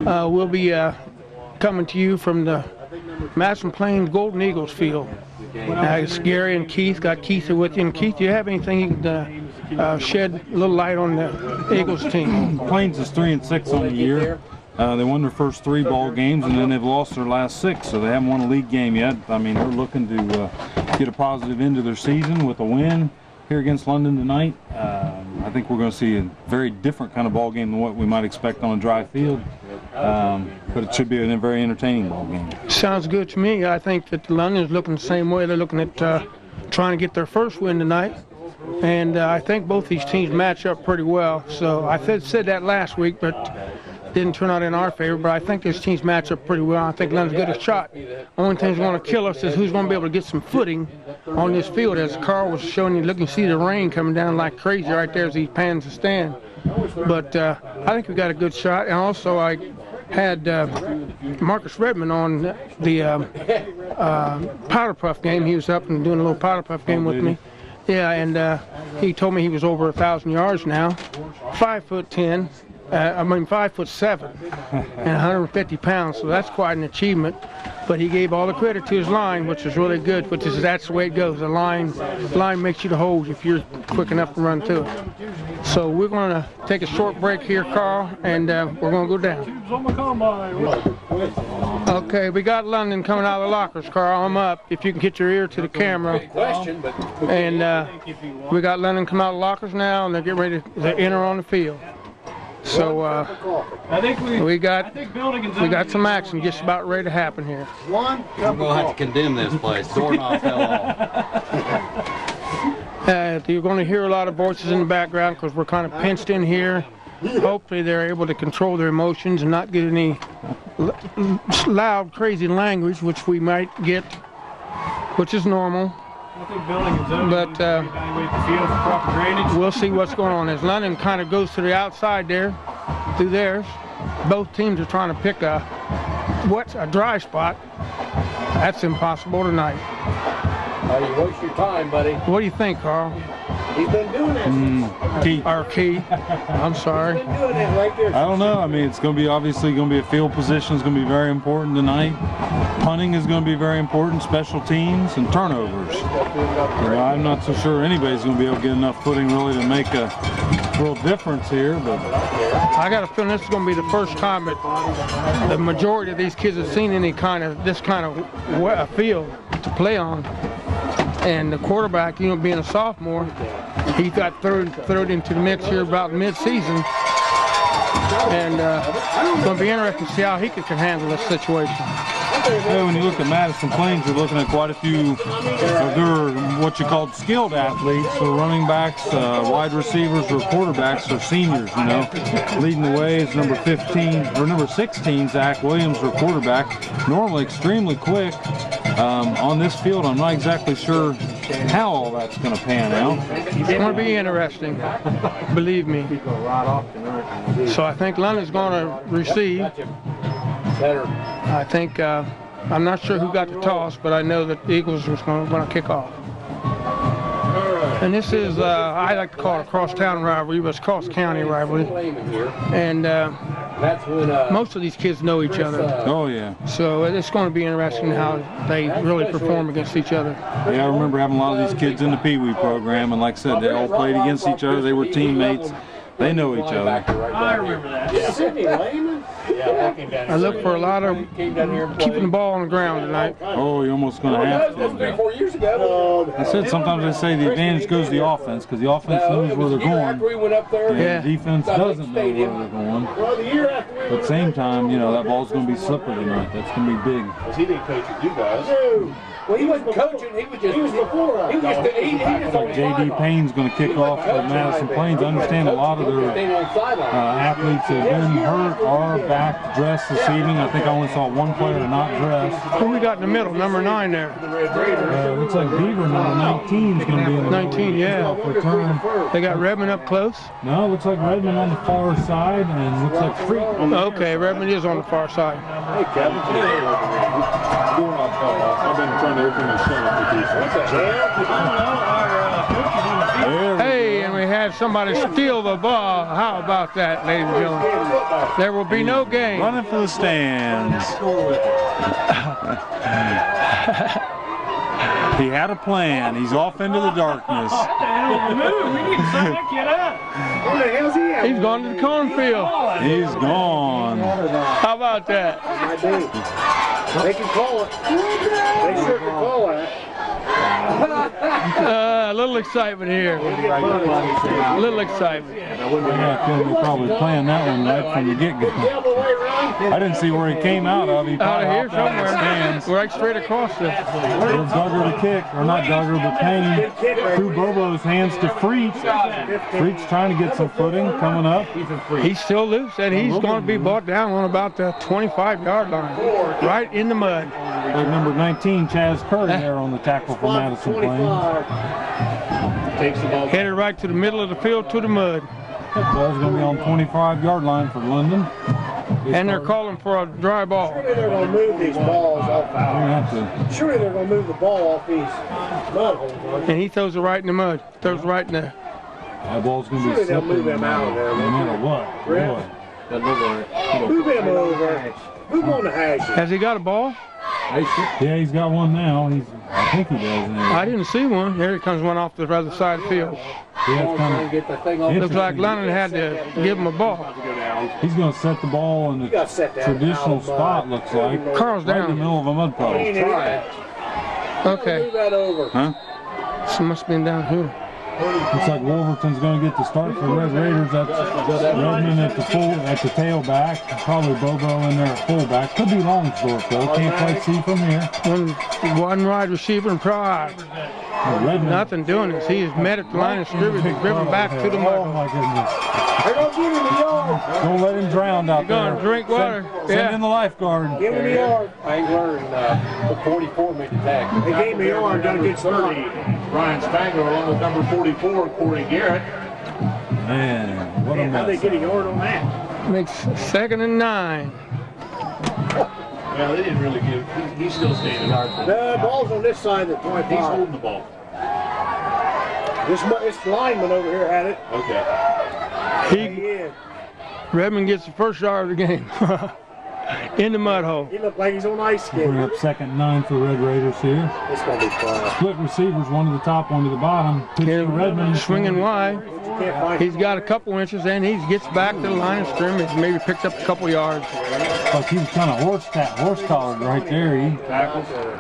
We'll be coming to you from the Madison Plains Golden Eagles field. It's Gary and Keith. Got Keith here with you. And Keith, do you have anything you can shed a little light on the Eagles team? Plains is 3-6 on the year. They won their first 3 ball games, and then they've lost their last 6, so they haven't won a league game yet. I mean, they're looking to get a positive end to their season with a win here against London tonight. I think we're going to see a very different kind of ball game than what we might expect on a dry field, but it should be a very entertaining ball game. Sounds good to me. I think that London is looking the same way. They're looking at trying to get their first win tonight, and I think both these teams match up pretty well. So I said that last week, but didn't turn out in our favor, but I think these teams match up pretty well. I think London's good a shot. Only thing that's going to kill us is who's going to be able to get some footing on this field. As Carl was showing you, look, you see the rain coming down like crazy right there as he pans the stand. But I think we got a good shot. And also I had Marcus Redmond on the powder puff game. He was up and doing a little powder puff game with me. Yeah, and he told me he was over 1,000 yards now, 5'10". 5'7" and 150 pounds, so that's quite an achievement. But he gave all the credit to his line, which is really good. That's the way it goes. The line makes you the hose if you're quick enough to run to it. So we're going to take a short break here, Carl, and we're going to go down. Okay, we got London coming out of the lockers, Carl. I'm up. If you can get your ear to the camera. And we got London come out of the lockers now, and they're getting ready to enter on the field. So we got some action just about ready to happen here. We're going to have to condemn this place. Doorknob fell off. You're going to hear a lot of voices in the background because we're kind of pinched in here. Hopefully they're able to control their emotions and not get any loud, crazy language, which we might get, which is normal. But we'll see what's going on. As London kind of goes to the outside there, through theirs, both teams are trying to pick a dry spot. That's impossible tonight. You waste your time, buddy. What do you think, Carl? He's been doing it. Key. I'm sorry. He's been doing it right there. I don't know. I mean, it's going to be obviously going to be a field position. It's going to be very important tonight. Punting is going to be very important. Special teams and turnovers. I'm not so sure anybody's going to be able to get enough footing really to make a real difference here. But I got a feeling this is going to be the first time that the majority of these kids have seen this kind of field to play on. And the quarterback, being a sophomore, he got thrown into the mix here about mid-season. And it's going to be interesting to see how he can handle this situation. Yeah, when you look at Madison Plains, you're looking at quite a few of their what you call skilled athletes. So running backs, wide receivers, or quarterbacks are seniors, Leading the way is number 16, Zach Williams, their quarterback. Normally extremely quick. On this field, I'm not exactly sure how all that's going to pan out. It's going to be interesting, believe me. So I think London's going to receive. I think, I'm not sure who got the toss, but I know that the Eagles was going to kick off. And this is, I like to call it a cross-town rivalry, but it's cross-county rivalry. And most of these kids know each other. Oh, yeah. So it's going to be interesting how they really perform against each other. Yeah, I remember having a lot of these kids in the Pee Wee program, and like I said, they all played against each other. They were teammates. They know each other. I remember that. Sidney Lehman? Yeah, I look for a lot of keeping the ball on the ground tonight. Oh, you're almost going to have to. 3 or 4 years ago. I said sometimes they say the advantage goes to the offense because the offense knows where they're going. And the defense doesn't know where they're going. But at the same time, that ball's going to be slippery tonight. That's going to be big. Because he didn't coach at you guys. Well, he wasn't coaching. He was before. He was only J.D. Payne's going to kick off at Madison Plains. I understand a lot of their athletes have been hurt or back dressed this evening. I think I only saw one player not dressed. Who we got in the middle? Number 9 there. Looks like Beaver number 19 is going to be in the 19, yeah. Return. They got Redmond up close. No, looks like Redmond on the far side, and looks like Freak. Okay, Redmond is on the far side. Hey, Kevin. I've been trying to open the shut up with these. Hey, and we had had somebody steal the ball. How about that, ladies and gentlemen? There will be no game. Running for the stands. He had a plan. He's off into the darkness. He's gone to the cornfield. He's gone. How about that? They can call it. They sure can call that. A little excitement here. A little excitement. Yeah, I feel they're probably playing that one right from the get-go. I didn't see where he came out of. He Out of here popped out of the somewhere. stands. Right straight across this. There's Duggar to kick, or not Duggar, but Payne through Bobo's hands to Freach. Freach trying to get some footing coming up. He's still loose, and he's going to be brought down on about the 25-yard line. Right in the mud. There's number 19, Chaz Curry, there on the tackle for Madison Plains. Headed right to the middle of the field to the mud. That ball's going to be on 25-yard line for London. And they're calling for a dry ball. Surely they're going to move these balls off. Surely they're going to move the ball off these mud holes. And he throws it right in the mud. Throws it right in there. That ball's going to be Surely they'll slipping move him out of there. no matter what. Boy. Move him over. Move on the hashes. Has he got a ball? Yeah, he's got one now. I think he does. I didn't see one. Here comes one off the other side of the field. Yeah, it's kind of Looks like London had to give him a ball. He's going to set the ball in the traditional spot, looks like. Carl's Right in the down. middle of a mud puddle. Okay. Move that over. Huh? This must have been down here. Looks like Wolverton's going to get the start for the Red Raiders. That's Redmond at the tailback. Probably Bobo in there at fullback. Could be Longsdorff though. Can't quite see from here. One wide receiver and pride. Redmond. Nothing doing this. He is met at the line of scrimmage and driven back to the Oh mud. my goodness. They're going to give him the yard. Don't let him drown out You're there. gonna drink water. Send in the lifeguard. Give him the yard. Angler and the 44 made the tackle. They gave him the yard. Got to get 30. Ryan Spangler along with number 44, Corey Garrett. Man, what a How'd they mess. get a yard on that? Makes 2nd and 9. Well, they didn't really give. He's still standing hard. The ball's on this side of the 25. He's holding the ball. This lineman over here had it. Okay. Yeah. Redmond gets the first yard of the game. In the mud hole. He looked like he's on ice Bring skating. up 2nd and 9 for the Red Raiders here. It's going to be fun. Split receivers, one to the top, one to the bottom. Pitch to Redmond. Swinging wide. You can't find He's got a couple inches and he gets back to the line of scrimmage. Maybe picked up a couple yards. Like he was kind of horse collared right there.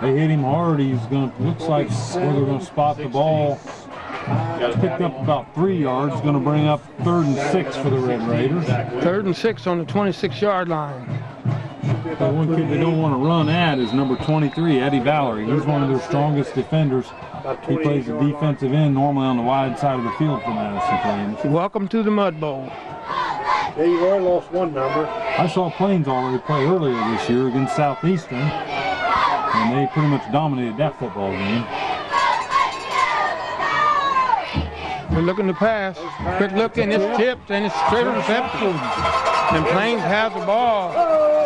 They hit him hard. He's going to, looks like where they're going to spot the ball. Picked up about 3 yards. Going to bring up 3rd and 6 for the Red Raiders. 3rd and 6 on the 26-yard line. The one kid they don't want to run at is number 23, Eddie Valerie. He's one of their strongest defenders. He plays the defensive end normally on the wide side of the field for Madison Plains. Welcome to the Mud Bowl. There you are, lost one number. I saw Plains already play earlier this year against Southeastern, and they pretty much dominated that football game. They're looking to pass. Quick look, and it's tipped, and it's straight intercepted. And Plains has the ball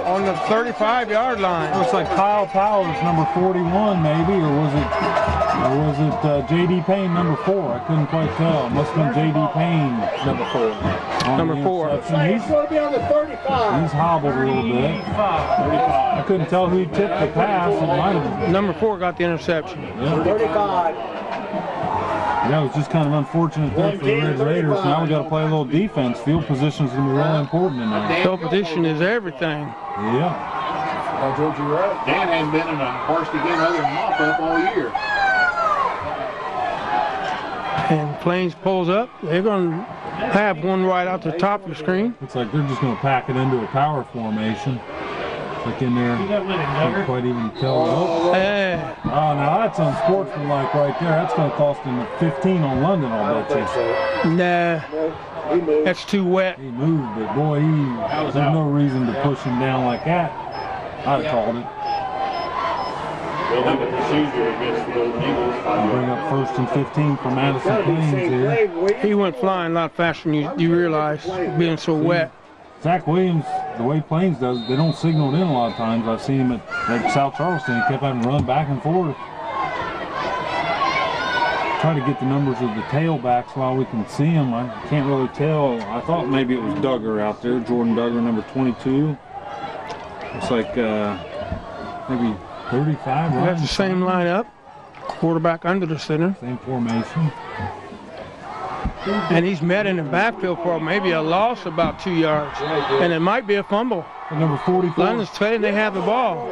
on the 35-yard line. Looks like Kyle Powers, number 41, maybe, or was it J.D. Payne, number 4? I couldn't quite tell. It must have been J.D. Payne, number 4. Number 4. He's going to be on the 35. He's hobbled a little bit. I couldn't tell who tipped the pass. It might have been. Number 4 got the interception. Yeah. 35. That was just kind of unfortunate thing for the Red Raiders. Now we got to play a little defense. Field position is going to be really important in there. Field position is everything. Yeah. George, you're right. Dan hasn't been in a varsity game other than mop-up all year. And Plains pulls up. They're going to have one right out the top of the screen. Looks like they're just going to pack it into a power formation. Like in there, can't quite even tell. Oh, Yeah. now that's unsportsmanlike right there. That's going to cost him 15 on London, I'll bet you. Nah, He moved. that's too wet. He moved, but boy, there's no reason to push him down like that. I'd have called it. They'll have a procedure against the Golden Eagles. Bring up 1st and 15 for Madison Plains here. He went flying a lot faster than you realize, being so wet. Zach Williams, the way Plains does, they don't signal it in a lot of times. I've seen him at South Charleston. He kept having to run back and forth. try to get the numbers of the tailbacks while we can see them. I can't really tell. I thought maybe it was Duggar out there, Jordan Duggar, number 22. It's like maybe 35, right? That's the same lineup. Quarterback under the center. Same formation. And he's met in the backfield for maybe a loss about 2 yards. And it might be a fumble. And number 44. London's playing, they have the ball.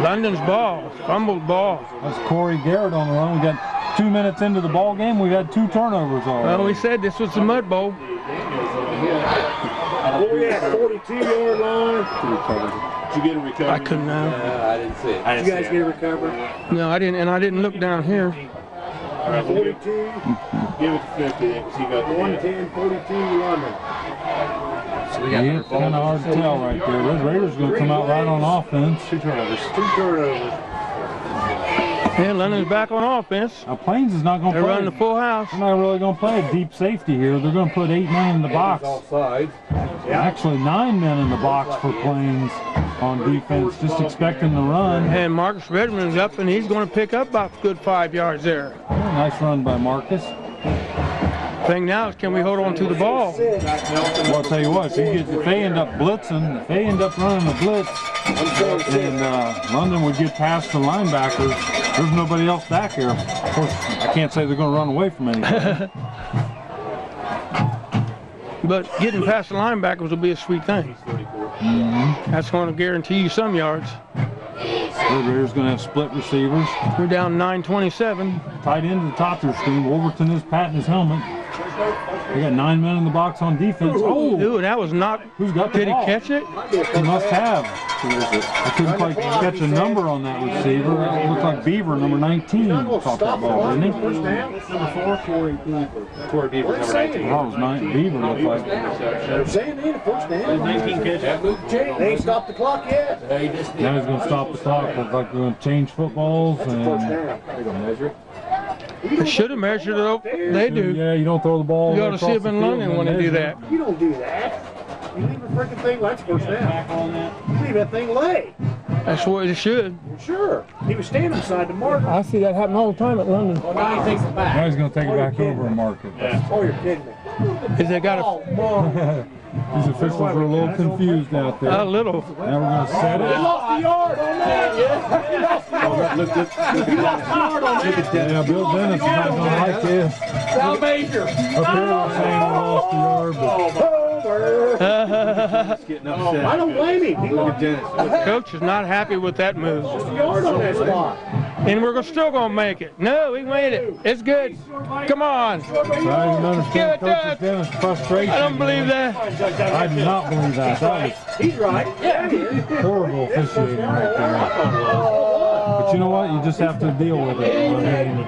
London's ball, fumbled ball. That's Corey Garrett on the run. We got 2 minutes into the ball game. We got 2 turnovers already. Well, we said this was the Mud Bowl. What we at, 42-yard line? Did you get a recovery? I couldn't know. I didn't see it. Did you guys get a recovery? No, I didn't, and I didn't look down here. 42, Give it to 50 because he got the 110, 42, London. So we got Yeah, it's kind of hard to tell right there. Those Raiders are going to come out right on offense. 2 turnovers. 2 turnovers. Yeah, London's back on offense. Now, Plains is not going to They're play. running the full house. They're not really going to play a deep safety here. They're going to put 8 men in the box. All sides. Actually, 9 men in the box for Plains on defense, just expecting the run. And Marcus Redmond's up, and he's going to pick up about a good 5 yards there. Nice run by Marcus. Thing now is, can we hold on to the ball? Well, I'll tell you what, if they end up blitzing, if they end up running a blitz, and London would get past the linebackers, there's nobody else back here. Of course, I can't say they're going to run away from anything. But getting past the linebackers will be a sweet thing. That's going to guarantee you some yards. The Raiders going to have split receivers. We're down 9-27. Tight end to the top of their screen. Wolverton is patting his helmet. They got 9 men in the box on defense. Oh, Ooh, that was not. who's got the Did he ball? catch it? He must have. I couldn't quite catch a number on that receiver. It looked like Beaver, number 19, caught that ball, didn't he? First down. It's number 4, Corey Beaver, number 19. That was 9. Beaver looked like. They're saying they had a first down. 19 catches. They ain't stopped the clock yet. Now he's going to stop the clock. Looks like they're going to change footballs. First And down. They gonna measure it. They should have measured it up. They do. yeah, you don't throw the ball. You ought to see it in London when they do that. You don't do that. You leave a freaking thing, that's first down. You leave that thing lay. That's what it should. Sure. He was standing beside the marker. I see that happen all the time at London. Well, now he takes it back. Now he's going to take it back over and mark it. Oh, you're kidding me. Is they got a These officials are a little confused out there. little. Now we're going to set He it. lost the yard on that. He lost the yard. He lost the yard on that. Yeah, Bill Dennis is not going to like this. Now major. Up here they're saying we lost the yard, but I don't blame him. He lost Coach is not happy with that move. the yard on that spot. And we're still going to make it. No, we made it. It's good. Come on. I can understand Give it Coach Dennis' frustration. I don't believe that. I do not believe that. That He's right. Yeah, he is. was horrible officiating right there. But you know what? You just have to deal with it. I mean,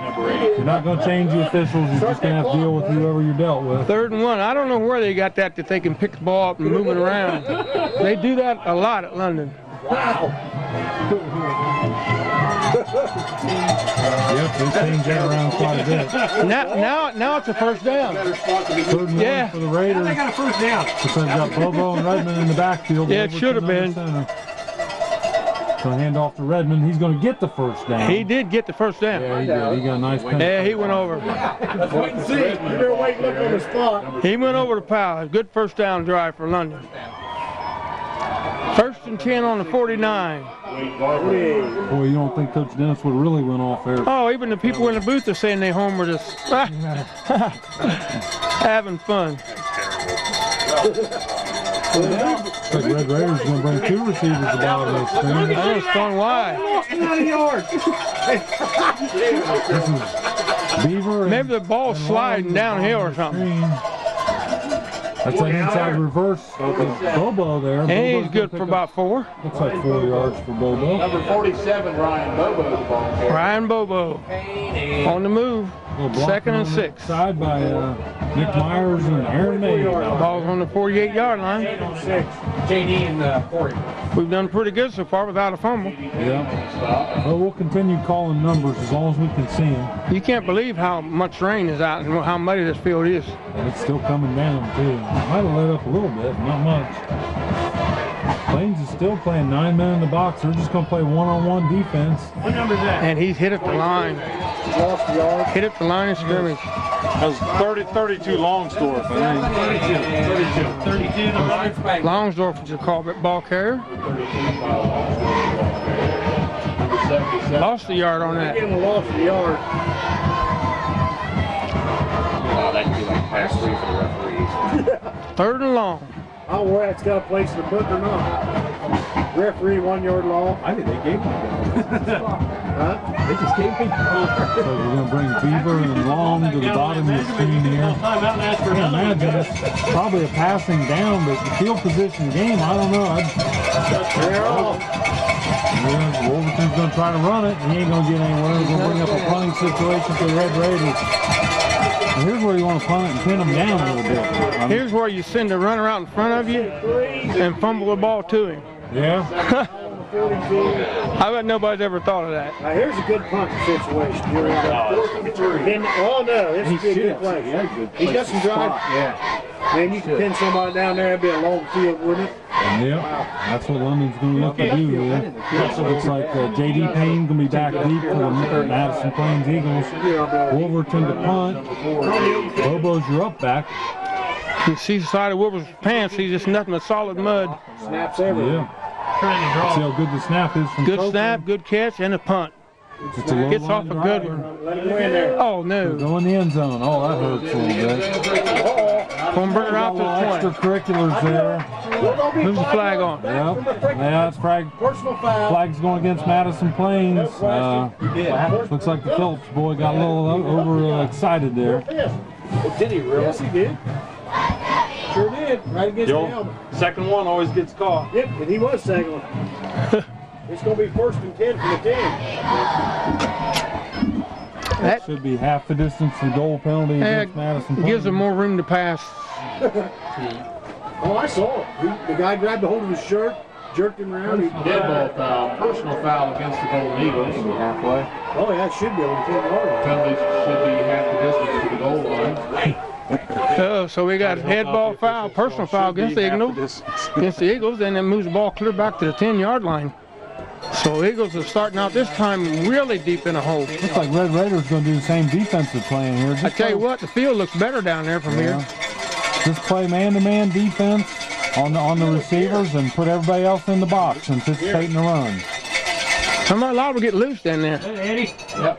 you're not going to change the officials. You're just going to have to deal with whoever you're dealt with. 3rd and 1. I don't know where they got that they can pick the ball up and move it around. They do that a lot at London. Yep, they change that around quite a bit. Now it's a first down. 3rd and 1 for the Raiders. They got a first down. Because they've got Bobo and Redmond in the backfield. Yeah, it should have been. So hand off to Redmond. He's going to get the first down. He did get the first down. Yeah, he did. He got a nice penalty. Yeah, he went over. Let's wait and see. You better wait and look on the spot. He went over to Powell. Good first down drive for London. 1st and 10 on the 49. Boy, you don't think Coach Dennis would really went off there. Oh, even the people in the booth are saying they homered us. Having fun. Looks like Red Raiders going to bring 2 receivers about on this thing. I was going wide. This is Beaver. Maybe the ball's sliding downhill or something. That's an inside reverse. Bobo there. And he's good for about 4. Looks like 4 yards for Bobo. Number 47, Ryan Bobo, the ball carrier. Ryan Bobo on the move. 2nd and 6. Side by Nick Myers and Aaron May. Ball's on the 48-yard line. JD and Corey. We've done pretty good so far without a fumble. Yeah. Well, we'll continue calling numbers as long as we can see them. You can't believe how much rain is out and how muddy this field is. And it's still coming down, too. Might have let up a little bit, not much. Plains is still playing 9 men in the box. They're just going to play one-on-one defense. What number is that? And he's hit at the line. Lost the yard. Hit it the line of scrimmage. That was 32 Longsdorff, I think. 32 to Lawrence Bank. Longsdorff is the ball carrier. Lost the yard on that. Again, lost the yard. Oh, that could be like pass 3 for the referees. 3rd and long. I don't know where that's got a place in the book or not. Referee 1 yard long. I think they gave me Huh? They just gave me So we're going to bring Beaver and Long to the bottom of the screen here. I can imagine it's probably a passing down, but the field position game, I don't know. They're off. Yeah, Wolverton's going to try to run it. He ain't going to get anywhere. He's going to bring up a punting situation for the Red Raiders. And here's where you want to punt it and pin them down a little bit. Here's where you send a runner out in front of you and fumble the ball to him. Yeah. I bet nobody's ever thought of that. Now here's a good punting situation. Oh no, this is a good play. He's got some drive. Yeah. Man, you can pin somebody down there, that'd be a long field, wouldn't it? Yep, that's what London's going to look to do here. Looks like J.D. Payne going to be back deep for the Madison Plains Eagles. Wolverton to punt. Bobo's your up back. You see the side of Wilbur's pants, he's just nothing but solid mud. Snaps everywhere. Yeah. See how good the snap is from Good Copeland. snap, good catch, and a punt. It's a low Gets line off a drive. good one. Let him go in there. Oh no. Go in the end zone. Oh, that hurts a little bit. Convert out to the 20. Extracurriculars there. Moves the flag on. Yep. Yeah, it's Personal foul. flag's going against Madison Plains. Looks like the Phillips boy got a little over excited there. Did he really? Yes, he did. Sure did. Right against the helmet. Second one always gets caught. Yep, and he was second one. It's going to be 1st and 10 for the 10. That Should be half the distance to the goal penalty against Madison Plains. gives them more room to pass. Oh, I saw it. The guy grabbed a hold of his shirt, jerked him around. Dead ball foul, personal foul against the Golden Eagles. halfway. Oh, yeah, it should be on the 10 yard. Penalties should be half the distance to the goal line. So we got head ball foul, personal foul against the Eagles, and then moves the ball clear back to the 10-yard line. So Eagles are starting out this time really deep in a hole. Looks like Red Raiders going to do the same defensive playing here. I tell you what, the field looks better down there from here. Just play man-to-man defense on the receivers and put everybody else in the box, anticipating the run. I'm not allowed to get loose down there. Eddie. Yep.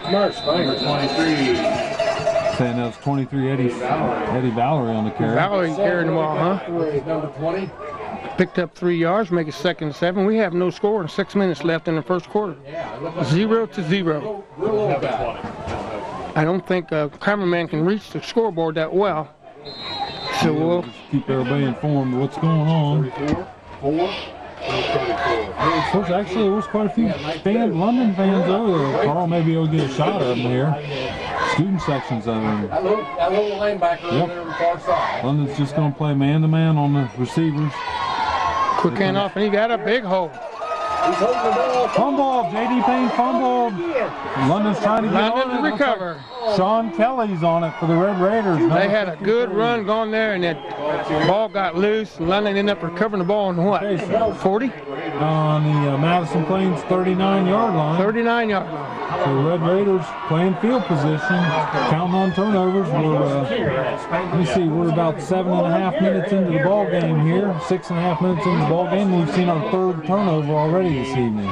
Smart, Number 23. Saying that was 23 Eddie Valerie on the carry. Valerie carried the ball, huh? Number 20. Picked up 3 yards, make it 2nd and 7. We have no score and 6 minutes left in the first quarter. 0-0. I don't think a cameraman can reach the scoreboard that well. So we'll Just keep everybody informed of what's going on. 4. Actually, there was quite a few London fans over there. Carl maybe will get a shot of them here. Student sections of them. That little linebacker over there on the far side. London's just going to play man-to-man on the receivers. quick handoff, and he got a big hole. He's holding the ball. Fumble, J.D. Payne fumbled. London's trying to get London on it. recover. Sean Kelly's on it for the Red Raiders. They had a good run going there, and that ball got loose, and London ended up recovering the ball on what, 40? On the Madison Plains 39-yard line. 39-yard line. So the Red Raiders playing field position, counting on turnovers. Let me see, we're about 7.5 minutes into the ball game here. 6.5 minutes into the ball game. We've seen our third turnover already this evening.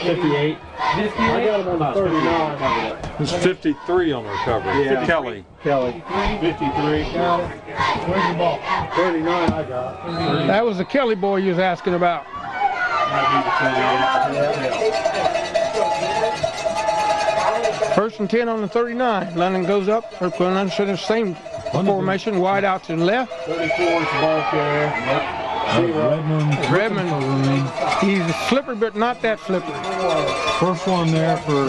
58. I got him on the 39. There's 53 on the recovery. Yeah. Kelly. 53. Got it. Where's the ball? 39 I got. That was the Kelly boy you was asking about. First and 10 on the 39. London goes up. They're putting under the same formation, wide out to the left. 34 is the ball carrier. Redmond, he's slippery, but not that slippery. First one there for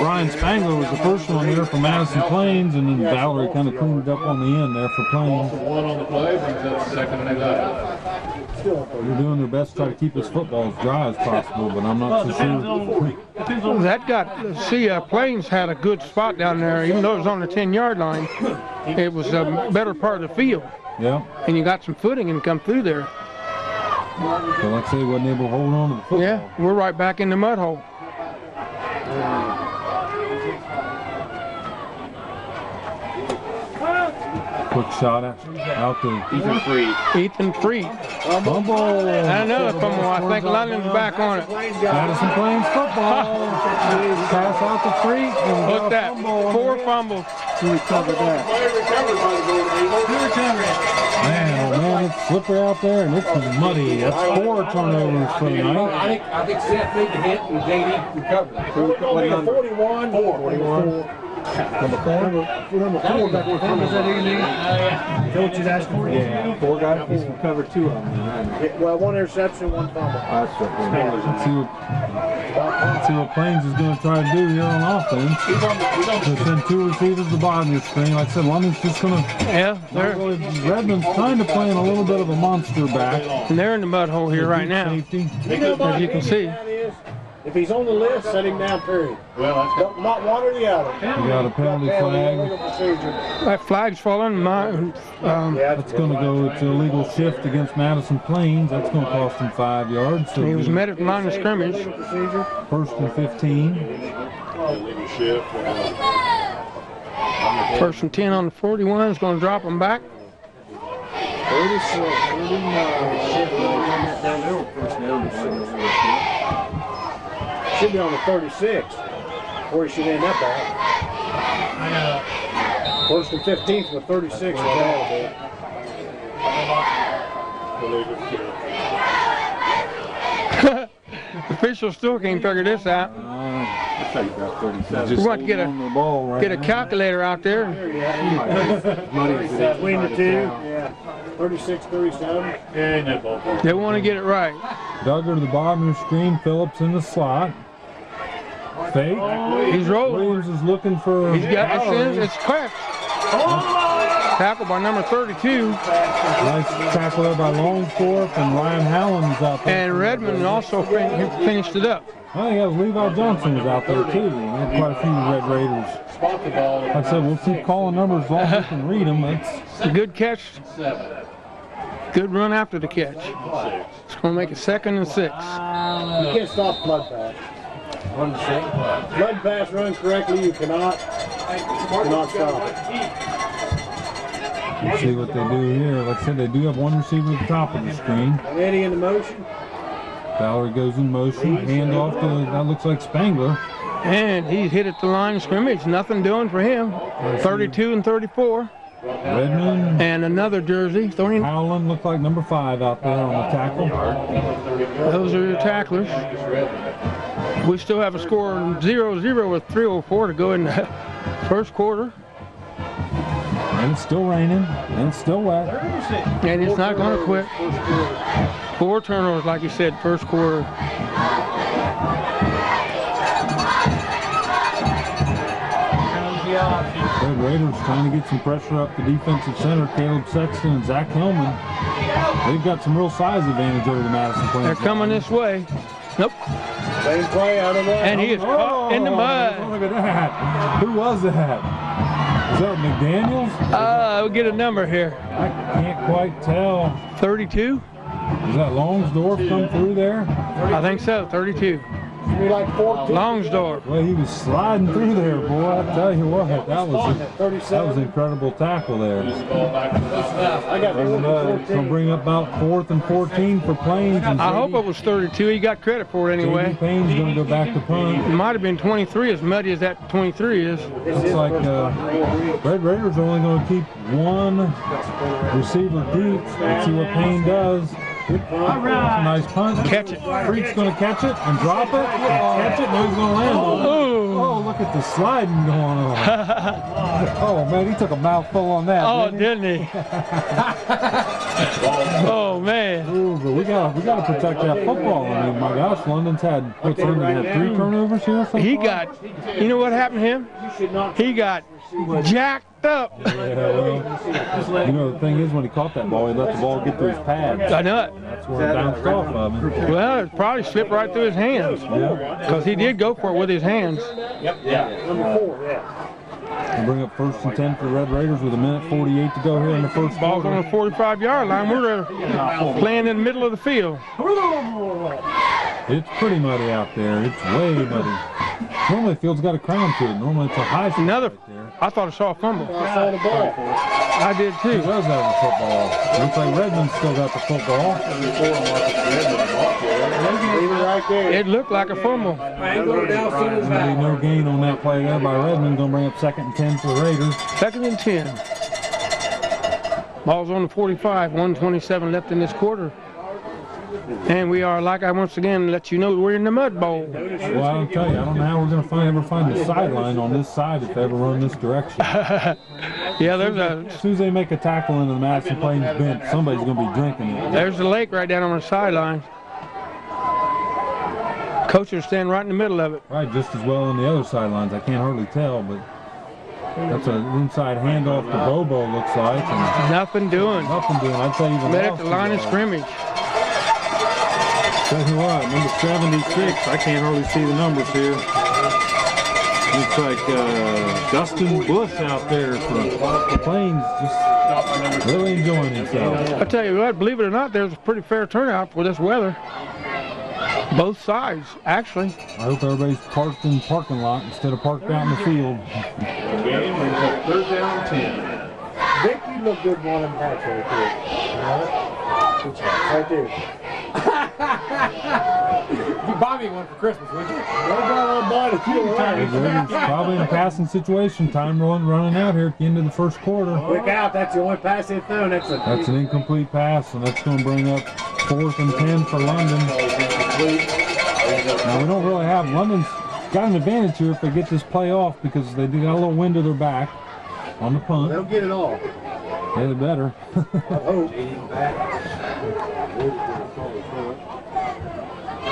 Brian Spangler was the first one there for Madison Plains, and then Valerie kind of cleaned it up on the end there for Plains. One on the play brings up second and 11. They're doing their best to try to keep this football as dry as possible, but I'm not so sure. That got, Plains had a good spot down there, even though it was on the 10-yard line. It was a better part of the field. Yeah. And you got some footing and come through there. So like I say, wasn't able to hold on to the football. Yeah, we're right back in the mud hole. Quick shot out there. Ethan Freed. Fumble. Another fumble. I think London's back on it. Madison Plains football. Pass out to Freed. Look at that. 4 fumbles. Who recovered that? Man, oh man, it's slippery out there and it's muddy. That's 4 turnovers for the night. I think Seth made the hit and JD recovered it. What number? 41. 41. Number 4? Number 4 back there. Is that who you need? Coach is asking for you? Yeah, 4 guys. He's recovered 2 of them. Well, 1 interception, 1 fumble. Let's see what Plains is going to try to do here on offense. To send 2 receivers to the bottom of your screen. Like I said, London's just going to... Yeah, Redmond's kind of playing a little bit of a monster back. and they're in the mud hole here right now, Safety. as you can see. If he's on the list, set him down, period. Well, Don't, not one or the other. We got a penalty flag. That flag's falling. That's going to go to illegal shift against Madison Plains. That's going to cost him 5 yards. So He was met at the line of scrimmage. 1st and 15. First and 10 on the 41 is going to drop them back. 36, 39. Should be on the 36, where he should end up at. 1st and 15th with 36 was Officials still can't figure this out. We're going to get a calculator out there. between the 2. Yeah. 36, 37. They want to get it right. Duggar to the bottom of your screen. Phillips in the slot. Fake. He's rolling. Williams is looking for... He's got it's cracked. Tackle by number 32. Nice tackle there by Longsforth, and Ryan Howland's out there. And Redmond also finished it up. I think Levi Johnson was out there too. We had quite a few Red Raiders. Like I said, we'll keep calling numbers as long as we can read them. It's a good catch. Good run after the catch. It's going to make it 2nd and 6. You can't stop flood pass. Flood pass run correctly, you cannot stop it. Let's see what they do here. Like I said, they do have 1 receiver at the top of the screen. Eddie in the motion. Valerie goes in motion. Hand off to, that looks like Spangler. And he's hit at the line of scrimmage. Nothing doing for him. 32 and 34. Redmond. And another jersey. Howland looked like number 5 out there on the tackle. Those are your tacklers. We still have a score 0-0 with 3:04 to go in the 1st quarter. And it's still raining. And it's still wet. And it's not going to quit. 4 turnovers, like you said, 1st quarter. Red Raiders trying to get some pressure up the defensive center, Caleb Sexton and Zach Hillman. They've got some real size advantage over the Madison Plains. They're coming this way. Nope. Same play out of the way. And he is caught in the mud. Look at that. Who was that? Is that McDaniels? We'll get a number here. I can't quite tell. 32? Is that Longsdorff come through there? I think so, 32. Be like 14. Longsdorff. Well, he was sliding through there, boy. I tell you what, that was an incredible tackle there. I got It's going to bring up about 4th and 14 for Plains. And I hope it was 32. He got credit for it anyway. JD Payne's going to go back to punt. It might have been 23, as muddy as that 23 is. Looks like Red Raiders are only going to keep 1 receiver deep. Let's see what Payne does. Nice punt. Catch it. Freak's going to catch it and drop it. Catch it. No, he's going to land on it. Oh, look at the sliding going on. Oh, man, he took a mouthful on that. Oh, didn't he? Oh, man. Ooh, but we got to protect that football. I mean, my gosh, London's had, what's London had 3 turnovers here so He far? got, you know what happened to him? He got jacked up. Yeah, well, you know, the thing is, when he caught that ball, he let the ball get through his pads. I know it. That's where it bounced off of him. Well, it probably slipped right through his hands. Yeah. Because he did go for it with his hands. Number 4, yeah. We'll bring up 1st and 10 for the Red Raiders with 1:48 to go here in the first Ball's quarter. on the 45-yard line. We're playing in the middle of the field. It's pretty muddy out there. It's way muddy. Normally the field's got a crown to it. Normally it's a high field Another, right there. I thought I saw a fumble. I saw the ball. I did He too. does have the football. Looks like Redmond's still got the football. Leave it right there. It looked like a fumble. Angle it down, see There's going to be no gain on that play there by Redmond. Going to bring up 2nd and 10 for the Raiders. 2nd and 10. Ball's on the 45. 1:27 left in this quarter. And we are, like I once again let you know, we're in the mud bowl. Well, I'll tell you, I don't know how we're going to ever find the sideline on this side if they ever run this direction. Yeah, there's a As soon as they make a tackle into the Madison Plains bench, somebody's going to be drinking it. there's the lake right down on the sideline. Coaches stand right in the middle of it. Right, just as well on the other sidelines. I can't hardly tell, but that's an inside handoff to Bobo, looks like. And Nothing doing. nothing doing. I'd say even Met at lost the line of ball. scrimmage. Tell you what, number 76, I can't hardly see the numbers here. Looks like Dustin Bush out there from Plains, just really enjoying himself. I tell you what, believe it or not, there's a pretty fair turnout for this weather. Both sides, actually. I hope everybody's parked in the parking lot instead of parked out in the field. Third down 10. Vic, you look good on them hats right there. Right there. You buy me one for Christmas, would you? It's probably in a passing situation. Time running out here at the end of the first quarter. Quick out, that's the only pass they threw. That's That's an incomplete pass, and that's going to bring up 4th and 10 for London. Now, we don't really have London's got an advantage here if they get this play off because they do got a little wind to their back on the punt. They'll get it all. Yeah, they better.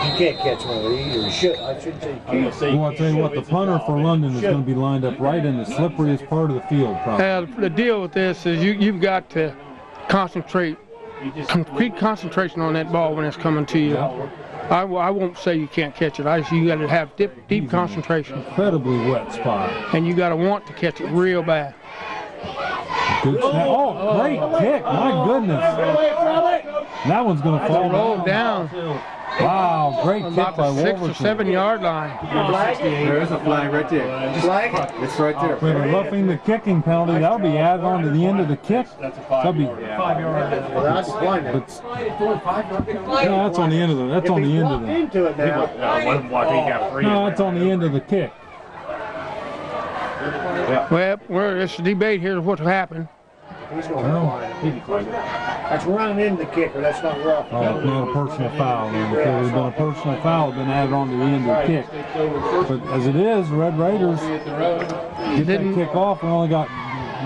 You can't catch one of these, or you should. I should say you can't. Well, I'll tell you what, the punter for London is going to be lined up right in the slipperiest part of the field, probably. The deal with this is you've got to concentrate, complete concentration on that ball when it's coming to you. I won't say you can't catch it. You got to have deep concentration. Incredibly wet spot. And you got to want to catch it real bad. Good snap. Oh, great kick. My goodness. That one's going to fall Roll down Wow, great kick about by the 6 or Wolverton. 7 yard line. There is a flag right there. Flag? It's right there. With a roughing the kicking penalty, that'll be added on to the end of the kick. That'll be, Well, that's blind. but, no, that's on the end of the. That's on the end of the. Into it now. No, that's on the end of the kick. Well, it's a debate here of what happened. He's going to blind. That's running into the kicker. That's not rough. Oh, it's not a personal foul. Then. If it had been a personal foul, it'd been added on to the end of the kick. But as it is, the Red Raiders get that kick off. We only got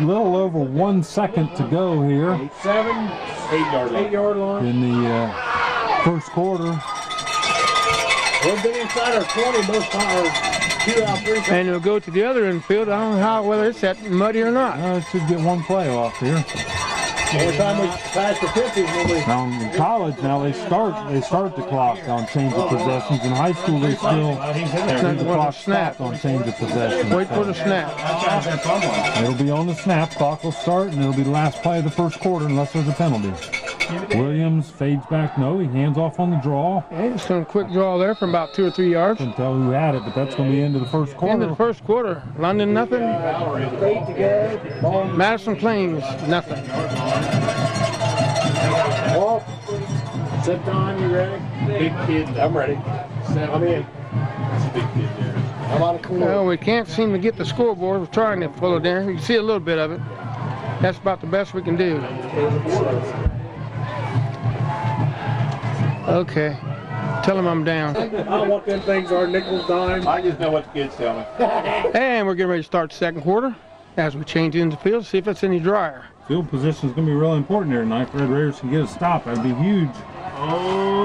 a little over 1 second to go here 8 yard line. in the first quarter. We've been inside our 20 most times. 2 out 3. And it'll go to the other infield. I don't know whether it's that muddy or not. It should get one play off here. Every time we pass the 50s, when we Now in college, now they start the clock on change of possessions. In high school, they still the clock stopped on change of possessions. Wait for the snap. It'll be on the snap. Clock will start, and it'll be the last play of the first quarter unless there's a penalty. Williams fades back. No, he hands off on the draw. Hey, just a quick draw there from about 2 or 3 yards. Couldn't tell who had it, but that's going to be into the first End quarter. of the first quarter. London nothing. 8 to go. Madison Plains nothing. Off. Set time, you ready? Big kid. I'm ready. I'm in. That's a big kid there. How about a cool? Well, we can't seem to get the scoreboard. We're trying to pull it in. You can see a little bit of it. That's about the best we can do. Okay. Tell them I'm down. I don't know what them things are, nickels, dimes. I just know what the kids tell me. And we're getting ready to start the second quarter as we change into the field, see if it's any drier. Field position is going to be really important here tonight. Red Raiders can get a stop. That'd be huge.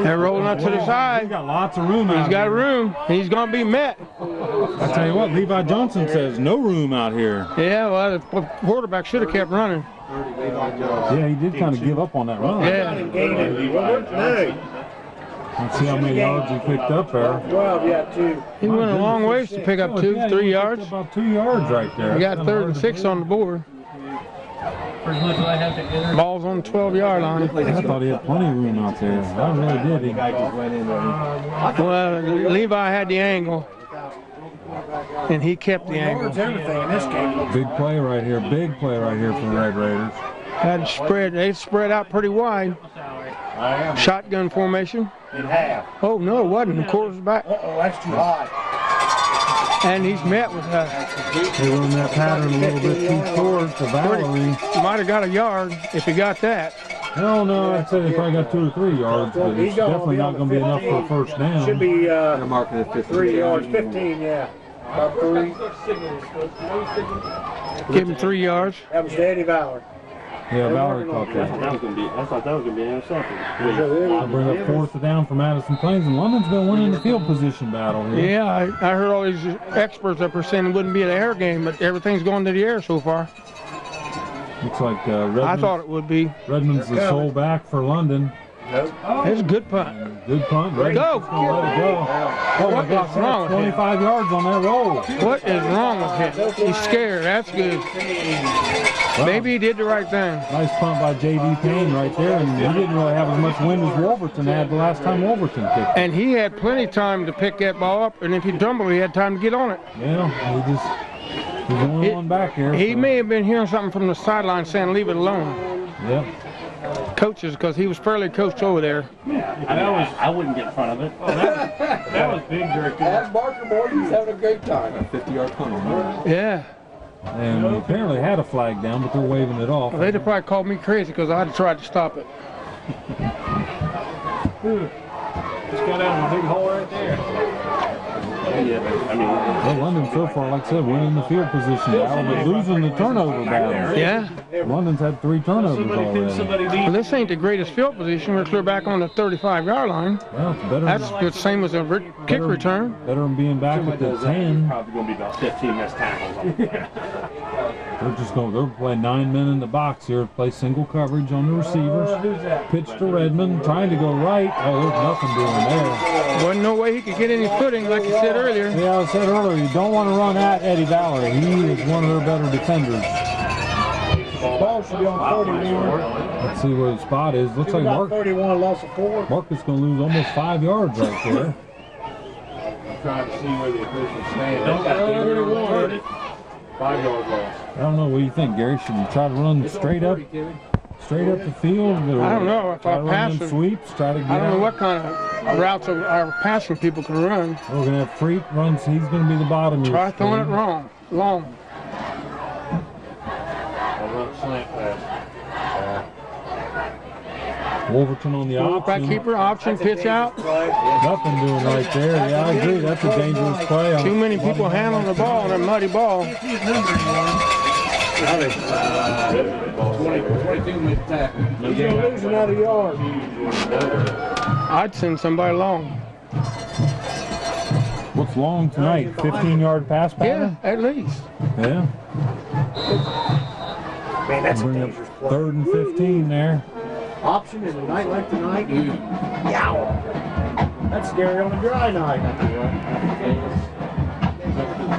They're rolling up to the He's side. got lots of room out He's got here. room. He's going to be met. I tell you what, Levi Johnson says no room out here. Yeah, well, the quarterback should have kept running. Yeah, he did kind of give up on that run. Yeah. Let's see how many yards he picked up there. 12, yeah, 2. He went a long ways to pick up 2, Yeah, 3 he yards. picked up about 2 yards right there. We got 3rd and 6 on the board. Ball's on the 12-yard line. I thought he had plenty of room out there. I really did. Well, Levi had the angle. and he kept the angle. Everything in this game. Big play right here. Big play right here for the Red Raiders. Had spread. They spread out pretty wide. Shotgun formation. In half. Oh no, it wasn't. The quarterback. Uh-oh, that's too high. And he's met with They run that pattern a little bit too short to Valerie. might have got a yard if he got that. Hell no, I'd say they probably got 2 or 3 yards, but it's definitely not going to be enough for a first down. Should be They're marking it 15. 3 yards, 15, yeah. About 3. Give him 3 yards. That was Eddie Valor. Yeah, Valerie caught that. I thought that was going to be an interception. I'll bring up 4th down for Madison Plains, and London's been winning the field position battle here. Yeah, I heard all these experts up there saying it wouldn't be an air game, but everything's going to the air so far. Looks like Redmond, I thought it would be. Redmond's the sole back for London. It's a good punt. Good punt. Go! Let it go. Oh my What gosh, is wrong that's with him? 25 yards on that roll. What is wrong with him? He's scared. That's good. Wow. Maybe he did the right thing. Nice punt by J.D. Payne right there, and he didn't really have as much wind as Wolverton had the last time Wolverton kicked it. And he had plenty of time to pick that ball up, and if he tumbled, he had time to get on it. Yeah, he's the only one back here. He so. may have been hearing something from the sideline saying, leave it alone. Yep. Coaches, because he was fairly coached over there. I wouldn't get in front of it. That was big, Derek. That Barker boy, he's having a great time. 50-yard punt. Yeah. And we apparently had a flag down, but they're waving it off. Well, they'd have probably called me crazy because I'd have tried to stop it. Just got out of a big hole right there. Well, London so far, like I said, winning the field position battle, but losing the turnover battle. Yeah. London's had 3 turnovers already. Well, this ain't the greatest field position. We're clear back on the 35-yard line. Well, it's better. That's the same as a kick return. Better than being back at the 10. Probably going to be about 15 missed tackles. They're playing 9 men in the box here. Play single coverage on the receivers. Pitch to Redmond, trying to go right. Oh, there's nothing doing there. Wasn't no way he could get any footing, like you said earlier. Yeah, I said earlier, you don't want to run at Eddie Valerie. He is one of their better defenders. Ball should be on 31. Let's see where the spot is. Looks like 31, loss of 4. Marcus going to lose almost 5 yards right there. Trying to see where the officials stand. They got 31. 5-yard loss. I don't know. What do you think, Gary? Should you try to run straight up the field? Or I don't know. If try I to run pass them it, sweeps, try to get I don't know out. what kind of routes our passing people can run. We're going to have Freak runs. He's going to be the bottom of your Try throwing it screen. wrong, long. I'll run slant pass. Wolverton on the Back option. keeper, option, pitch out. Nothing doing right there. Yeah, I agree. That's a dangerous play. Too many people handling the ball in a muddy ball. 22 missed tackle. He's going to lose another yard. I'd send somebody long. What's long tonight? 15-yard pass pattern? Yeah, at least. Yeah. Man, that's a Bring up dangerous play. 3rd and 15 there. Option is a night like tonight. Yow. That's scary on a dry night.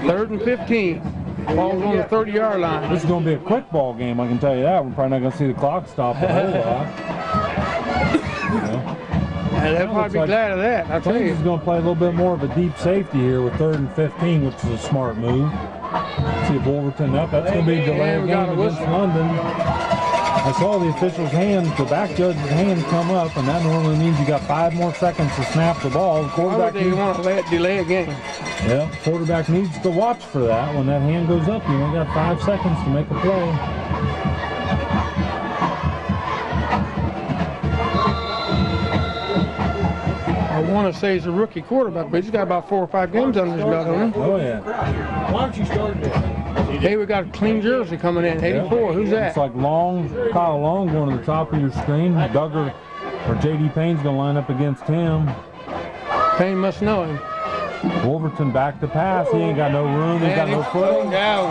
3rd and 15. Ball's on the 30-yard line. This is going to be a quick ball game, I can tell you that. We're probably not going to see the clock stop a whole lot. And they'll probably be glad of that, I'll tell Plains you. is going to play a little bit more of a deep safety here with 3rd and 15, which is a smart move. See if Wolverton up. That's going to be a delay we got game a against whistle. London. I saw the official's hand, the back judge's hand come up, and that normally means you got 5 more seconds to snap the ball. The Why would quarterback they want to delay a game? Yeah, quarterback needs to watch for that. When that hand goes up, you only got 5 seconds to make a play. I want to say he's a rookie quarterback, but he's got about 4 or 5 games under his belt, hasn't Oh, yeah. Why don't you start this? he? Hey, we got a clean jersey coming in, 84. Who's It's that? like Kyle Long going to the top of your screen. Duggar or J.D. Payne's going to line up against him. Payne must know him. Wolverton back to pass. He ain't got no room. He's got no footing. He Down.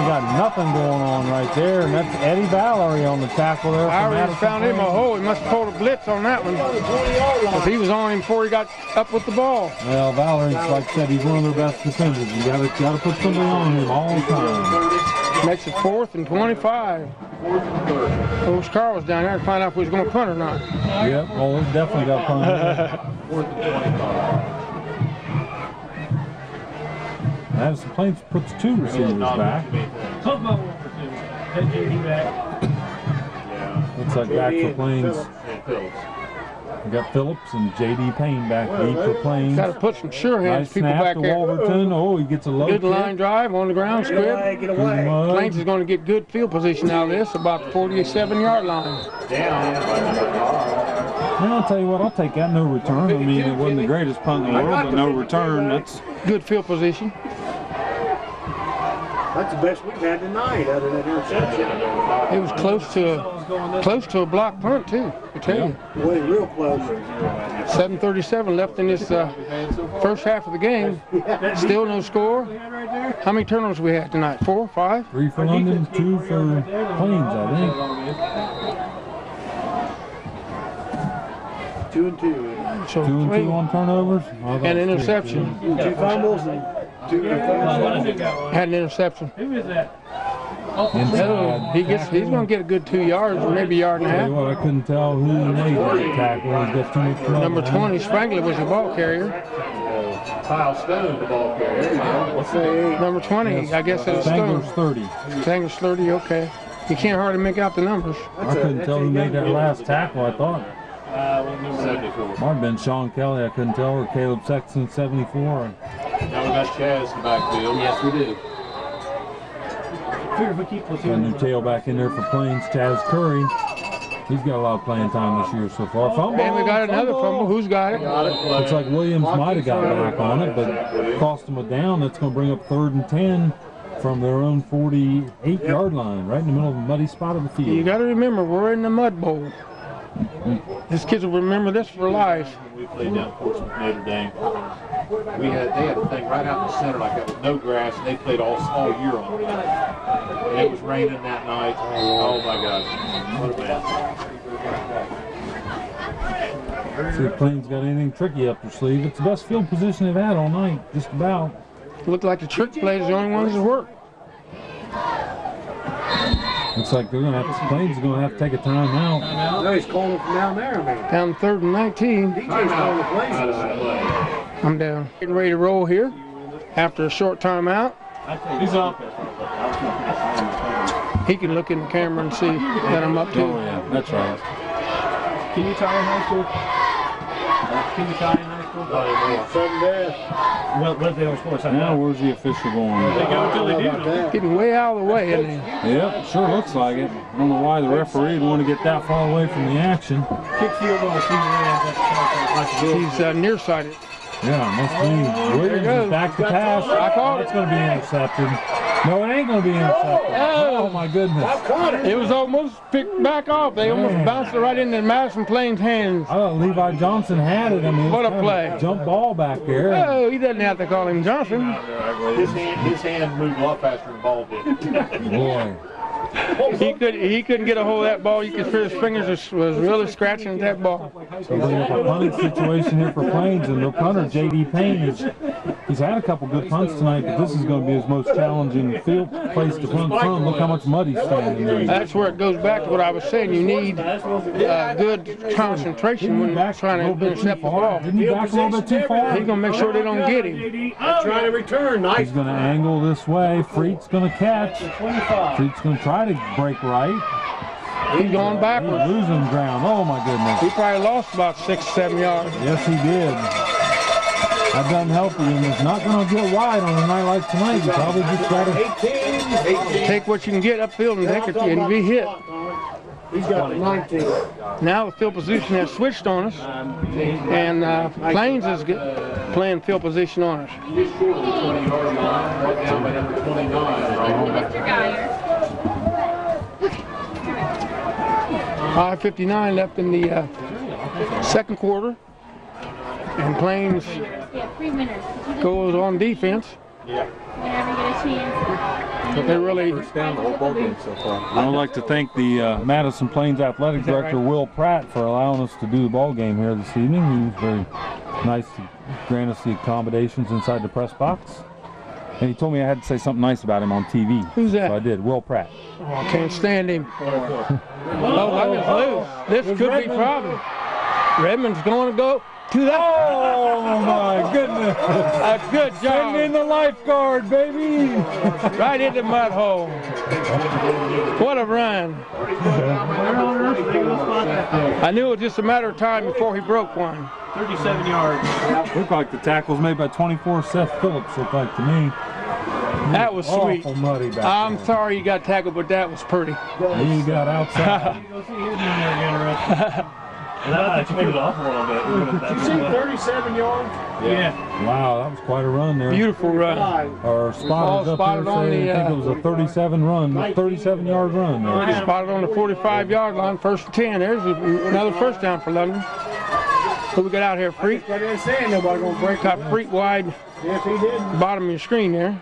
got nothing going on right there. And that's Eddie Valerie on the tackle there. I for already Madison found him a Plains. hole. He must have pulled a blitz on that one. Because he was on him before he got up with the ball. Well, Valerie's, like I said, he's one of their best defenders. You got to put somebody on him all the time. Makes it 4th and 25. Coach Carl was down there to find out if he was going to punt or not. Yep, well, it's definitely got punt. Madison Plains puts 2 receivers back. Looks like back for Plains. We got Phillips and J.D. Payne back deep for Plains. Got to put some sure hands Nice people snap back to there. Wolverton. Oh, he gets a low Good kick. line drive on the ground squib. Get away. Plains is going to get good field position out of this, about the 47-yard line. Well, I'll tell you what, I'll take that no return. I mean, it wasn't the greatest punt in the world, but no return. That's Good field position. That's the best we've had tonight, other than interception. It was close to a block punt too. I tell you. Way real close. 7:37 left in this first half of the game. Still no score. How many turnovers we had tonight? 4, 5? 3 for London, 2 for Plains, I think. 2 and 2. So 2 and 2 on turnovers. and an interception. 2 fumbles and 2 Had an interception. Inside. He's going to get a good 2 yards, or maybe a yard and a Tell you half. what, I couldn't tell who made that tackle. He's got too much trouble. Number 20, Spangler was the ball carrier. Kyle Stone, the ball carrier. Number 20, I guess it was Spangler's Stone. 30. Spangler's 30, okay. You can't hardly make out the numbers. I couldn't tell who made that last tackle, I thought. Might have been Sean Kelly, I couldn't tell, or Caleb Sexton, 74. Now we got Chaz in the backfield. Yes, we do. Got a new tailback in there for Plains, Chaz Curry. He's got a lot of playing time this year so far. Fumble. And we got another fumble. Who's got it? Looks like Williams might have got back on it, but cost him a down. That's going to bring up 3rd and 10 from their own 48-yard line, right in the middle of a muddy spot of the field. You got to remember, we're in the mud bowl. These kids will remember this for life. We played down Portsmouth, Notre Dame. They had a thing right out in the center like that with no grass, and they played all year on it. And it was raining that night. Oh my gosh, what a mess. See if Plains got anything tricky up their sleeve. It's the best field position they've had all night, just about. Looked like the trick plays are the only ones that work. Looks like they're going to have to, Plains is going to have to take a timeout. No, he's calling from down there, man. Down 3rd and 19. DJ's calling the plays. I'm down. Getting ready to roll here after a short timeout. He's up. He can look in the camera and see that I'm up to. Oh, yeah, that's right. Can you tie in high school? Can you tie in high school? Sudden death. What if they don't score? Now, where's the official going? They go until they do. Getting way out of the way, isn't he? Yep, sure looks like it. I don't know why the referee would want to get that far away from the action. Kick field goal. He's nearsighted. Yeah, must be. Williams is back to pass. I called it. It's going to be intercepted. No, it ain't going to be intercepted. Oh, my goodness. It was almost picked back off. They almost bounced it right into Madison Plains' hands. I thought Levi Johnson had it. I mean, What a kind of play. Jump ball back there. Oh, he doesn't have to call him Johnson. His hand moved a lot faster than the ball did. Boy. He couldn't get a hold of that ball. You could feel his fingers was really scratching at that ball. So bring up a punting situation here for Plains, and the punter, J.D. Payne, he's had a couple good punts tonight, but this is going to be his most challenging field place to punt from. Look how much mud he's standing in. That's where it goes back to what I was saying. You need good concentration when you're trying to intercept the ball. Didn't he back a little bit too far? He's going to make sure they don't get him. Trying to return. Nice. He's going to angle this way. Freet's going to catch. Freet's going to try to break right. He's going He's backwards. losing ground. Oh, my goodness. He probably lost about 6 or 7 yards. Yes, he did. That doesn't help you, and it's not going to get wide on a night like tonight. You probably just got to... 18. Take what you can get upfield and take it and be hit. He's got the 19. Now the field position has switched on us, and Plains is playing field position on us. He's short of the 20-yard line, right down by number 29. Right? 5:59 left in the second quarter, and Plains goes on defense. Whenever you get a chance. But they really... First down the whole ball game so far. I would like to thank the Madison Plains Athletic Director, Will Pratt, for allowing us to do the ball game here this evening. He was very nice to grant us the accommodations inside the press box. And he told me I had to say something nice about him on TV. Who's that? So I did. Will Pratt. Oh, I can't stand him. Oh, that is loose. This could be a problem. Redmond's going to go to that. Oh, my goodness. A good job. Send in the lifeguard, baby. Right in the mud hole. What a run. I knew it was just a matter of time before he broke one. 37 yards. Looked like the tackles made by 24 Seth Phillips, looked like to me. That was sweet. Awful muddy back I'm there. sorry you got tackled, but that was pretty. He got outside. Go see his man again, that made it off a little bit. Did you see 37 yards? Yeah. Wow, that was quite a run there. Beautiful run. Our spotters up spotted there on say the, I think it was a 37-yard run there. Spotted on the 45-yard line, 1st and 10. There's another first down for London. Who we got out here, Freak? I didn't say nobody gonna break. Got Freak wide, Yes, he did. bottom of your screen there.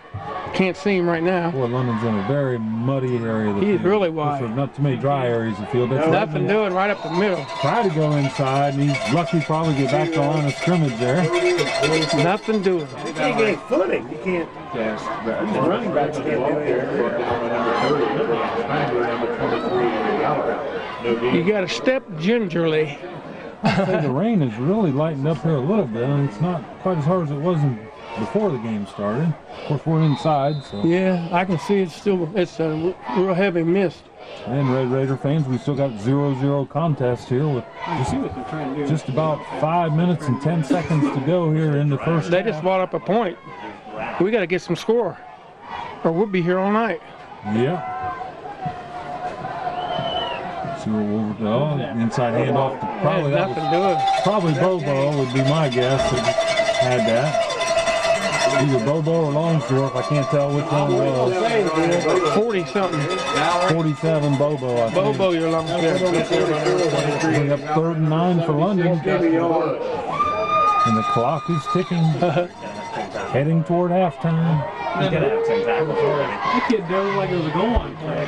Can't see him right now. Boy, London's in a very muddy area of the He's field. really wide. There's not too many dry areas of the field. That's Nothing doing right up the middle. Try to go inside, and he's lucky probably get back to the line of scrimmage there. Nothing doing. You can't get any footing. You can't. Yes, the running backs can't do there. No You got to step gingerly. I say the rain has really lightened up here a little bit, and it's not quite as hard as it was before the game started. Of course, we're inside, so. Yeah, I can see it's a real heavy mist. And Red Raider fans, we still got 0-0 contest here with just about 5 minutes and 10 seconds to go here in the first They half. just brought up a point. We got to get some score, or we'll be here all night. Yeah. See what we'll do. Oh, inside handoff. Probably that Nothing was doing. probably Bobo would be my guess that had that. Either Bobo or Longsdorf. I can't tell which one it was. 40 something. 47 Bobo, I think. Bobo, you're long there. Bring up 3rd and 9 for London. And the clock is ticking. Heading toward halftime. He's got to have 10 tackles already. That kid dove like it was a goal line play.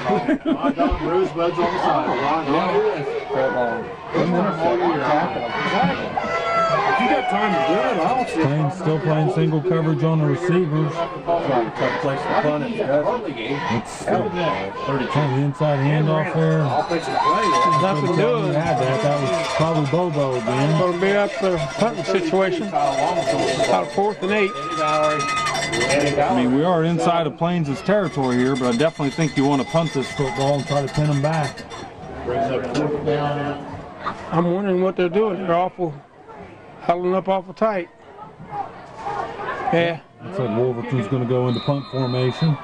My dog Rosebud's on the side. If you got time to do it, I don't see it. Still playing single coverage on the receivers. Tough place to punt it. It's the inside handoff there. Offensive play. Nothing doing. Had that. That was probably Bobo again. Going to be up the punting situation. About 4th and 8. I mean, we are inside of Plains' territory here, but I definitely think you want to punt this football and try to pin them back. Brings up 4th down. I'm wondering what they're doing. They're huddling up awful tight. Yeah. Looks like Wolverton's going to go into punt formation.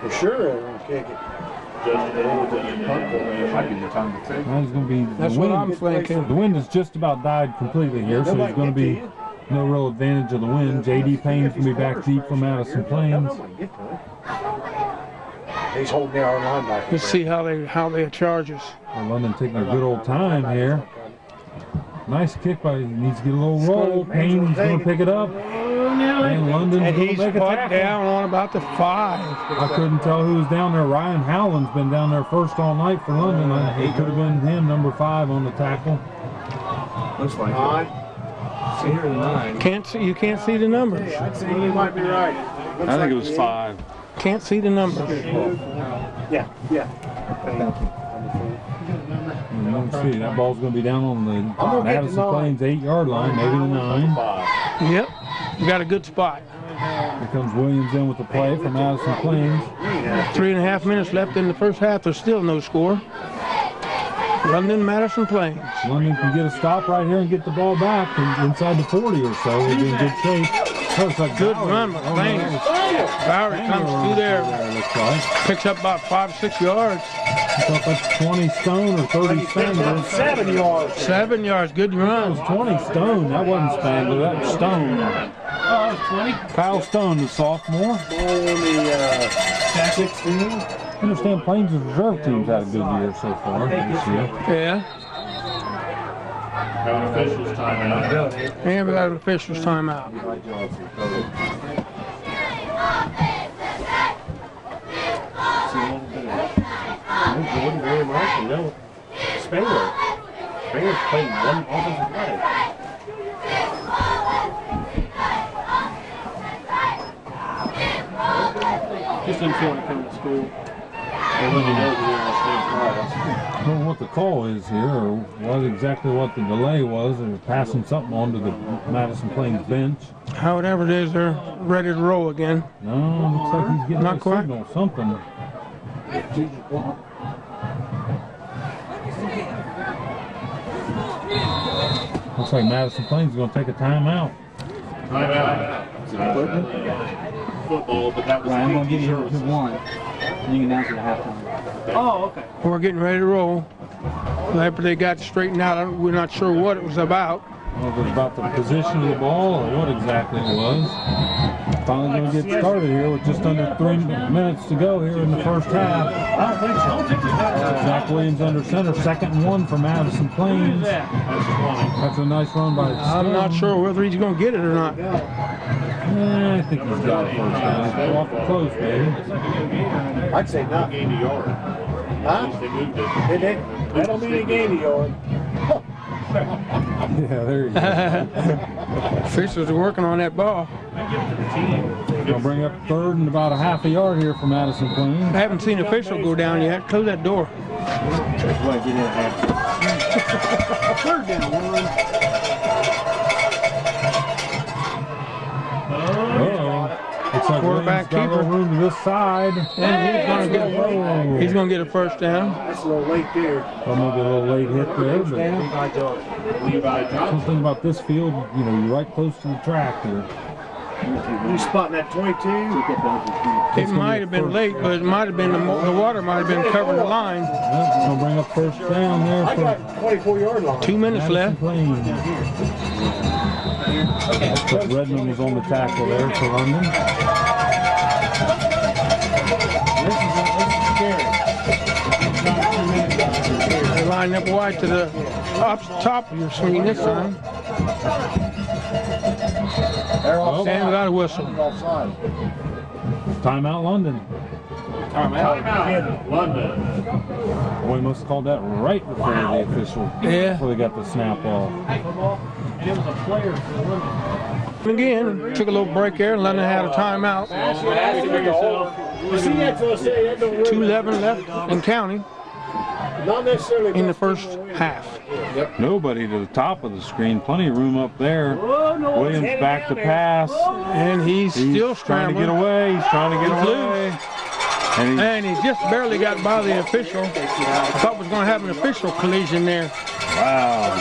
For sure, they're gonna kick it. Now he's going to be. That's what I'm thinking. The wind has just about died completely here, so there's going to be no real advantage of the wind. J.D. Payne's going to be back deep from Madison Plains. He's holding the our linebacker. Let's see how they charge us. Well, London taking a good old time here. Nice kick by, he needs to get a little roll. Payne's going to pick it up. And London's And going to he's make a put tackle. down on about the 5. I couldn't tell who was down there. Ryan Howland's been down there first all night for London. It could have been him, number 5 on the tackle. Looks like 9. See here the 9. You can't see the numbers. I'd say you might be right. I think it was 5. Can't see the numbers. Yeah. Let's see, that ball's going to be down on the Madison Plains 8-yard line, maybe the 9. Yep. You got a good spot. Here comes Williams in with the play for Madison Plains. 3.5 minutes left in the first half. There's still no score. London, Madison Plains. London can get a stop right here and get the ball back inside the 40 or so. We'll be in good shape. That's a Good run by Plains. Bowery comes through there. Looks like. Picks up about 5-6 yards. Looks like that's 20 stone or 30 Spangler. 7 yards. 7 yards. Good That run. was 20 stone. That wasn't Spangler. That was Stone. Oh, it's 20. Kyle Stone, the sophomore. Ball on the 16. I understand Plains' reserve team's had a good year so far this year. Yeah. Got an official's timeout. And we got an official's timeout. Jordan very much, and no Spangler. Spangler's played one offensive play. Just didn't feel like coming to school. And when you know you're in the same class. I don't know what the call is here, or what exactly what the delay was. They were passing something on to the Madison Plains bench. However it is, they're ready to roll again. No, looks like he's getting Not a quite. signal, something. Looks like Madison Plains is going to take a timeout. Timeout. Football, but that was Right, I'm going to PG give you services. one. And you can announce it at halftime. Oh, okay. We're getting ready to roll. After they got straightened out, we're not sure what it was about. Well, if it was about the position of the ball or what exactly it was. Finally going to get started here with just under 3 minutes to go here in the first half. I don't think so. Zach Williams under center, 2nd and 1 for Madison Plains. That's a nice run by I'm not sure whether he's going to get it or not. I think he's got it first down. It's awful close, baby. I'd say not. Gained a yard. Huh? They moved it. Did they? That don't mean he gained a yard. Yeah, there you go. Officials are working on that ball. Gonna bring up 3rd and about a half a yard here for Madison I Plains. haven't seen an official go down yet. Close that door. Third down, one. Uh-oh. Looks like Quarterback Williams got a little keeper. room to this side. And he's going to get a first down. That's a little late there. Well, maybe a little late hit there, but Levi Johnson. something about this field, you know, you're right close to the track here. You spotting that 22? It might have been late, but it might have been the water might have been covering the line. Yep, gonna bring up first down there I for got 24-yard line. 2 minutes Madison left. Plains. But Redmond was on the tackle there for London. They line up wide to the top of your screen this time. And without a whistle. Timeout London. Timeout. London. Boy, must have called that right before the official. Yeah. Before they got the snap off. And it was a player for London. Again, took a little break there. London had a timeout. You see, that's what I say. That don't really 2:11 left and counting not necessarily in the first half. Nobody to the top of the screen. Plenty of room up there. no, Williams back to pass. And he's still trying to scrambling. get away. He's trying to get He's away. And And he just barely got by the official. I thought was going to have an official collision there. wow.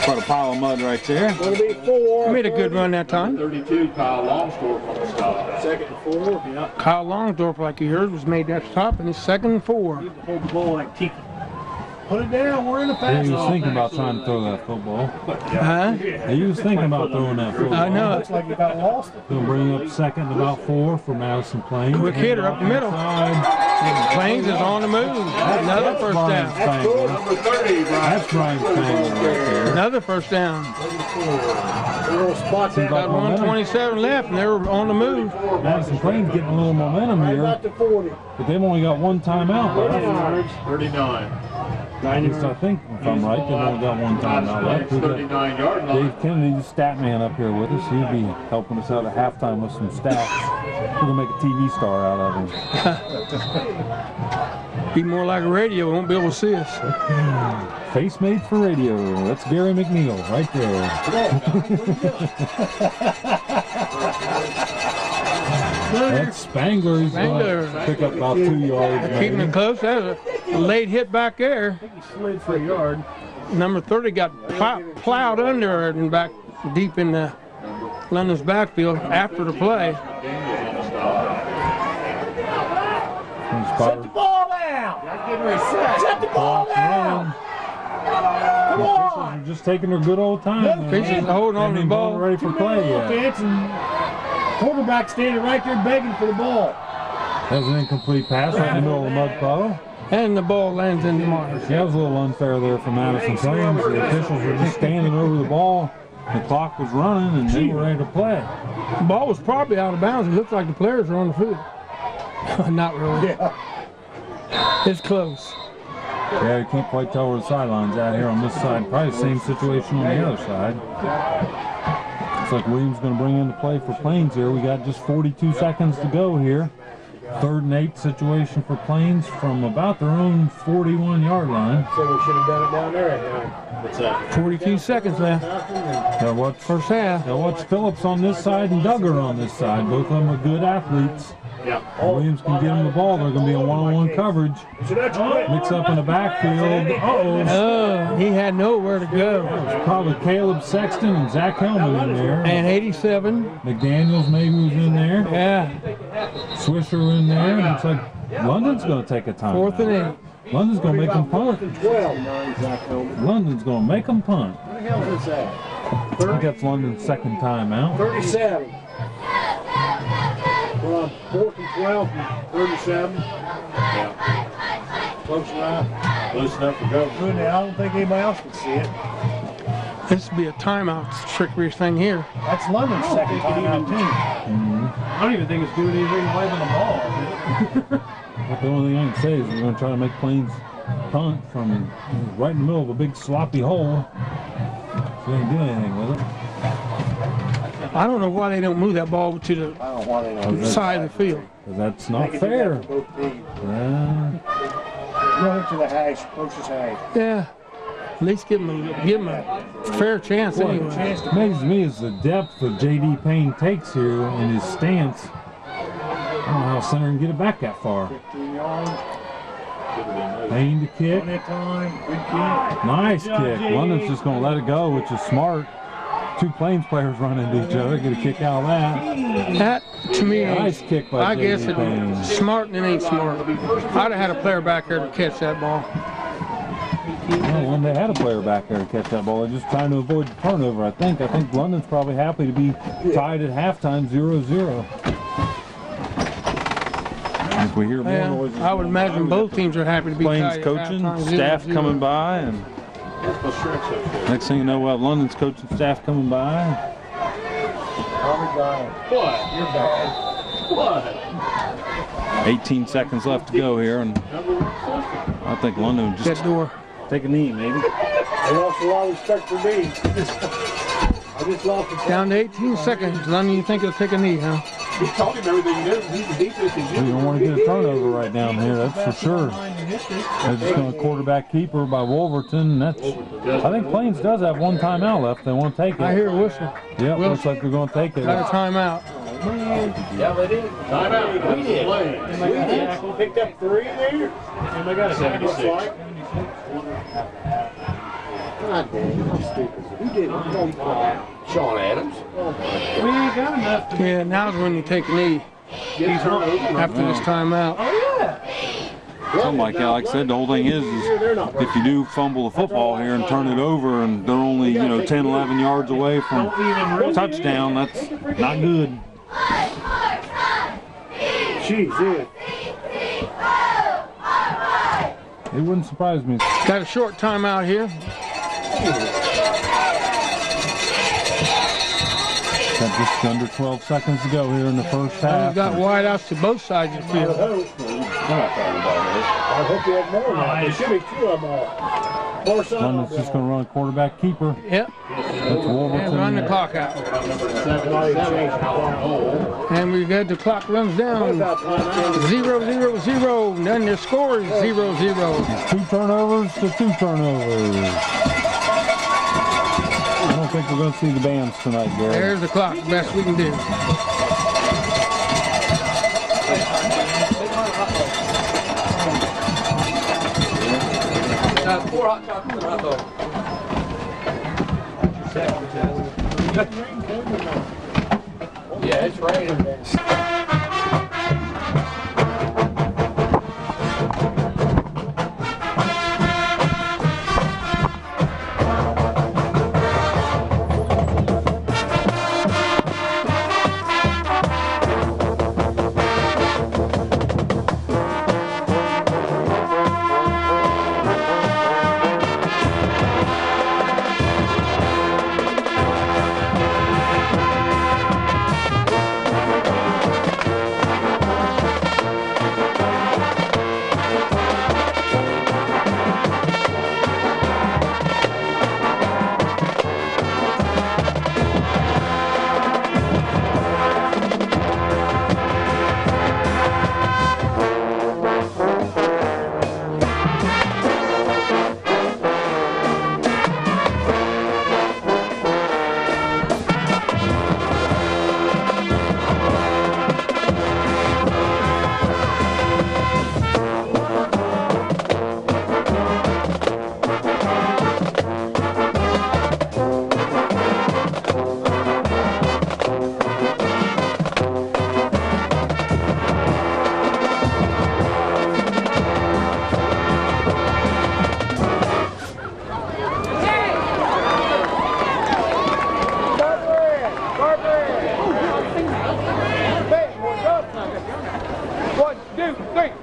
Quite a pile of mud right there. Going to be 4. Made a good run that time. 32, Kyle Longsdorff on the stop. 2nd and 4. Yeah. Kyle Longsdorff, like you heard, was made that stop, and he's 2nd and 4. Hold the ball like Tiki. Put it down. We're in the Yeah, fast. he was thinking about trying to throw that football. Huh? He was thinking about throwing that football. I know. Looks like you got lost it. Gonna bring up 2nd and about 4 for Madison Plains. Quick hitter up the middle. Plains is on the move. Another first down. Number 30, Brian. That's Brian Spangler right there. Another first down. Little spot there. Got 127 left, and they were on the move. Madison Plains getting a little momentum Right here, about to 40. but they've only got one timeout left. 39. At least I think, if I'm right, they've only got one timeout left. We've got 39-yard line. Dave Kennedy, the stat man up here with us. He'll be helping us out at halftime with some stats. We're gonna make a TV star out of him. Be more like a radio, won't be able to see us. Face made for radio. That's Gary McNeil right there. That's Spangler. He's Spangler. gonna pick up about 2 yards. Keeping maybe. it close. That was a late hit back there. He slid for a yard. Number 30 got plowed under and back deep in the London's backfield after the play. Set the ball down. Set the ball down. Come on. They're just taking their good old time. Officials holding on to the ball. Ready for play yet. Offense and quarterback standing right there begging for the ball. That was an incomplete pass right in the middle of the mud puddle. And the ball lands in the mark. Yeah, it was a little unfair there for Madison Plains. The officials were just standing over the ball. The clock was running and they were ready to play. The ball was probably out of bounds. It looked like the players were on the field. Not really. Yeah. It's close. Yeah, you can't quite tell where the sidelines at here on this side. Probably the same situation on the other side. Looks like Williams going to bring in the play for Plains here. We got just 42 seconds to go here. 3rd and 8 situation for Plains from about their own 41-yard line. So we should have done it down there at 9. What's that? 42 seconds left. Now watch First half. Now watch Phillips on this side and Duggar on this side. Both of them are good athletes. Yeah. Williams can get them the ball. They're going to be in one-on-one coverage. Mix up in the backfield. Uh-oh. Oh, he had nowhere to go. It's probably Caleb Sexton and Zach Hellman in there. And 87. McDaniels maybe was in there. Yeah. Swisher in there. And it's like London's going to take a time. 4th and 8. London's going to make them punt. 12. London's going to make them punt. What the hell is that? I think that's London's 2nd timeout. 37. From 4th and 12 from 37. Yeah. Close enough. Close enough to go. Good. I don't think anybody else can see it. This would be a timeout trickery thing here. That's London's second timeout too. I don't even think it's doing anything away from the ball. But the only thing I can say is we're going to try to make Plains punt from right in the middle of a big sloppy hole. So we ain't doing anything with it. I don't know why they don't move that ball to the I don't know why they don't. side of the field. 'Cause that's not They can do fair. that for both teams. Yeah. Run it to the hash, closest hash. Yeah. At least give him a fair chance anyway. Amazes me is the depth that J.D. Payne takes here in his stance. I don't know how center can get it back that far. 15 yards. Payne to kick. On that time. Good kick. Nice kick. London's just going to let it go, which is smart. 2 Plains players run into each other. Get a kick out of that. That, to me, Nice kick by I guess J.D. Payne. it's smart and it ain't smart. I'd have had a player back there to catch that ball. Well, when they had a player back there to catch that ball, they're just trying to avoid the turnover, I think. I think London's probably happy to be tied at halftime 0-0. If we hear more Yeah, noises, I would imagine both teams are happy to be Plains tied at coaching, halftime, staff 0-0. coming by, and next thing you know, we'll have London's coaching staff coming by. What? You're bad. What? 18 seconds left to go here, and I think London would That just door. take a knee, maybe. I lost a lot of respect for me. I just lost the Down to 18 seconds. London, you think he'll take a knee, huh? He told him everything he knows. He's the defense. He's We don't want to get a turnover right down here, that's for sure. They're just going to quarterback keeper by Wolverton. That's. I think Plains does have 1 timeout left. They want to take it. I hear a whistle. Yep, looks like they're going to take it. Got a timeout. Yeah, they did. Timeout. We did. We did. Picked up 3 there. And they got a 76. God damn, how stupid. Who did it? Sean Adams. We ain't got enough to Yeah, now's when you take a knee after this timeout. Something like Alex said, the whole thing is if you do fumble the football here and turn it over and they're only, 10, 11 yards away from touchdown, that's not good. Jeez, yeah. It wouldn't surprise me. Got a short timeout here. Got just under 12 seconds to go here in the first half. We've got wideouts to both sides of the field. I hope you have more than that. There should be 2 of them all. Far side. London's just going to run a quarterback keeper. Yep. That's Wolverton. And run the clock out. And we got the clock runs down. 0-0-0. And then the score is 0-0. 2 turnovers to 2 turnovers. I don't think we're going to see the bands tonight, Gary. There's the clock. Best we can do. Four hot chocolate, I thought. Yeah, it's raining. 2, 3.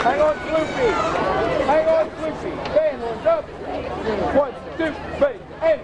Hang on, Floopy. Hang on, Floopy. Stand on up. 1, 2, 3, and.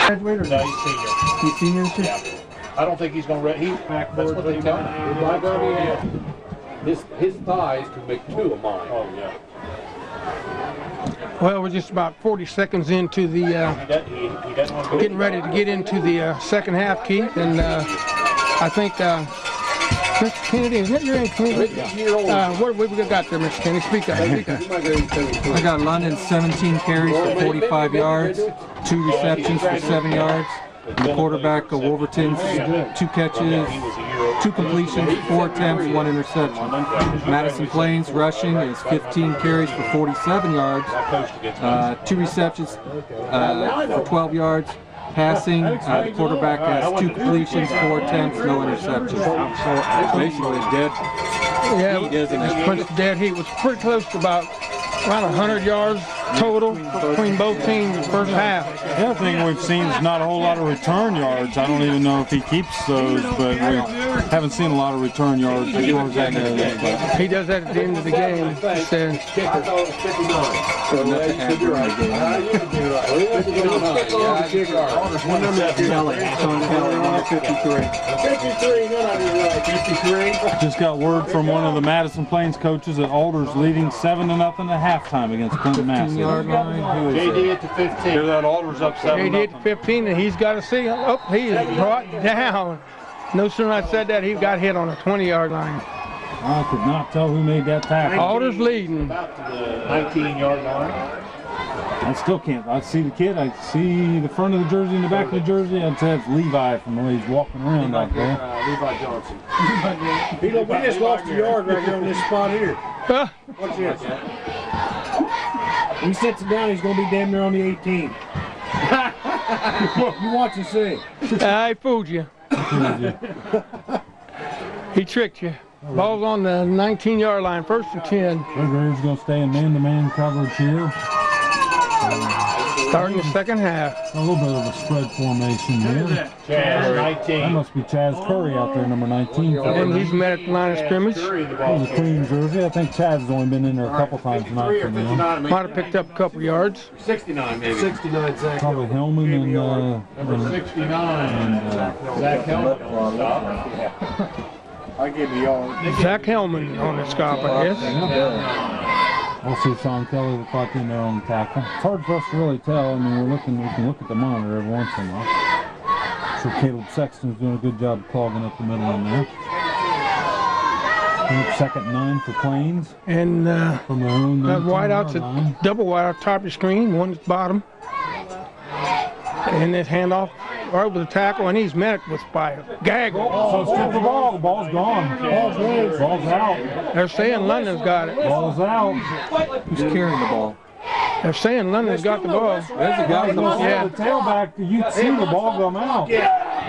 Graduate or no? He's senior. He's senior too? Yeah. I don't think he's going to. That's what they tell me. His thighs can make two of mine. Oh yeah. Well, we're just about 40 seconds into the getting ready to get into the second half, Keith, and I think Mr. Kennedy, is that your name, Kennedy? What have we got there, Mr. Kennedy? Speak up. I got London 17 carries for 45 yards, 2 receptions for 7 yards. And the quarterback of Wolverton's 2 catches, 2 completions, 4 attempts, 1 interception. Madison Plains rushing is 15 carries for 47 yards, 2 receptions for 12 yards. Passing, the quarterback has 2 completions, 4 attempts, no interceptions. So basically dead. Yeah, it's pretty dead heat. It was pretty close to about around 100 yards total between both teams in the first half. The other thing we've seen is not a whole lot of return yards. I don't even know if he keeps those, but we haven't seen a lot of return yards towards that area. He does that at the end of the game. Just got word from one of the Madison Plains coaches that Alder's leading 7-0 at halftime against Clinton Massey. JD at the 15. Hear that Alder's up 7-0. JD at the 15, and he's got to see. Oh, he is brought down. No sooner I said that, he got hit on the 20-yard line. I could not tell who made that tackle. Alder's leading. About to the 19-yard line. I still can't. I see the kid. I see the front of the jersey and the back of the jersey. I'd say it's Levi from the way he's walking around out there. Levi Johnson. We just lost a yard right here on this spot here. Watch this. When he sets it down, he's going to be damn near on the 18. You watch and see. I fooled you. He tricked you. Ball's on the 19-yard line, 1st and 10. Red Raiders going to stay in man-to-man coverage here. Starting the second half. A little bit of a spread formation here. Chaz, 19. That must be Chaz Curry out there, number 19. And he's met at the line of scrimmage. That was a clean jersey. I think Chaz has only been in there a couple times tonight for them. Might have picked up a couple yards. 69 maybe. 69, Zach. Probably Hellman and... Number 69. Zach Hellman. I give you all. Zach Hellman on the stop, I guess. Also Sean Kelly was caught in there on the tackle. It's hard for us to really tell. I mean, we can look at the monitor every once in a while. So Caleb Sexton's doing a good job clogging up the middle in there. 2nd and 9 for Plains. And from their own that wideout's a double wideout top of the screen, one's bottom. And this handoff right over the tackle, and he's met with by a gaggle. So strip the ball. The ball's gone. Ball's out. They're saying London's got it. Ball's out. Who's carrying the ball? They're saying London's got the ball. There's a guy with the ball. Yeah. The tailback, you see the ball come out.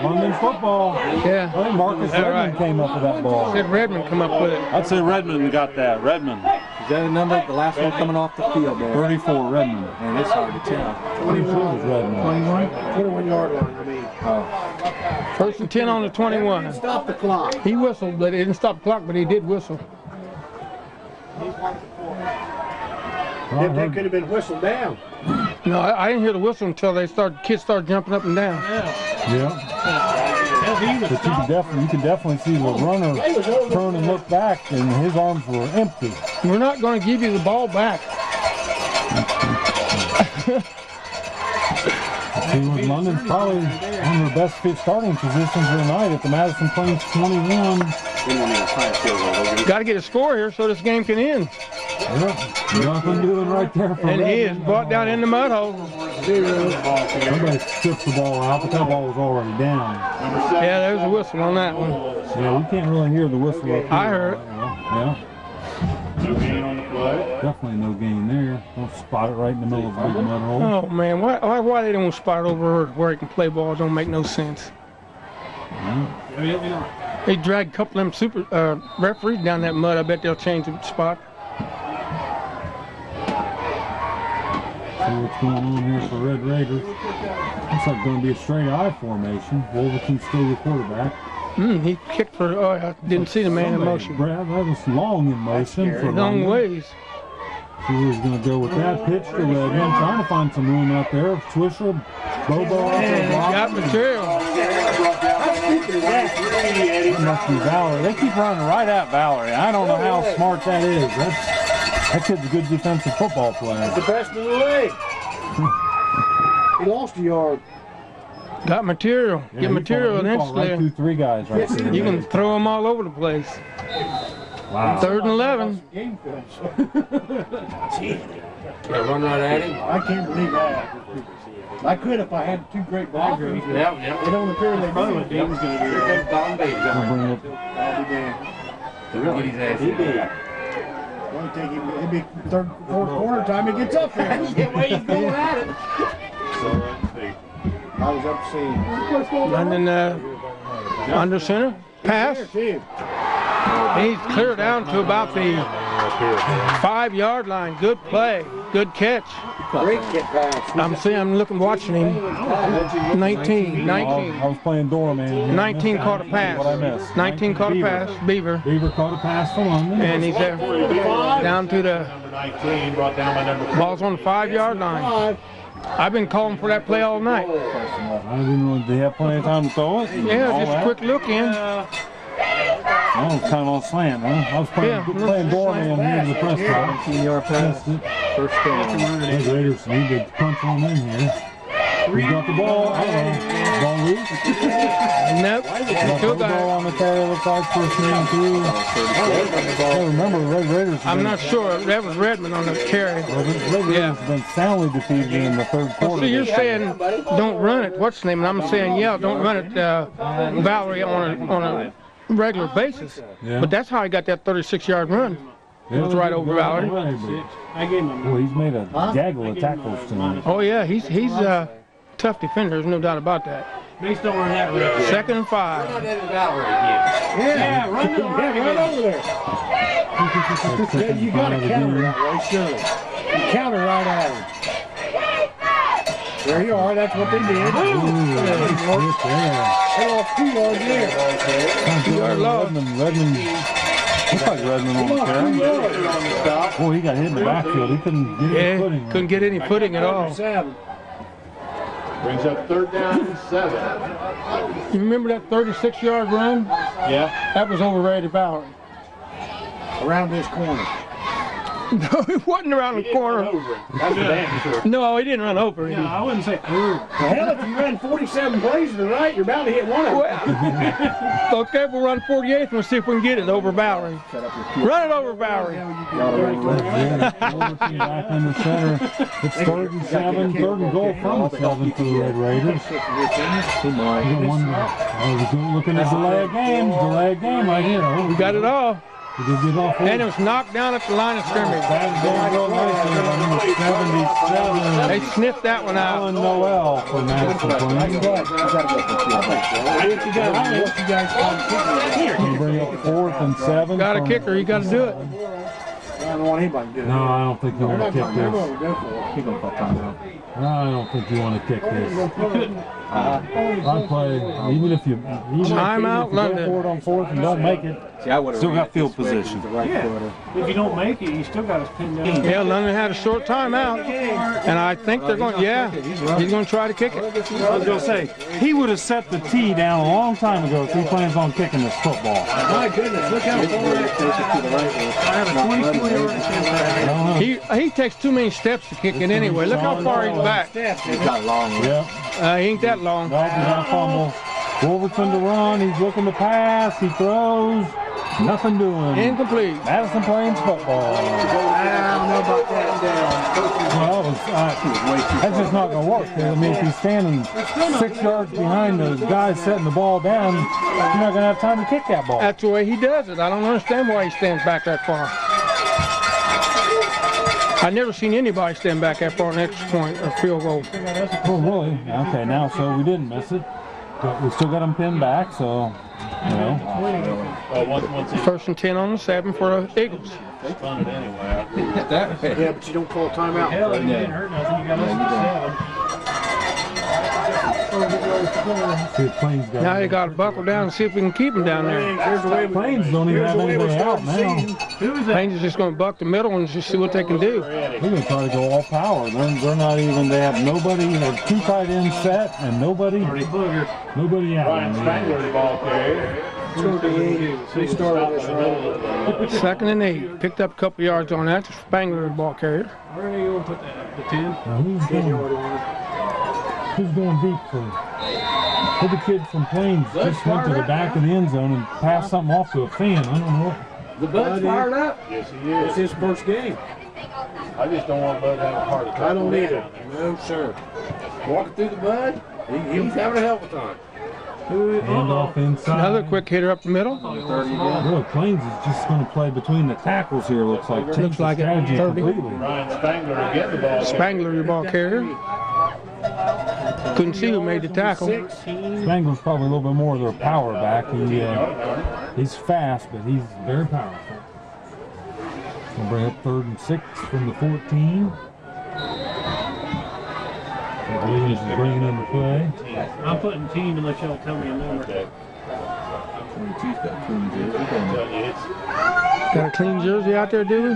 London football. Yeah. I think Marcus Redmond came up with that ball. Said Redmond come up with it. I'd say Redmond got that. Redmond. Is that a number? The last one coming off the field there. 34, Redmond. Man, it's hard to tell. 22 was Redmond. 21-yard line, I mean. 1st and 10 on the 21. Stop the clock. He whistled, but he didn't stop the clock, but he did whistle. That could have been whistled down. No, I didn't hear the whistle until kids started jumping up and down. Yeah. But you can definitely see the runner turn and look back, and his arms were empty. We're not going to give you the ball back. London's probably one of the best starting positions of the night at the Madison Plains 21. Got to get a score here so this game can end. Yep, nothing doing right there for And he is brought down in the mud hole. Somebody stripped the ball out, but that ball was already down. Yeah, there's a whistle on that one. Yeah, we can't really hear the whistle up here. I heard it. Yeah. No gain on the play. Definitely no gain there. Don't spot it right in the middle of the big mud hole. Oh, man, why they don't spot it over where he can play ball don't make no sense. They dragged a couple of them referees down that mud. I bet they'll change the spot. See what's going on here for Red Raiders. Looks like going to be a straight I formation. Wolverton's still the quarterback. He kicked for, I didn't see the man in motion. That was long in motion. For long ways. See where he's going to go with that. Pitch to Redmond. Trying to find some room out there. Swisher, Bobo. And he got material. That must be Valerie. They keep running right at Valerie. I don't know how smart that is. That kid's a good defensive football player. The best in the league. He lost a yard. Got material. Yeah, Get material he fought right through three guys right there. You can throw them all over the place. Wow. 3rd and 11. Game finish. Run right at him. I can't believe that. I could if I had two great blockers. Yep. They don't appear they do. He was going to do it. Don Bates. I'll bring it. I'll be damned. Get his ass in there. It'll take him, it'll be third, fourth quarter time he gets up there. Get where he's going at it. I was up seeing. And then under center, pass. He's clear down to about the 5-yard line. Good play, good catch. Great get pass. I'm looking, watching him. 19. I was playing doorman. 19 caught a pass. What I missed. 19 caught a pass. Beaver. Beaver caught a pass for London. And he's there. Down to the Number 19 brought down by number 4. ball's on the 5-yard line. I've been calling for that play all night. I didn't know, did they have plenty of time to throw it? Yeah, just a quick look in. That was kind of on slant, huh? I was playing doorman here in the press box. 18-yard pass. First down. The Raiders need to punch on in here. Who's got the ball? Ball loose. Nope. Still The ball got on the carry, looks like first man through. I remember the Red Raiders. it. I'm not sure. That was Redmond on the carry. The Red Raiders have been soundly defeated in the third Well, quarter. see, you're saying don't run it. What's the name? And I'm saying, yeah, don't run it, Valerie, on a regular basis. Yeah. But that's how he got that 36-yard run. Yeah, was right over Valerie. I gave him Well, he's made a gaggle of tackles tonight. Oh, yeah, he's a tough defender. There's no doubt about that. based on where that road. 2nd and 5. Run that Valerie again. Yeah, run over there. Yeah, you got to counter that way, sure. You counter right at him. There you are, that's what they did. They lost 2 yards there. 2 yard loss. Redmond. Looks like Redmond on the carry. Boy, he got hit in the backfield. He couldn't get any footing. Couldn't get any footing at all. Brings up 3rd down and 7. You remember that 36-yard run? Yeah. That was overrated Valerie. Around this corner. No, he wasn't around the corner. That's for damn sure. No, he didn't run over him. No, I wouldn't say. Hell, if you ran 47 plays tonight, you're bound to hit one of them. Well, okay, we'll run 48th and we'll see if we can get it over Valerie. Run it over Valerie. Back in the center. It's 3rd and 7. 3rd and goal from the 7 for the Red Raiders. We're looking at delay a game. Delay a game right here. We got it all. And And it was knocked down at the line of scrimmage. That going real nicely by number 77. They sniffed that one out. Alan Noel for Madison. You bring up 4th and 7. Got a kicker, you got to do it. I don't want anybody to do it. No, I don't think you want to kick They're this. going to go for it. He's going to fuck time out. No, I don't think you want to kick this. I'd play, even if you Timeout, go London. for it on 4th and don't make it, See, I would have still got field position. If you don't make it, you still got us pinned down. Yeah, London had a short timeout. And I think they're going, yeah, he's going to try to kick it. I was going to say, he would have set the tee down a long time ago if he plans on kicking this football. My goodness, look how far I have a 24-yard attempt. He takes too many steps to kick it anyway. Look how far he's back. He's got long. Yeah, He ain't that long. no, he's got a fumble. Wolverton to run, he's looking to pass, he throws, nothing doing. Incomplete. Madison playing football. I don't know about that. Well, that's just not going to work. I mean, if he's standing 6 yards behind the guy setting the ball down, you're not going to have time to kick that ball. That's the way he does it. I don't understand why he stands back that far. I've never seen anybody stand back that far on an extra point or field goal. Oh, really? Okay, now, so we didn't miss it. But we still got them pinned back, so, you know. Once it's 1st and 10 on the 7 for the Eagles. punted anyway. Yeah, but you don't call timeout. Hell, if you didn't hurt nothing, you got us at 7. See if Plains got Now they got to buckle down and see if we can keep them down there. Plains don't even have anybody out now. Plains is just going to buck the middle and just see what they can do. They're going to try to go all power. They're not even, they have nobody, they have 2 tight ends set and nobody out. Ryan Spangler, the ball carrier. Second and 8. Picked up a couple yards on that. Spangler, the ball carrier. Where are you going to put that? The 10? Now who's going deep for? The kid from Plains just went to the back of the end zone and passed something off to a fan. I don't know. The Bud's fired up. Yes, he is. It's his first game. I just don't want Bud to have a heart attack. I don't either. No, sir. Walking through the Bud, he's having a hell of a time. Hand off inside. Another quick hitter up the middle. Well, Plains is just going to play between the tackles here, looks like. Looks like it. Strategy 30. completely. Ryan Spangler again, the ball Spangler, your ball carrier. Couldn't see who made the tackle. Spangler's probably a little bit more of their power back. He's fast, but he's very powerful. We'll bring up 3rd and 6 from the 14. Williams is bringing in the play. I'm putting team unless y'all tell me a number. 22's got clean jersey. Got a clean jersey out there, do we?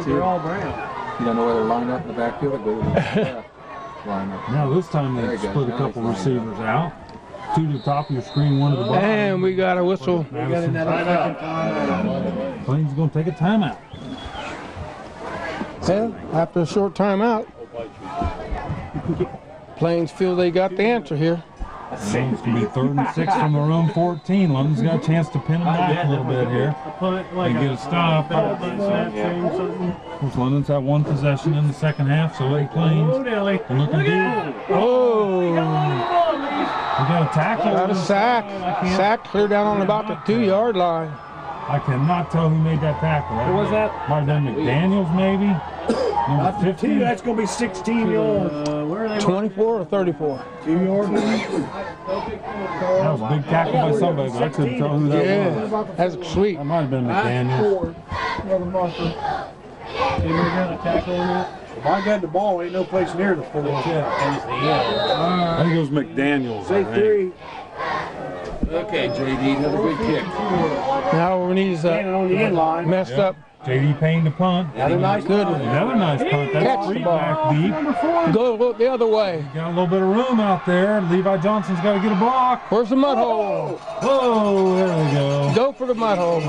They're all brown. You don't know where they're lined up in the backfield? They go to the left line up. Now this time they split a couple receivers out. 2 to the top of your screen, 1 to the bottom. And we got a whistle. Madison. Plains is going to take a timeout. Well, after a short timeout, Plains feel they got the answer here. It's going to be 3rd and 6 from their own 14. London's got a chance to pin them back a little bit here and get a stop. Of course, London's had 1 possession in the second half, so late Plains. They're looking deep. Oh! We got a tackle. Got a sack. Sack clear down on about the 2-yard line. I cannot tell who made that tackle. What was that? Might have been McDaniels, maybe. Number 50. That's going to be 16 yards. Where are they? 24 or 34? 2 yards. That was a big tackle by somebody, but I couldn't tell who that was. Yeah, that's sweet. That might have been McDaniels. Anybody got a tackle on that? If I got the ball, ain't no place near the 4. I think it was McDaniels. Say 3. Okay, JD, another good kick. Now when he's On the end line. messed up, JD Payne to punt. Another nice good. Another nice punt. Catch That's the 3 ball. back deep. Go the other way. Got a little bit of room out there. Levi Johnson's got to get a block. Where's the mud hole? Whoa, there we go. Go for the mud hole.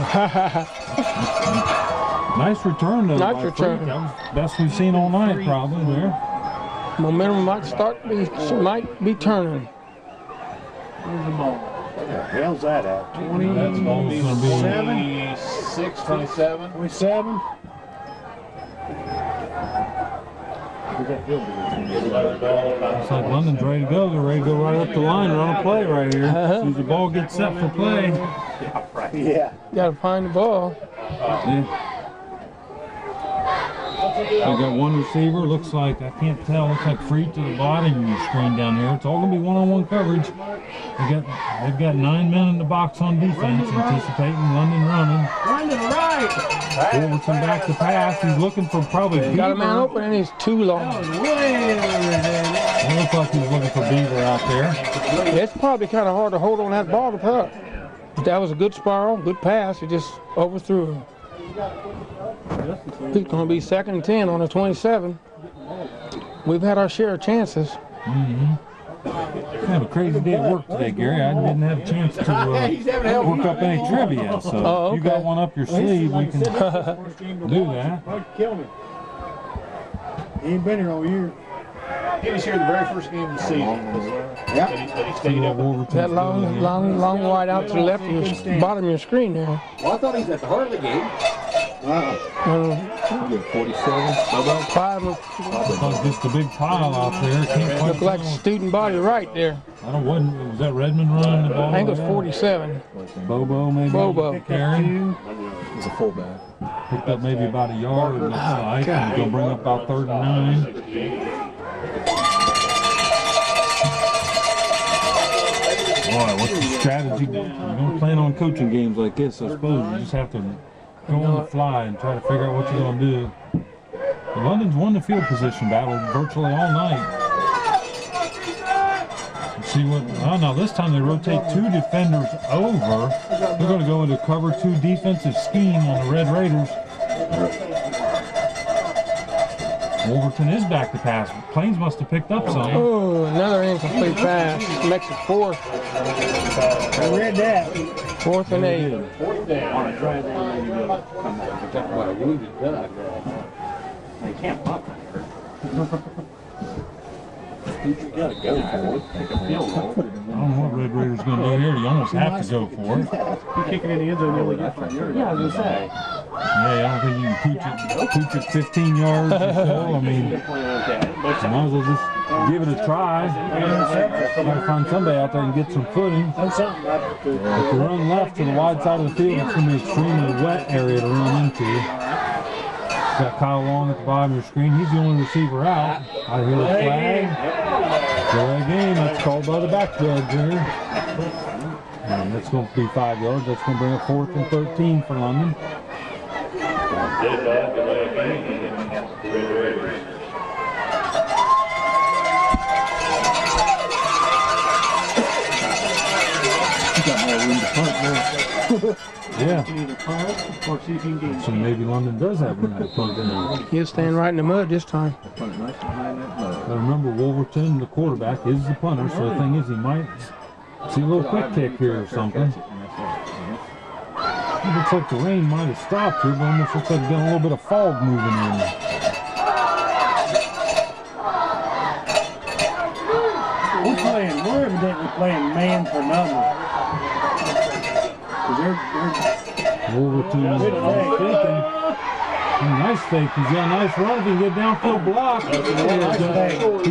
Nice return, though. Nice by return. Freak. That was the best we've seen all night, probably, there. Momentum might be turning. Where's the ball? What the hell's that at? 20. That's going to be 27. 26, 27. 27. Looks like London's ready to go. They're ready to go right up the line, run a play right here. As soon as the ball gets set for play. Yeah. Got to find the ball. Yeah. They got 1 receiver. Looks like, I can't tell, looks like free to the bottom of your screen down here. It's all going to be one-on-one coverage. They've got 9 men in the box on defense, anticipating London running. Run to the right. Overton back to pass. He's looking for probably Beaver. Got a man open and he's too long. It looks like he's looking for Beaver out there. It's probably kind of hard to hold on that ball to putt. That was a good spiral, good pass. He just overthrew him. It's going to be 2nd and 10 on the 27. We've had our share of chances. Kind of a crazy day at work today, Gary. I didn't have a chance to work up any trivia, so if you got one up your sleeve, we can do that. Kill me. He ain't been here all year. He was here the very first game of the season. Yeah. But he stayed up. That long wide out to the left of your bottom of your screen there. Well, I thought he was at the Hartley game. You get 47. 5 Just a big pile out there. Can't quite look like tell. student body right there. I don't know, was that Redmond running the ball? I think it was 47. Bobo, maybe? Bobo. Carrying. He's a fullback. Picked up maybe about a yard, it looks like. He's going to bring up about 3rd and 9. Boy, what's the strategy? You don't plan on coaching games like this, I suppose. You just have to go on the fly and try to figure out what you're going to do. But London's won the field position battle virtually all night. See what? Oh, now this time they rotate 2 defenders over. They're going to go into cover 2 defensive scheme on the Red Raiders. Wolverton is back to pass. Plains must have picked up some. Oh, another incomplete pass. Makes it 4th. I read that. 4th and 8. Fourth down. They can't block that. You gotta go for it. Take a field goal. I don't know what Red Raiders going to do here. You almost have to go for it. You kick it in the end zone, you only get 5 yards. Yeah, I was going to say. Yeah, I don't think you can pooch it 15 yards or so. I mean, you might as well just give it a try. Gotta find somebody out there and get some footing. If you run left to the wide side of the field, it's going to be an extremely wet area to run into. Got Kyle Long at the bottom of your screen. He's the only receiver out. I hear the flag. Delay game. That's called by the back judge here. And that's going to be 5 yards. That's going to bring up 4th and 13 for London. Got more room to punt now. Yeah. You need to punt or see if you can get So maybe London does have room to punt in there. He'll stand right in the mud this time. But remember, Wolverton, the quarterback, is the punter. So the thing is, he might see a little quick kick here or something. It looks like the rain might have stopped here, but almost looks like there's been a little bit of fog moving in. We're evidently playing man for number. Wolverton is faking. Nice fake. He's got a nice run. If he can get downfield block, he's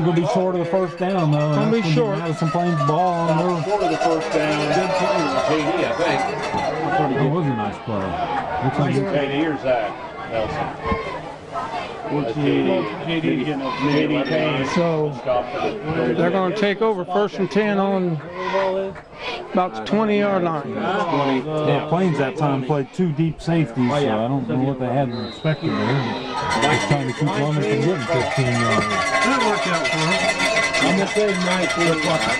going to be short of the first down, though. Going to be short. Madison Plains ball on there. Short of the first down. Good play with JD, I think. It was a nice play. Looks like JD or Zach Nelson. So they're going to take over 1st and 10 on about the 20-yard line. Yeah, Plains that time played 2 deep safeties, so I don't know what they had expected there. It's trying to keep London from getting 15 yards. That worked out for him. I'm going to say nice.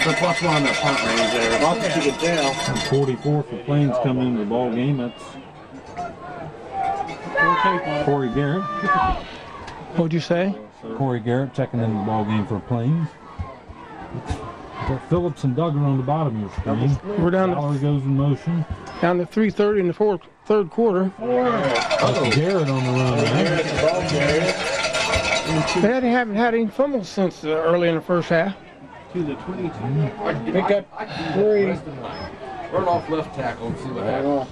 The plus one on that punt range there. Lots you can tell. And 44 for Plains coming into the ball game. That's Corey Garrett. What'd you say? Corey Garrett checking into the ball game for Plains. Got Phillips and Duggar on the bottom of your screen. We're down to Mallory goes in motion. down to 3:30 in the third quarter. That's Garrett on the run. They haven't had any fumbles since early in the first half. To the 22. Pick up 3. Run off left tackle and see what happens.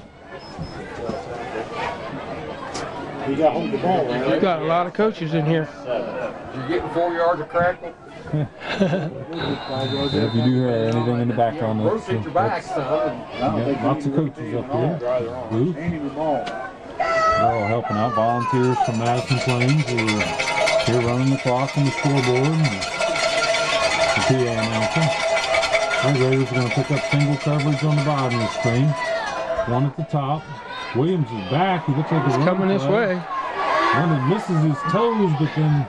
You got to hold the ball, right? We've got a lot of coaches in here. You're getting 4 yards of crackle. If you do hear anything in the background, Rotate your back, son. lots of coaches up here. Booth. Handing the ball. They're all helping out. Volunteers from Madison Plains who are here running the clock on the scoreboard. And the PA announcer. Red Raiders are going to pick up single coverage on the bottom of the screen. One at the top. Williams is back. He looks like he's Coming this way. London misses his toes, but then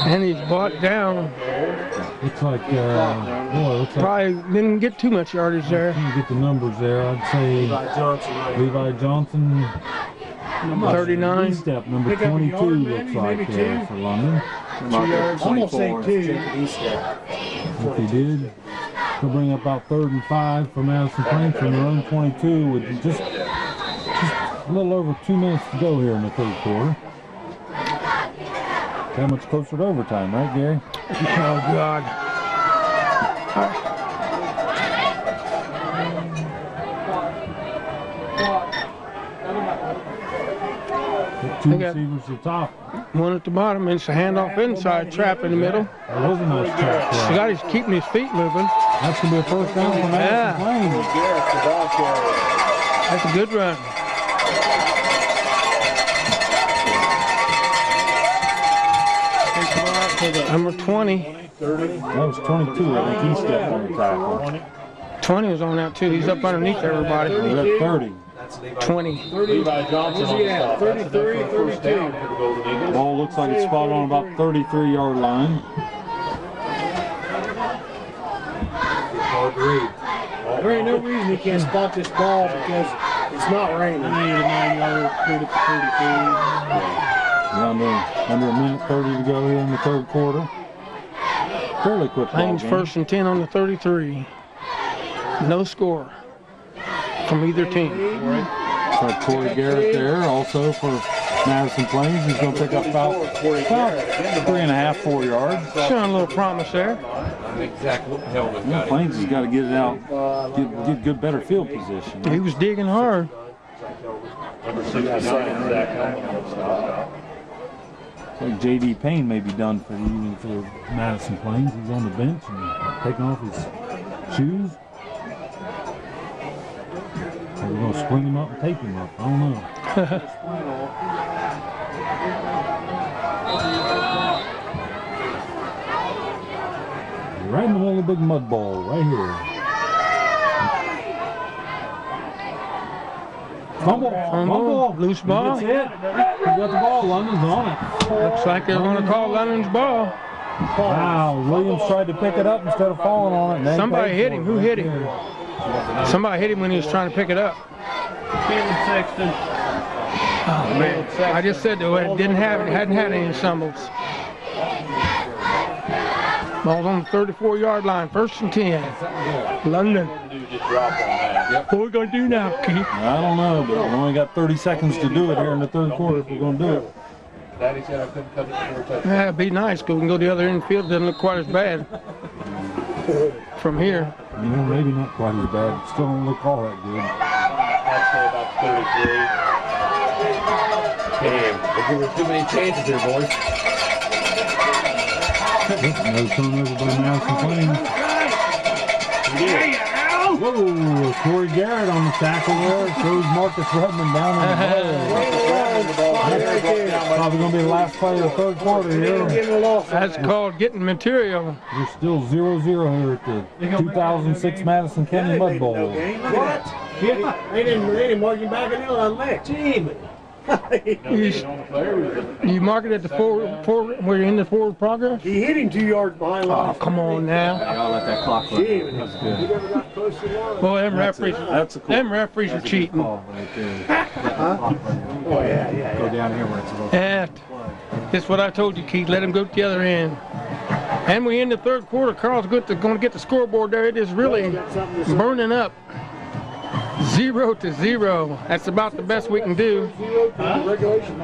And he's brought down. looks like looks like Probably didn't get too much yardage there. you get the numbers there. I'd say Levi Johnson. 39. Step number Pick up a 22 yard, looks maybe, like maybe there 2. for London. I'm going to say 2. If he did, he'll bring up about 3rd and 5 for Madison Plains from their own 22 with just a little over 2 minutes to go here in the third quarter. That much closer to overtime, right, Gary? Oh, God. Two They got- receivers at the top. One at the bottom, and it's a handoff inside, trap in the middle. That was a nice trap The play. guy is keeping his feet moving. That's going to be a first down for Madison Plains. That's a good run. Number 20. That was 22. I think he stepped on the tackle. 20 was on that too. He's up underneath everybody. He's at 30. 20. Levi Johnson on the stop. That's enough for a first down for the Golden Eagles. Ball looks like it's spot on about 33-yard line. Agreed. There ain't no reason he can't spot this ball because it's not raining. I need a 9-yard, put it to 32. Under a minute 30 to go here in the third quarter. Fairly quick ball Plains game. 1st and 10 on the 33. No score from either team. So Corey Garrett there also for Madison Plains. He's going to pick up about 3.5, 4 yards. Showing a little promise there. Exactly what the hell we've Well, got. Plains has got to get it out, get good, better field position. He was digging hard. Number 69, Zach. It's like J.D. Payne may be done for the evening for Madison Plains. He's on the bench and taking off his shoes. Are we going to spring him up and tape him up? I don't know. Right in the middle of the big mud ball, right here. Fumble, loose ball. He gets it. He got the ball. London's on it. Looks like they're going to call London's ball. Wow, Williams tried to pick it up instead of falling on it. Somebody hit him. Who hit him? Somebody hit him when he was trying to pick it up. Caleb Sexton. Oh man, I just said that it hadn't had any stumbles. Ball's on the 34-yard line, 1st and 10. London. What are we going to do now, Keith? I don't know, but we only got 30 seconds to do it here in the third quarter if we're going to do it. Daddy said I couldn't cut it before touchdown. Yeah, it'd be nice because we can go the other end of the field. It doesn't look quite as bad from here. Yeah, maybe not quite as bad. Still don't look all that good. I'd say about 33. Damn, we're giving too many chances here, boys. No turnover by Madison Plains. Whoa, Corey Garrett on the tackle there. Throws Marcus Redmond down on the ball. Probably going to be the last play of the third quarter here. That's called getting material. We're still 0-0 here at the 2006 Madison County Mud Bowl. What? Yeah, they didn't mark him back in the other leg. Gee, You mark it at the forward where you're in the forward progress? he hit him 2 yards behind line. Oh, come on now. I'll let that clock run. Gee, he never got close to the line. Boy, them referees are cheating. Call right there. Oh, yeah. Go down here where it's a little. Yeah, that's what I told you, Keith. Let them go to the other end. And we in the third quarter. Carl's going to get the scoreboard there. It is really burning up. 0-0. That's about the best we can do. Regulation.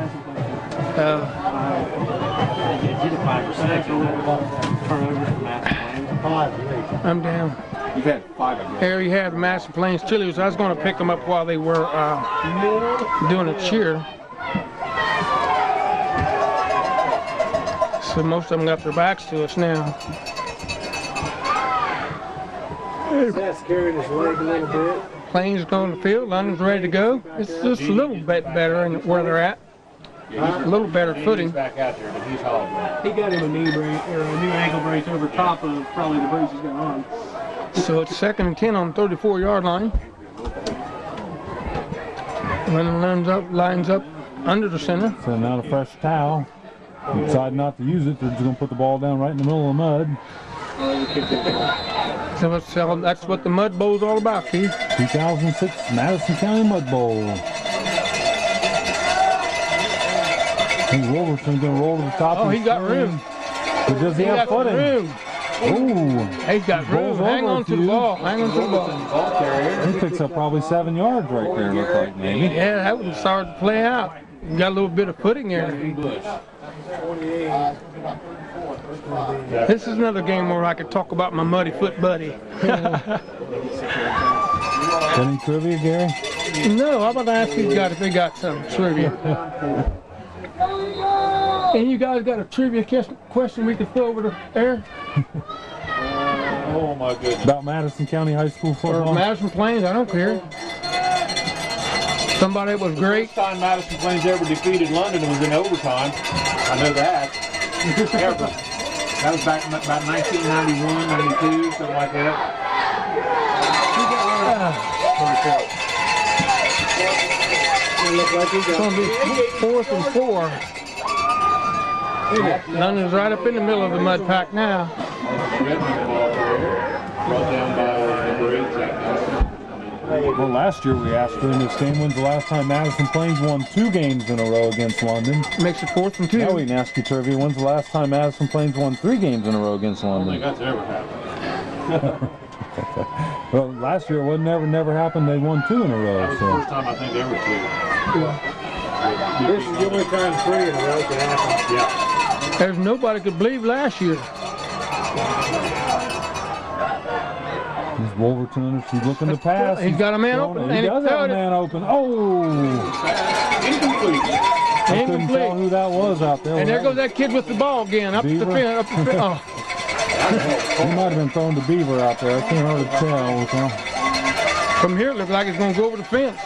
I'm down. You've had 5 of them. There you have the Madison Plains Chili's. I was going to pick them up while they were doing a cheer. So most of them got their backs to us now. That's carrying his leg a little bit. Plains going to the field. London's ready to go. It's just a little bit better in where they're at. A little better footing. He's back out there, but he's hollering. He got him a knee brace or a new ankle brace over top of probably the brace he's got on. So it's 2nd and 10 on the 34-yard line. London lines up under the center. Sending out a fresh towel. Decide not to use it. They're just going to put the ball down right in the middle of the mud. So that's what the Mud Bowl's all about, Keith. 2006 Madison County Mud Bowl. I think Wolverson's going to roll to the top. Oh, he got room. But does he have got footing? room. Ooh. He's got room. Hang on to the ball. Hang on to the ball. He picks up probably 7 yards right there, look like maybe. Yeah, that one started to play out. Got a little bit of footing there. This is another game where I could talk about my muddy foot buddy. Any trivia, Gary? No, how about I ask these guys if they got some trivia? And you guys got a trivia question we could throw over the air? Oh my goodness. About Madison County High School Or football? Madison Plains, I don't care. Somebody that was great. First time Madison Plains ever defeated London was in overtime. I know that. Ever. That was back in about 1991, 92, something like that. It's going to be 4th and 4. London's right up in the middle of the mud pack now. Brought down by Well, last year we asked during this game, when's the last time Madison Plains won 2 games in a row against London? Makes it 4th and 2. Now we can ask you trivia, when's the last time Madison Plains won 3 games in a row against I don't London? think that's ever happened. Well, last year it would never happened. They won 2 in a row. That was the So. first time I think ever 2. This is the only time 3 in a row can happen. Yeah. There's nobody could believe last year. He's Wolverton, he's looking to pass. He's got a man throwing open, it. He and he does have a thrown it. man open. Oh! Incomplete. I couldn't tell who that was out there. And there goes that kid with the ball again, up the Beaver? fence, up the fence. Oh, He might have been throwing to Beaver out there. I can't hardly tell. from here it looks like it's going to go over the fence.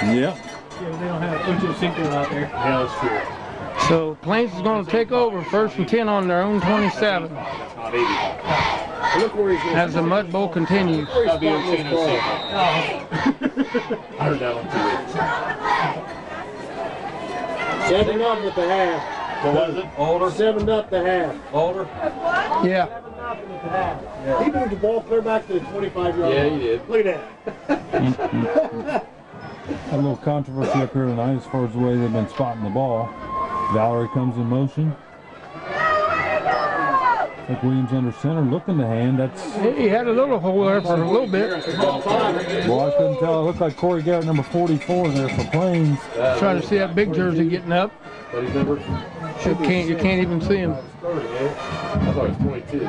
Yep. Yeah, they don't have a synchro out there. Yeah, that's true. So Plains is going to take over 1st and 10 on their own 27 That's not 80. Look where he's going. as the Mud Bowl continues. That'll be a 10 and 7. I heard that one too. 7 up at the half. What was it? Older. 7 up the half. Older. Yeah. 7 up at the half. He moved the ball clear back to the 25-yard line. Yeah, he did. Look at that. A little controversy up here tonight as far as the way they've been spotting the ball. Valerie comes in motion. Like Williams under center, looking to hand. That's. He had a little hole there for a little bit. Well, I couldn't tell. It looked like Corey Garrett, number 44, there for Plains. Trying to see that big jersey getting up. What his number? You can't even see him. 30, eh? I thought it was 22. Yeah,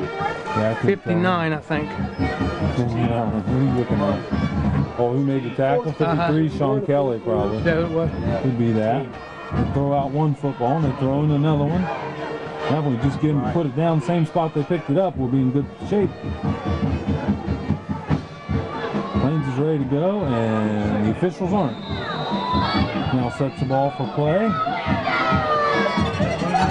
I couldn't tell. 59, I think. Yeah, what are you looking at? Oh, who made the tackle? 53, Sean Kelly, probably. Yeah, it was. Could be that. They throw out one football and they throw in another one. Now if we just get them to put it down the same spot they picked it up, we'll be in good shape. Plains is ready to go, and the officials aren't. Now sets the ball for play.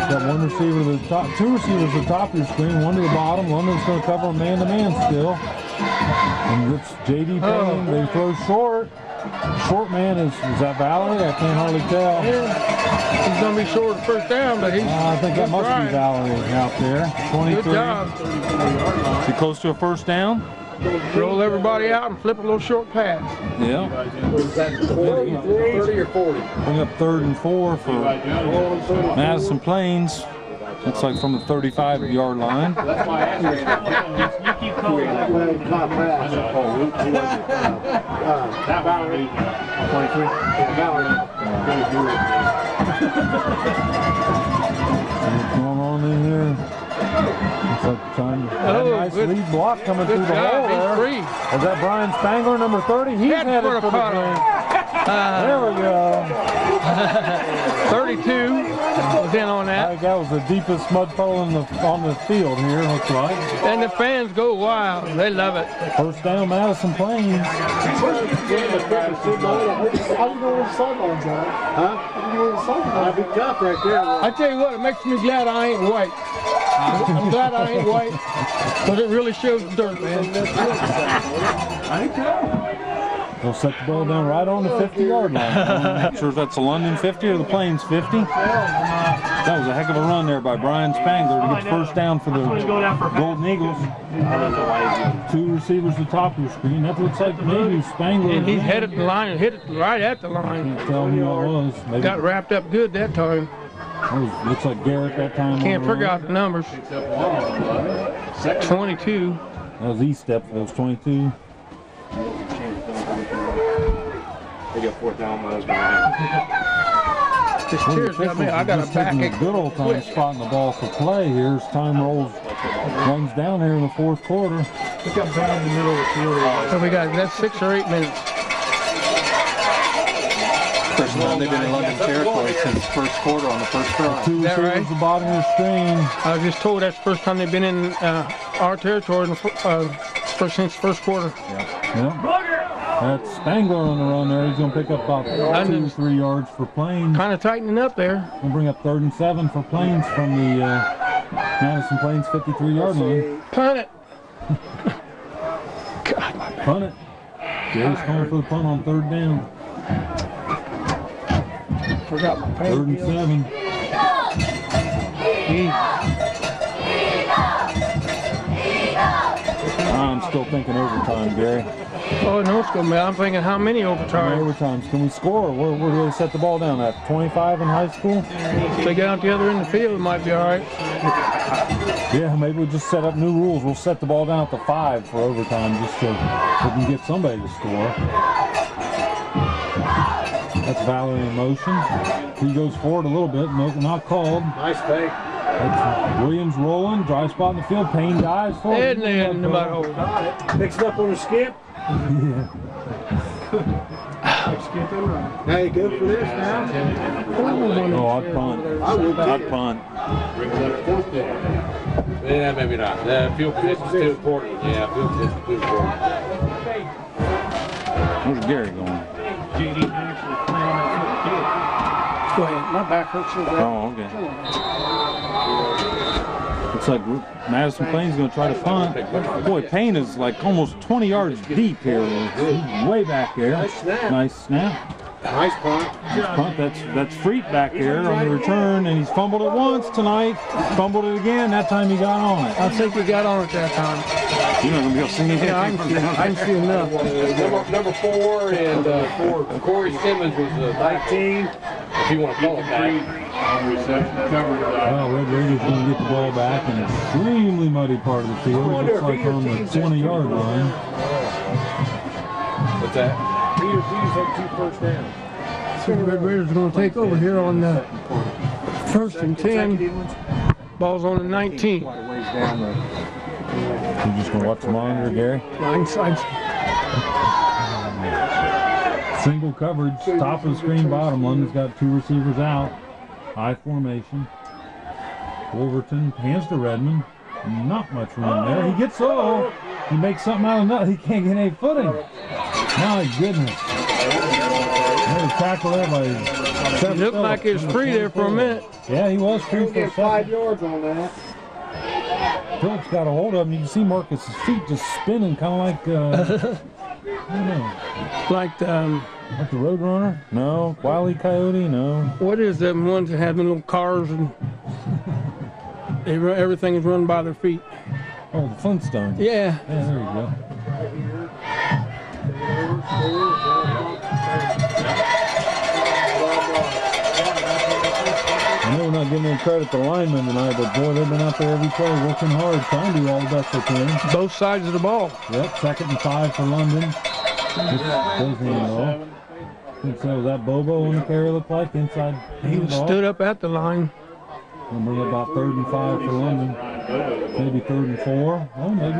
Got one receiver to the top, 2 receivers to the top of your screen, 1 to the bottom. London's going to cover man-to-man still. And it's J.D. Payne. They throw short. Short man is that Valerie? I can't hardly tell. He's going to be short of 1st down, but he's I think that must trying. be Valerie out there. 23. Good job. Is he close to a 1st down? Roll everybody out and flip a little short pass. Yeah. 30 or 40? Bring up 3rd and 4 for Madison Plains. Looks like from the 35-yard line. That's why I asked you. You keep calling that. Top pass. That Valerie. 23. What's going on in here? Looks like time. Oh, Nice good- lead block coming through Good the hole job. there. He's free. Is that Brian Spangler, number 30? He's Head headed for for the the puddle. drink. There we go. 32 was in on I that. think that was the deepest mud puddle on the field here, looks like. And the fans go wild. They love it. 1st down, Madison Plains. How you doing with the sideline, John? Huh? How you doing with the sideline? That'd be tough right there. I tell you what, it makes me glad I ain't white. I'm glad I ain't white, because it really shows the dirt, man. They'll set the ball down right on the 50-yard line. I'm not sure if that's the London 50 or the Plains 50. That was a heck of a run there by Brian Spangler to get the 1st down for the Golden Eagles. 2 receivers at the top of your screen. That looks like maybe Spangler. And he headed the line and hit it right at the line. Can't tell who that was. Maybe Got wrapped up good that time. looks like Garrett that time. Can't figure out the numbers. 22. That was E-step. That was 22. They got 4th down. This tears got me. I got a Just taking backache. a good old time spotting the ball for play here as time runs down here in the 4th quarter. Look up down in the middle of the field. So we got that's 6 or 8 minutes. First time they've been in London territory since 1st quarter on the 1st drive. 2 that receivers right? at the bottom of your screen. I was just told that's the first time they've been in our territory since 1st quarter. Yep. That's Spangler on the run there. He's going to pick up about 2 or 3 yards for Plains. Kind of tightening up there. We'll bring up 3rd and 7 for Plains from the Madison Plains 53-yard line. Punt it. Punt it. Gary's calling for the punt on 3rd down. Forgot my 3rd and 7. I'm still thinking overtime, Gary. Oh, no, it's going to be. I'm thinking how many overtimes? Overtimes. Can we score? Where do they set the ball down at? 25 in high school? If they get out the other end of the field, it might be all right. Yeah, maybe we'll just set up new rules. We'll set the ball down at the 5 for overtime just so we can get somebody to score. That's Valerie in motion. He goes forward a little bit. No, not called. Nice fake. That's Williams rolling. Dry spot in the field. Payne dives forward. And then in the mud hole. Mixed up on a skip. Yeah. Now you go for this now. Oh, I'd punt. I'd punt. Yeah, maybe not. Field position is too important. Yeah, field position is too important. Where's Gary going? Go ahead. My back hurts so bad. Oh, okay. Looks like Madison Plains going to try to punt. Boy, Payne is like almost 20 yards deep here. He's way back there. Nice snap. Nice punt. Nice punt. That's Freet back there on the return, and he's fumbled it once tonight. Fumbled it again. That time he got on it. I think we got on it that time. You're not going to be able to see anything. Yeah, I can see enough. Number 4 and Corey Simmons was 19. If you want to call it that. Well, Red Raiders going to get the ball back in an extremely muddy part of the field. It looks like on the 20-yard line. What's that? Peter's had 2 first downs. So the Red Raiders are going to take over here on the 1st and 10. Ball's on the 19. You just going to watch the monitor, Gary? Line sides. Single coverage, top of the screen, bottom. London's got 2 receivers out. High formation. Wolverton hands to Redmond. Not much room there. He gets he makes something out of nothing. He can't get any footing. My goodness. Another tackle there by He looked like he was free there for a minute. Yeah, he was free for a 5 second. yards on that. Phillips got a hold of him. You can see Marcus's feet just spinning, kind of like, I don't know. Like the Roadrunner? No. Wile E. Coyote? No. what is them ones that have the little cars and everything is run by their feet? Oh, the Flintstones. Yeah. Yeah, there you go. I know we're not giving any credit to the linemen tonight, but boy, they've been out there every play working hard, trying to do all the best they can. Both sides of the ball. Yep, 2nd and 5 for London. So that Bobo on the carry looked like inside. He was stood up at the line. We'll bring up about 3rd and 5 for London. Maybe 3rd and 4. Oh, maybe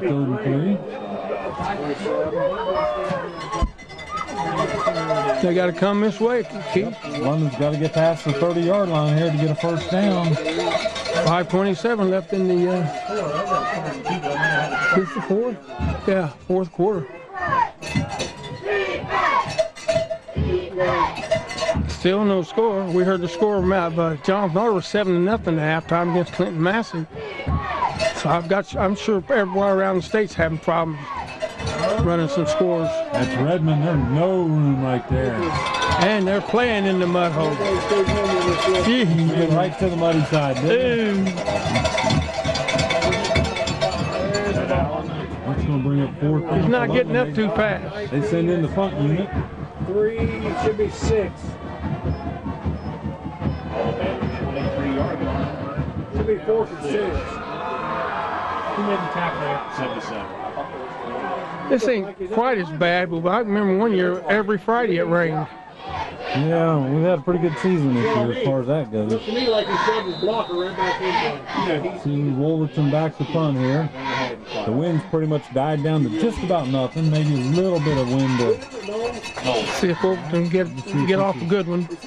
3rd and 3. They got to come this way, Keith. London's got to get past the 30-yard line here to get a first down. 5:27 left in the this the 4th? Yeah, 4th quarter. Still no score. We heard the score from Jonathan Orr was 7-0 at halftime against Clinton Massey. So I'm sure everywhere around the state's having problems running some scores. That's Redmond. There's no room right there. And they're playing in the mud hole. Get right to the muddy side. That's going to bring up 4th down. He's not getting up too fast. They send in the punt unit. 3, it should be 6. Should be 4th and 6. Who made the tackle there? 77. This ain't quite as bad, but I remember one year every Friday it rained. Yeah, we've had a pretty good season this year as far as that goes. Looked to me like he shoved his blocker right back in. See Wolverton back to punt here. The wind's pretty much died down to just about nothing. Maybe a little bit of wind to See if Wolverton can get off a good one. Good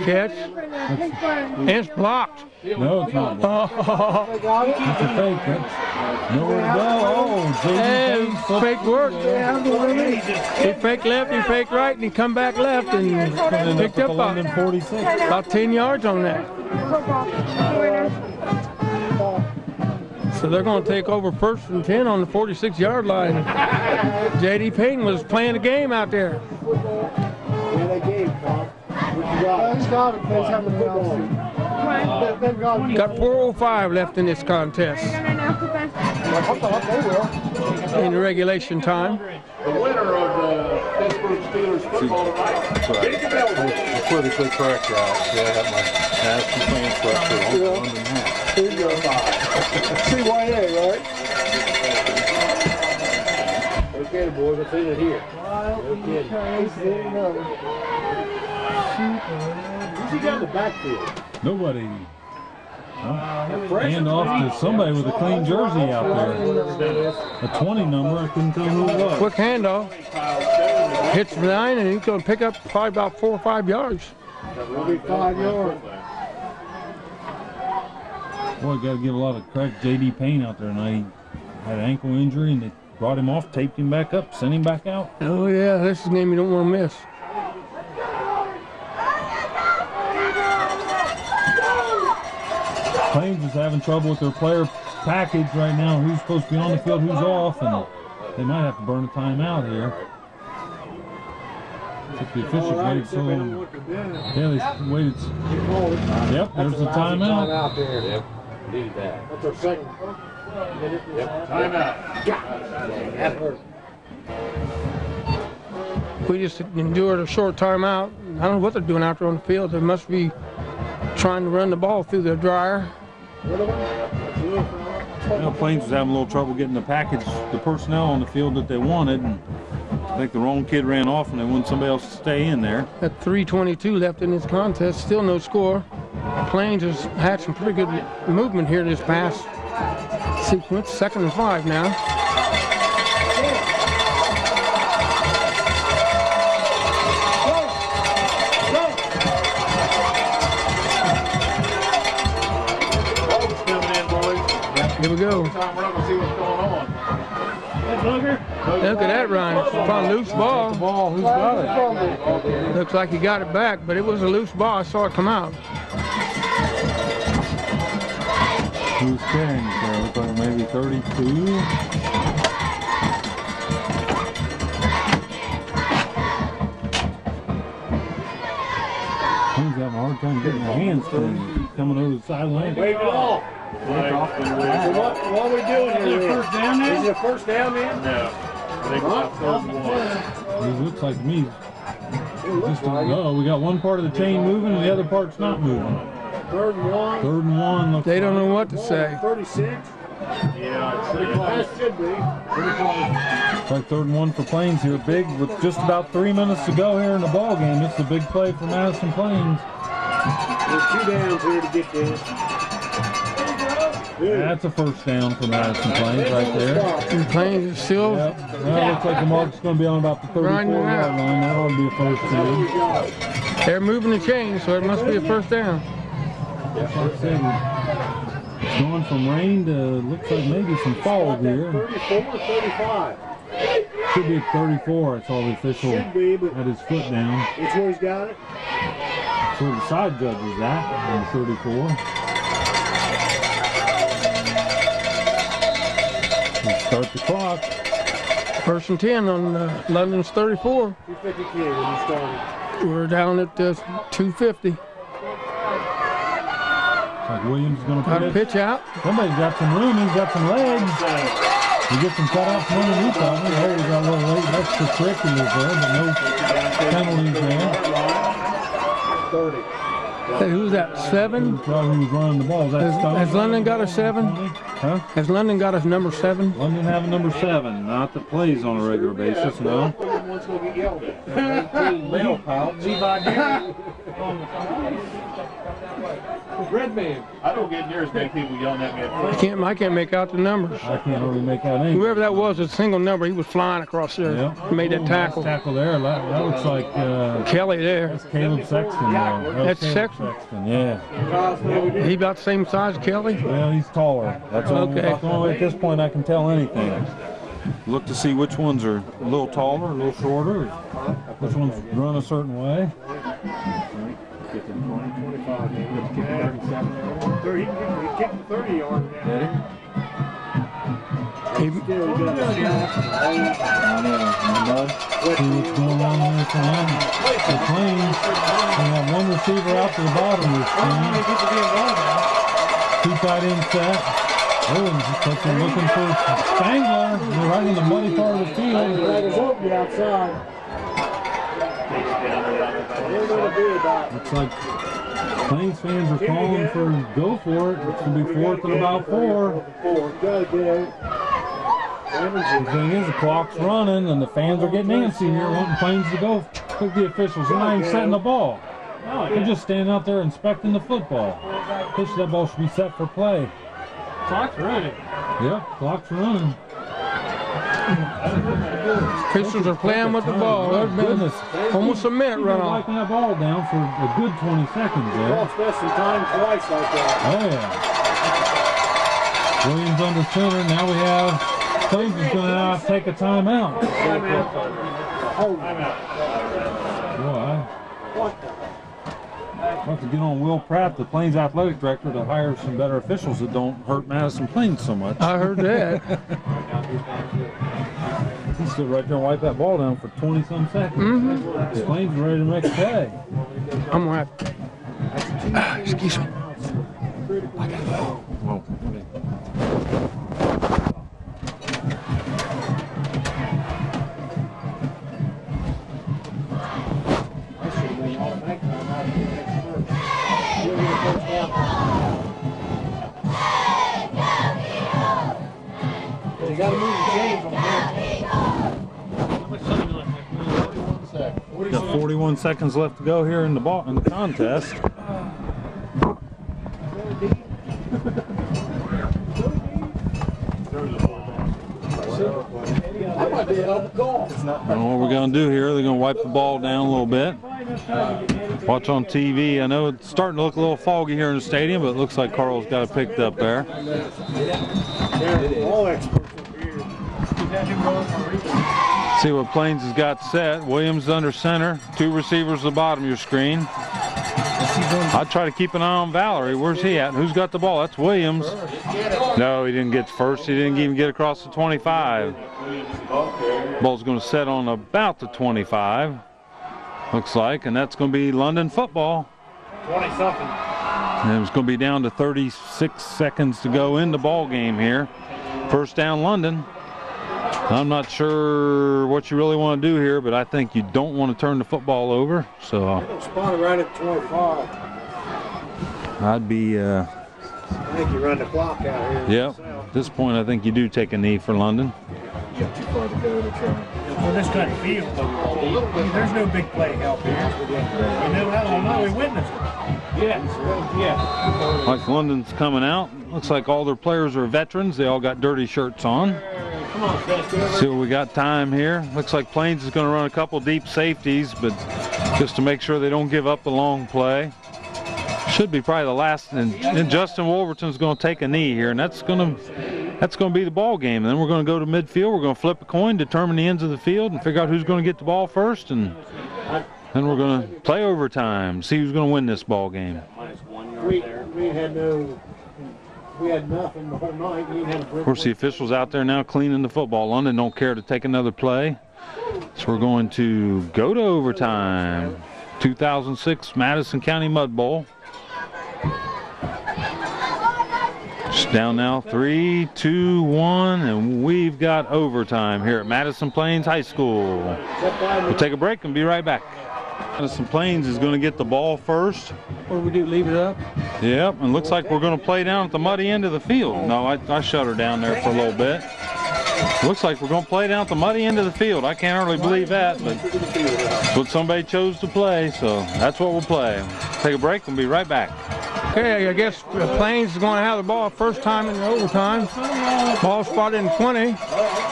catch. And it's blocked. No, it's not. It's a fake. That's nowhere to go. Oh, And JD fake work. He fake left, he fake right, and he come back left and picked up London 46. about 10 yards on that. So they're going to take over 1st and 10 on the 46-yard line. J.D. Payne was playing a game out there. Yeah, they gave him, Bob. He's got it. He's having a football. Got 4:05 left in this contest. in regulation time. The winner of the Pittsburgh Steelers football tonight. That's politically correct, Ralph. Yeah, I got my Madison Plains sweatshirt on London hat. CYA, right? Okay, boys, I've seen it here. Who's he got in the backfield? Nobody. Hand off to somebody with a clean jersey out there. A 20 number, I couldn't tell who it was. Quick handoff. Hits the line, and he's going to pick up probably about 4 or 5 yards. That'll be 5 yards. Boy, got to give a lot of credit to J.D. Payne out there tonight. He had an ankle injury, and they brought him off, taped him back up, sent him back out. Oh, yeah, this is a game you don't want to miss. Plains is having trouble with their player package right now. Who's supposed to be on the field, who's off, and they might have to burn a timeout here. Took the officials waited so long. Yeah, they waited. Yep, there's the timeout. Yep, needed that. That's our second. Yep, timeout. That hurt. We just endured a short timeout. I don't know what they're doing out there on the field. They must be trying to run the ball through their dryer. Well, Plains was having a little trouble getting the package, the personnel on the field that they wanted, and I think the wrong kid ran off and they wanted somebody else to stay in there. At 3:22 left in this contest, still no score. Plains has had some pretty good movement here this past sequence. 2nd and 5 now. Here we go. We're not going to see what's going on. Look at that run. It's a loose ball. Who's got it? Looks like he got it back, but it was a loose ball. I saw it come out. Who's carrying it there? Looks like maybe 32. He's having a hard time getting their hands clean. Coming over the sideline. Wave it off. So what are we doing here? Is it a first down then? Is it a first down then? No. I think it's about 3rd and 1. It looks like to me. Just no, we got one part of the chain moving and the other part's not moving. 3rd and 1. 3rd and 1. Looks They don't know what to say. 36. Yeah, Pretty close. That should be. Pretty close. It's like 3rd and 1 for Plains here. Big with just about 3 minutes to go here in the ball game. It's a big play for Madison Plains. There's 2 downs here to get this. That's a first down for Madison Plains right there. And Plains is still Yep. Well, it looks like the mark's going to be on about the 34-yard line. That ought to be a first down. they're moving the chain, so it must be a first down. Like I said, it's going from rain to looks like maybe some fog here. 34 or 35? Should be at 34. That's all the official Should be, but had his foot down. which where he's got it? That's where the side judge is at on 34. Start the clock. 1st and 10 on London's 34. 253 when you started. We're down at 250. Like Williams is going to Got a pitch out. Somebody's got some room. He's got some legs. You get some cutouts from underneath of him. Oh, we got a little late extracurriculars there, but no penalties there. 30. Hey, who's that? 7? Probably was running the ball. Is that Stone? Has London got a 7? Huh? Has London got a number 7? London having number 7, not that plays on a regular basis, no. One's going to get yelled at. 18 male pouch. Red man. I don't get near as many people yelling at me at first. I can't make out the numbers. I can't really make out anything. Whoever that was, a single number, he was flying across there. Yeah. Made that tackle. Tackle there. That looks like Kelly there. that's Caleb Sexton. Though. That's Caleb Sexton? Yeah. He about the same size as Kelly? Well, he's taller. That's Okay. about the only way at this point I can tell anything. Look to see which ones are a little taller, a little shorter, which ones run a certain way. Get to 20, 25. He kicked the 30-yard down. He, See what's going on there for them. The Plains, they have one receiver out to the bottom of the screen. 2 tight end set. Looking for Spangler. They're right in the muddy part of the field. Dragons open outside. Looks like Plains fans are calling for go for it. It's going to be 4th and about 4. Gotta get The thing is, the clock's running and the fans are getting antsy here, wanting Plains to go with the officials. They're not even setting the ball. They're just standing out there inspecting the football. That ball should be set for play. Clock's running. Yep, clock's running. Officials are playing with the ball. There's been almost a minute run off. Wiping that ball down for a good 20 seconds there. Ball spent some time twice like that. Oh yeah. Williams under center. Now we have Plains is going to now take a timeout. Boy, I have to get on Will Pratt, the Plains athletic director, to hire some better officials that don't hurt Madison Plains so much. I heard that. He stood right there and wiped that ball down for 20-some seconds. Plains ready to make a play. I'm going to have to. Excuse me. I got to go. Whoa. You gotta move the chains on that. Got 41 seconds left to go here in the contest. That might be an open call. I don't know what we're going to do here. They're going to wipe the ball down a little bit. Watch on TV. I know it's starting to look a little foggy here in the stadium, but it looks like Carl's got it picked up there. They're all experts up here. See what Plains has got set. Williams under center. 2 receivers at the bottom of your screen. I'd try to keep an eye on Valerie. Where's he at? Who's got the ball? That's Williams. No, he didn't get first. He didn't even get across the 25. Ball's going to set on about the 25. Looks like, and that's going to be London football. 20-something. And it's going to be down to 36 seconds to go in the ball game here. First down, London. I'm not sure what you really want to do here, but I think you don't want to turn the football over. So Spotted right at 25. I'd be. I think you run the clock out here. Yep. At this point, I think you do take a knee for London. You got too far to go to try. Well, this kind of field, there's no big play help here. You know how we witnessed it. Yeah. Like London's coming out. Looks like all their players are veterans. They all got dirty shirts on. Come on, Seth. See what we got time here. Looks like Plains is going to run a couple deep safeties, but just to make sure they don't give up the long play. Should be probably the last, and Justin Wolverton's going to take a knee here, and that's going to be the ball game. And then we're going to go to midfield. We're going to flip a coin, determine the ends of the field, and figure out who's going to get the ball first, and then we're going to play overtime, see who's going to win this ball game. We had nothing the whole night. We had a Of course, the officials out there now cleaning the football. London don't care to take another play, so we're going to go to overtime. 2006 Madison County Mud Bowl. It's down now 3, 2, 1, and we've got overtime here at Madison Plains High School. We'll take a break and be right back. Madison Plains is going to get the ball first. What do we do, leave it up? Yep, and looks like we're going to play down at the muddy end of the field. No, I shut her down there for a little bit. Looks like we're going to play down at the muddy end of the field. I can't hardly believe that, but it's what somebody chose to play, so that's what we'll play. Take a break and be right back. Okay, I guess Plains is going to have the ball first time in the overtime. Ball spotted in 20.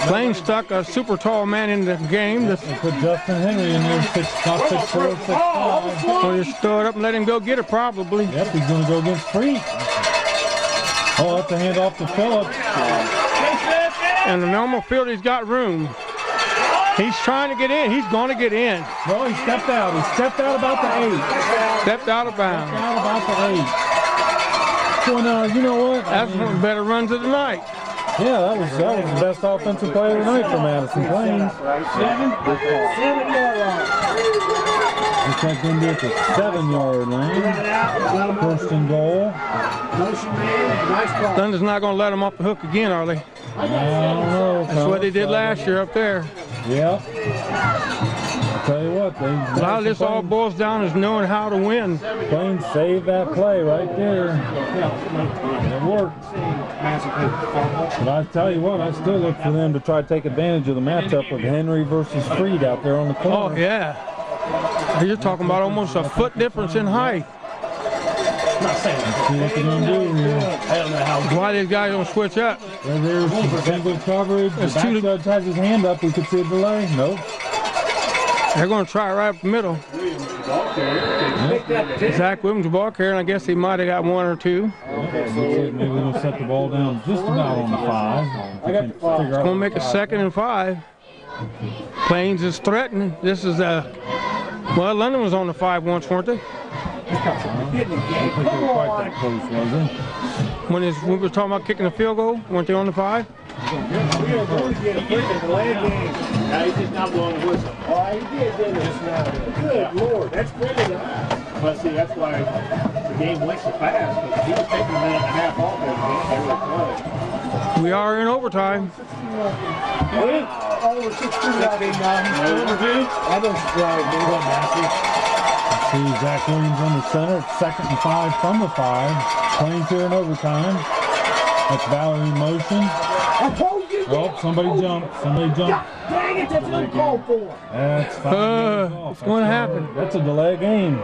Plains stuck a super tall man in the game. Put Justin Henry in there, 6'4", 6'5". So just throw it up and let him go get it probably. Yep, he's going to go against Freak. Oh, that's a handoff to Phillips. In the normal field, he's got room. He's trying to get in. He's going to get in. No, he stepped out. He stepped out about the 8. Stepped out of bounds. Stepped out about the 8. Well, now, you know what? That's one of the better runs of the night. Yeah, that was the best offensive play of the night for Madison Plains. 7 more checked into at the 7-yard line. First and goal. London's not going to let them off the hook again, are they? I don't know. That's what they did last year up there. Yep. I'll tell you what, A lot of this all boils down is knowing how to win. Plains saved that play right there. It worked. But I tell you what, I still look for them to try to take advantage of the matchup of Henry versus Freed out there on the corner. Oh, yeah. You're talking about almost a foot difference in height. See what they're going to do here. Why these guys don't switch up? There's some single coverage. The back judge has his hand up. We could see a delay. Nope. They're going to try right up the middle. Zach Williams, ball carrier, and I guess he might have got one or two. Maybe we'll set the ball down just about on the 5. It's going to make a 2nd and 5. Plains is threatening. This is well, London was on the 5 once, weren't they? I don't think they were quite that close, was it? When we were talking about kicking a field goal, weren't they on the 5? He's just not blowing the whistle. Oh, he did, didn't he? Good Lord, that's pretty. But see, that's why the game went so fast. Because he was taking a minute and a half off there. We are in overtime. Over 16 Overview? I don't surprise me. See Zach Williams in the center. It's 2nd and 5 from the 5. Plains here in overtime. That's Valerie in motion. I told you. Oh, somebody jumped. Somebody jumped. Dang it, that's uncalled for. That's 5 minutes off. It's going to happen. That's a delay game.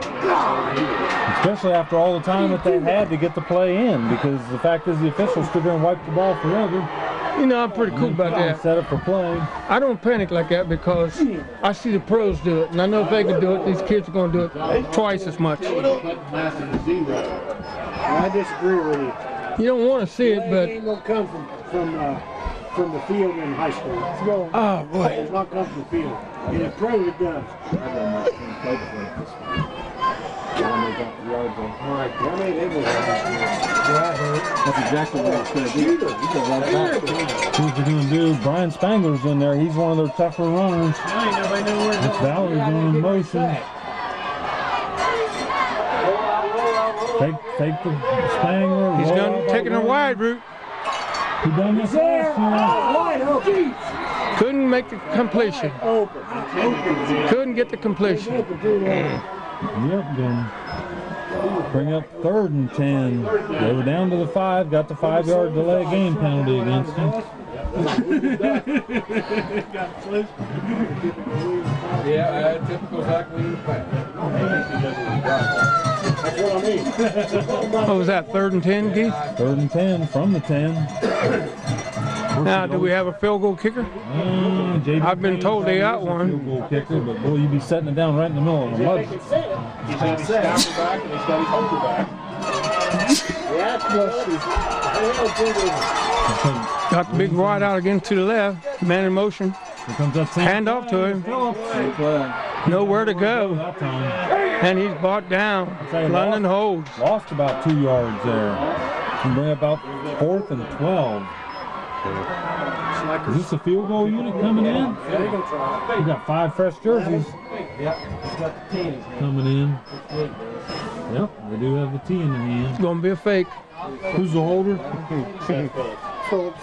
Especially after all the time that they had to get the play in, because the fact is the officials stood there and wiped the ball forever. You know, I'm pretty cool about that. Set up for play. I don't panic like that because I see the pros do it, and I know if they can do it, these kids are going to do it twice as much. I disagree with you. You don't want to see it, but It ain't gonna come from the field in high school. It's going. oh boy, It's not come from the field. In the pro, it does. That's exactly what I was going to do. You go right back. See what they're going to do. Brian Spangler's in there. He's one of their tougher runners. That's Valerie going in motion. Take the Spangler. he's taking a wide route. He done this last year. Wide open. Couldn't make the completion. Open. Couldn't get the completion. Yep, then bring up 3rd and 10. They were down to the 5, got the 5-yard delay game penalty against him. Yeah, typical Zach Williams pass. That's what I mean. What was that, 3rd and 10, Keith? 3rd and 10 from the 10. Now, do we have a field goal kicker? I've been told they got one. Field goal kicker, but boy, you'd be setting it down right in the middle of the mud. He's got his stopper back and he's got his holder back. Got the big wide out again to the left. Man in motion. Here comes that same Hand off to him. Nowhere to go. that time. And he's brought down. London holds. Lost about 2 yards there. And bring about 4th and 12. Is this a field goal unit coming in? We got 5 fresh jerseys coming in. Yep, they do have the T in their hand. It's going to be a fake. Who's the holder? Phillips.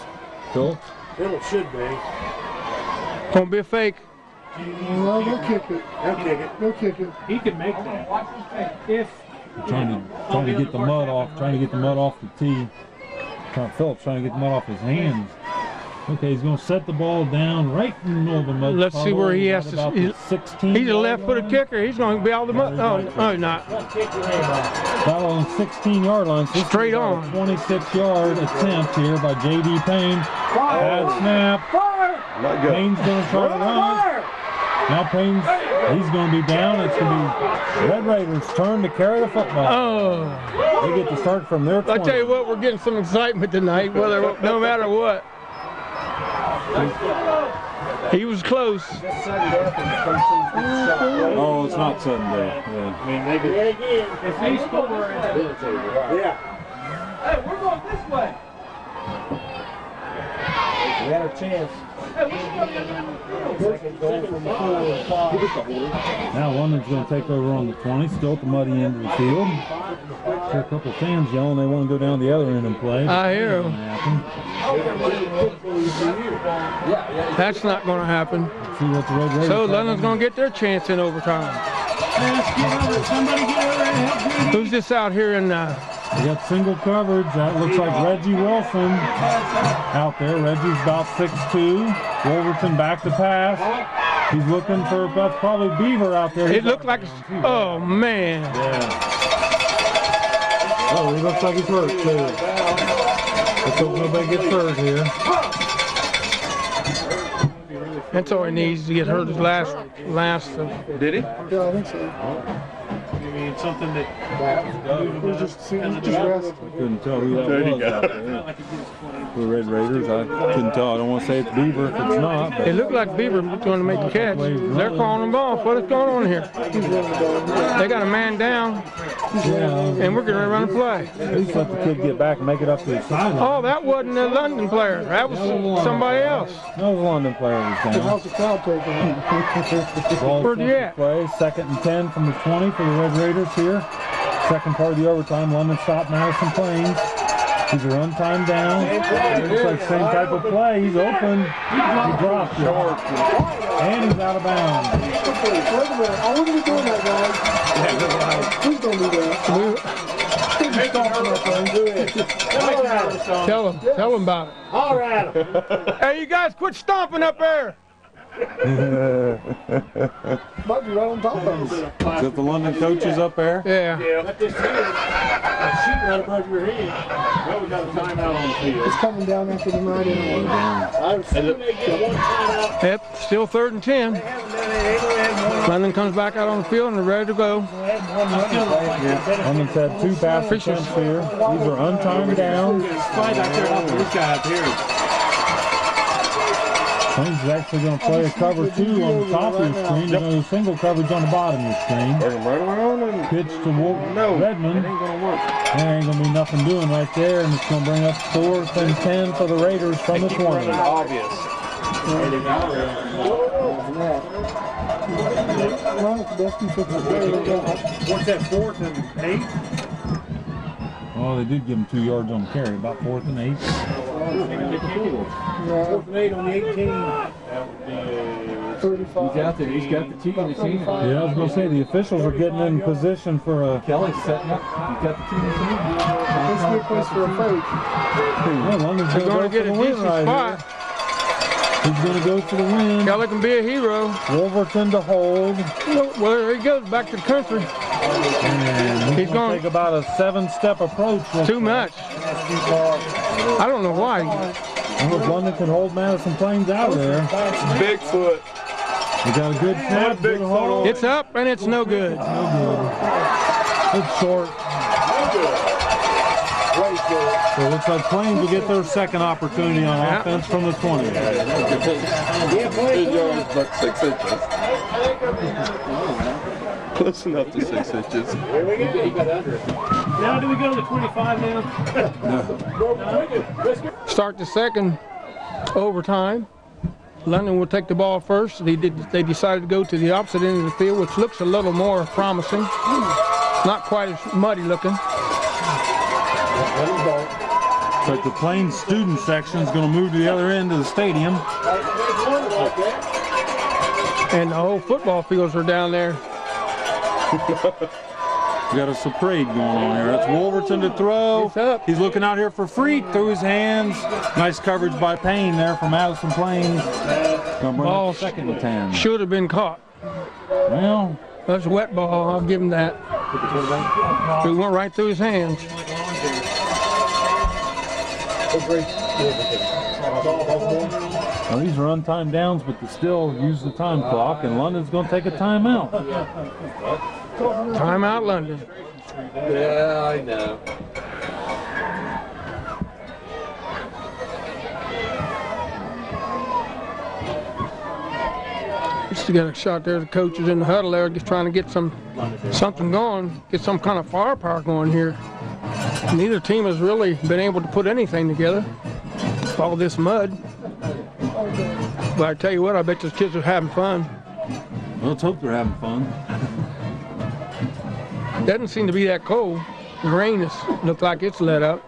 Phillips. Phillips should be. Going to be a fake. Well, they'll kick it. They'll kick it. They'll kick it. He can make that. If Trying to get the mud off. Trying to get the mud off the tee. Phillips trying to get the mud off his hands. Okay, he's going to set the ball down right in the middle of the mud. Let's see where he has about to. the 16 He's a left-footed kicker. He's going to be all the mud. Oh, no, he's not. About on the 16-yard line. So Straight a on. 26-yard attempt here by J.D. Payne. Bad snap. Payne's going to try to run it. Now Payne's, he's going to be down. It's going to be Red Raiders' turn to carry the football. Oh. They get to start from their 20. I tell you what, we're getting some excitement tonight, no matter what. He was close. Oh, it's not sudden death. Yeah. I mean, they could. if he scores, Yeah. hey, we're going this way. We had a chance. Now London's going to take over on the 20, still at the muddy end of the field. See a couple of fans yelling they want to go down the other end and play. I hear them. That's not going to happen. See what the Red Raiders So London's going to get their chance in overtime. Who's this out here in? They got single coverage. That looks like Reggie Wilson out there. Reggie's about 6'2". Wolverton back to pass. He's looking for, that's probably Beaver out there. It looked like, oh man. Yeah. Oh, he looks like he's hurt too. Let's hope nobody gets hurt here. That's all he needs to get hurt his last. Did he? Yeah, I think so. You mean something that... Just rest. Couldn't tell who that was out there. The Red Raiders, I couldn't tell. I don't want to say it's Beaver if it's not. But It looked like Beaver was going to make a catch. They're calling them off. What is going on here? They got a man down, and we're going to run a play. At least let the kid get back and make it up to the sideline. Oh, that wasn't a London player. That was somebody else. No London player was down. How's the crowd taking it? Where'd you at? Play 2nd and 10 from the 20 for the Red Raiders here. Second part of the overtime. London stopped Madison Plains. He's a run time down. Looks like the same type of play. He's open. He dropped it. And he's out of bounds. Wait a minute. I wouldn't be doing that, guys. Please don't do that. Tell them about it. All right. Hey, you guys, quit stomping up there. Might be right on top of us. Is that the London coaches up there? Yeah. Let this here. Shoot right above your head. Well, we got a timeout on the field. It's coming down after the night in. I'm assuming they get one timeout. Yep, still 3rd and 10. London comes back out on the field and they're ready to go. London's had 2 pass attempts here. These are untimed downs. Slide out there off this guy up here. Plains is actually going to play a cover 2 on the top of your screen. There's no single coverage on the bottom of your screen. Pitch to Redmond. There ain't going to be nothing doing right there, and it's going to bring up 4th and 10 for the Raiders from the 20. Obvious. What's that, 4th and 8? Oh, they did give him 2 yards on the carry, about 4th and 8. 4th and 8 on the 18. He's out there. He's got the team. Yeah, I was going to say, the officials are getting in position for a... Kelly's setting up. He's got the team. This is a good place for a fake. Yeah, London's They're going to get a decent spot. He's going to go for the win. Kelly can be a hero. Wolverton to hold. Well, there he goes, back to the country. And he's going to take about a 7-step approach. Too much. I don't know why. London can hold Madison Plains out of there. Bigfoot. We got a good snap. Good hold. It's up and it's no good. No good. It's short. So it looks like Plains will get their second opportunity on offense from the 20. His yard's about 6 inches. Close enough to 6 inches. Now do we go to the 25 now? Start the second overtime. London will take the ball first. They decided to go to the opposite end of the field, which looks a little more promising. Not quite as muddy looking. But the Plains student section is going to move to the other end of the stadium. And the whole football fields are down there. We got a parade going on here. That's Wolverton to throw. He's looking out here for free through his hands. Nice coverage by Payne there from Madison Plains. Ball 2nd and 10. Should have been caught. Well, that's a wet ball. I'll give him that. It went right through his hands. Well, these are untimed downs, but they still use the time clock, and London's going to take a timeout. Timeout, London. Yeah, I know. Just to get a shot there. The coach is in the huddle there, just trying to get something going, get some kind of firepower going here. Neither team has really been able to put anything together with all this mud. But I tell you what, I bet those kids are having fun. Well, let's hope they're having fun. Doesn't seem to be that cold. The rain looks like it's let up.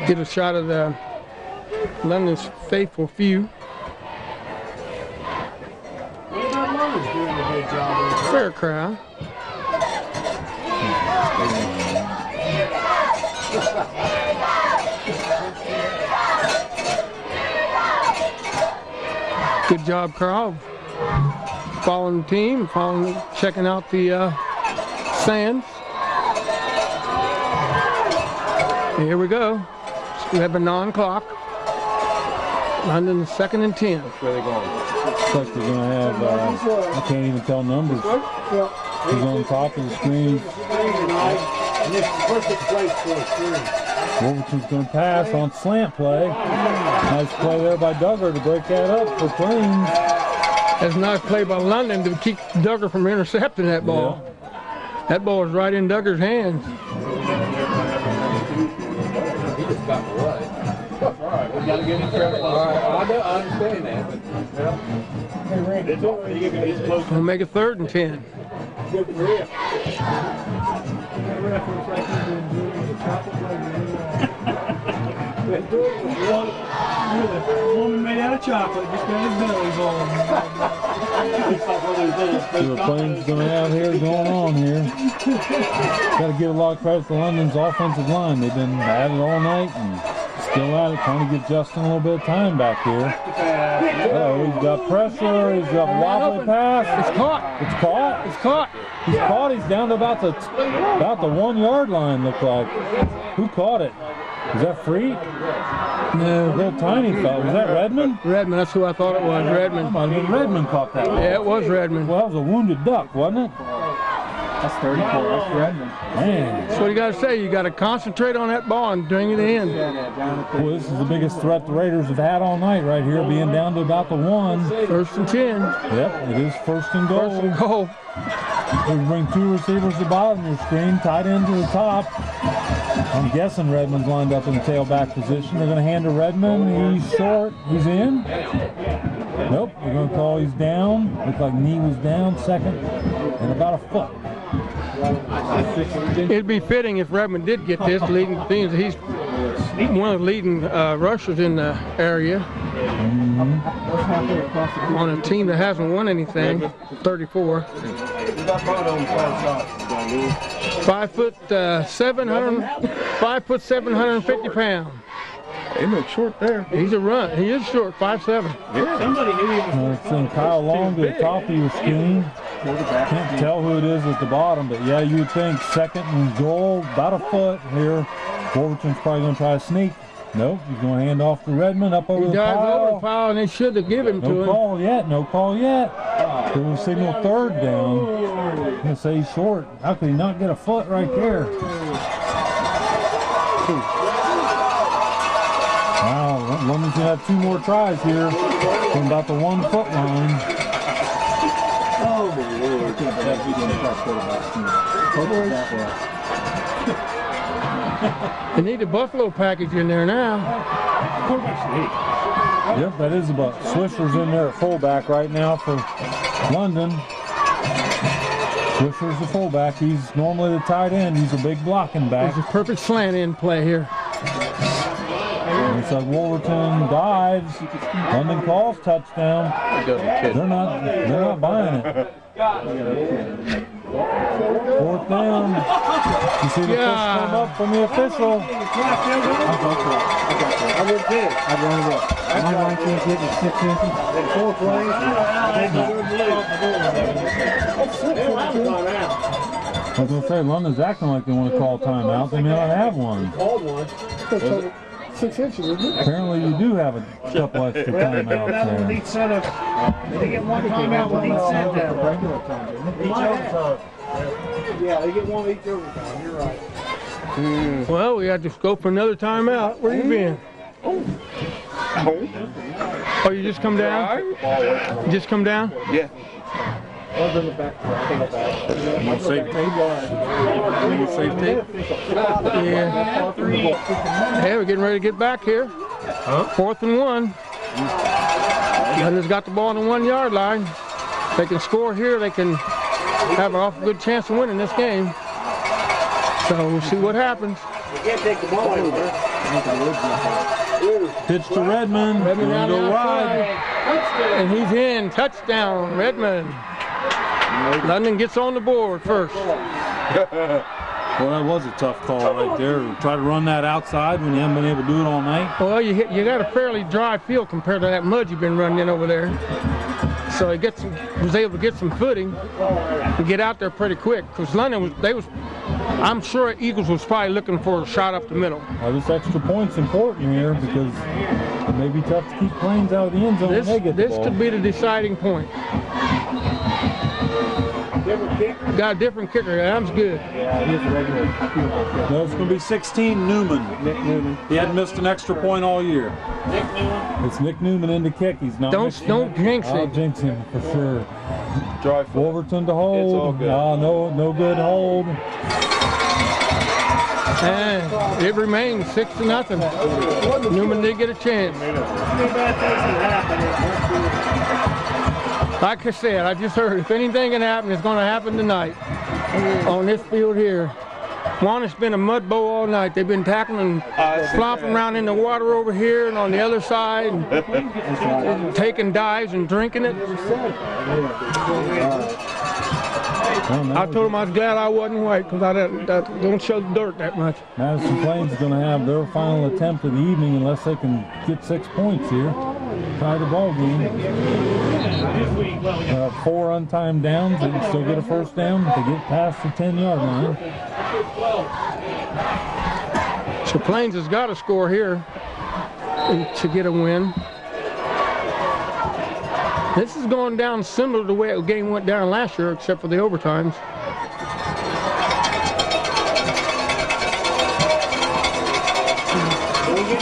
Get a shot of the London's faithful few. Fair crowd. Good job, Carl. Following the team, checking out the sands. Here we go. We have a non-clock. London 2nd and 10. Where are they going? Looks like they're going to have, I can't even tell numbers. He's on top of the screen. Wolverton's going to pass on slant play. Nice play there by Duggar to break that up for Plains. That's a nice play by London to keep Duggar from intercepting that ball. Yeah. That ball is right in Duggar's hands. He just got away. All right, we got to give him credit. All right, I understand that. We'll make it 3rd and 10. Woman made out of chocolate, just got his belly going. See what Plains going to have here going on here. Got to give a lot of credit to London's offensive line. They've been at it all night and still at it, trying to give Justin a little bit of time back here. Oh, he's got pressure. He's got a wobbly pass. It's caught. It's caught. It's caught. He's caught. He's down to about the 1 yard line. Looked like. Who caught it? Was that Free? No. A little tiny fella. Was that Redmond? Redmond, that's who I thought it was. Redmond. I mean, Redmond caught that one. Yeah, it was Redmond. Well, that was a wounded duck, wasn't it? That's 34. That's Redmond. Man. That's what you got to say. You got to concentrate on that ball and bring it in. Well, this is the biggest threat the Raiders have had all night right here, being down to about the 1. 1st and 10. Yep, it is 1st and goal. 1st and goal. We bring 2 receivers to the bottom of your screen, tight end to the top. I'm guessing Redmond's lined up in the tailback position. They're going to hand to Redmond. He's short. He's in. Nope. They're going to call he's down. Looks like knee was down, 2nd and about a foot. It'd be fitting if Redmond did get this. Leading things, he's one of the leading rushers in the area. On a team that hasn't won anything, 34. 5 foot 750 pounds. He looks short there. He's a run. He is short, 5'7". Yeah. Somebody knew he was. Send Kyle Long to the top of your screen. Can't tell who it is at the bottom, but yeah, you would think 2nd and goal, about a foot here. Wolverton's probably going to try to sneak. Nope, he's going to hand off to Redmond up over the pile. Over the pile, and they should have given him to him. No call yet, no call yet. So we'll signal 3rd down. I'm going to say he's short. How could he not get a foot right there? Wow, London's going to have 2 more tries here from about the 1 foot line. Oh, my Lord. They need a Buffalo package in there now. Yep, that is about. Swisher's in there at fullback right now for London. Swisher's the fullback. He's normally the tight end. He's a big blocking back. It's a perfect slant end play here. Looks like Wolverton dives. London calls touchdown. They're not buying it. 4th down. You see the fish come up from the official. I would pick. I'd run it up. My line can't get it 6 inches. 4 plays. I was going to say, London's acting like they want to call timeout. They may not have one. 6 inches, isn't it? Apparently you do have a couple extra timeouts there. They get 1 timeout with each set down. Yeah, they get 1 each overtime. You're right. Well, we had to go for another timeout. Where you been? Oh, you just come down? You just come down? Yeah. No safety. Yeah. Hey, we're getting ready to get back here. 4th and 1. London's got the ball on the 1 yard line. They can score here. They can have an awful good chance of winning this game. So we'll see what happens. You can't take the ball anywhere. Pitch to Redmond. Redmond down Go the wide. outside. And he's in. Touchdown, Redmond. London gets on the board first. Well, that was a tough call right there. Try to run that outside when you haven't been able to do it all night. Well, you got a fairly dry field compared to that mud you've been running in over there. So he was able to get some footing and get out there pretty quick. Because London I'm sure Eagles was probably looking for a shot up the middle. Well, this extra point's important here because it may be tough to keep Plains out of the end zone when they get the ball. This could be the deciding point. Got a different kicker. That's good. Yeah, he is a regular. No, it's going to be 16, Newman. Nick Newman. He hadn't missed an extra point all year. Nick Newman. It's Nick Newman in the kick. He's not. Don't jinx I'll it. jinx him for sure. Dry foot. Wolverton to hold. It's all good. No good hold. And it remains 6-0. Newman did get a chance. Like I said, I just heard if anything can happen, it's going to happen tonight on this field here. It's been a mud bowl all night. They've been tackling and flopping around in the water over here and on the other side, and taking dives and drinking it. I told him I was glad I wasn't white because I don't show the dirt that much. Madison Plains is going to have their final attempt of the evening unless they can get 6 points here. Tie the ball game. 4 untimed downs. They can still get a first down if they get past the 10-yard line. So Plains has got to score here to get a win. This is going down similar to the way the game went down last year, except for the overtimes.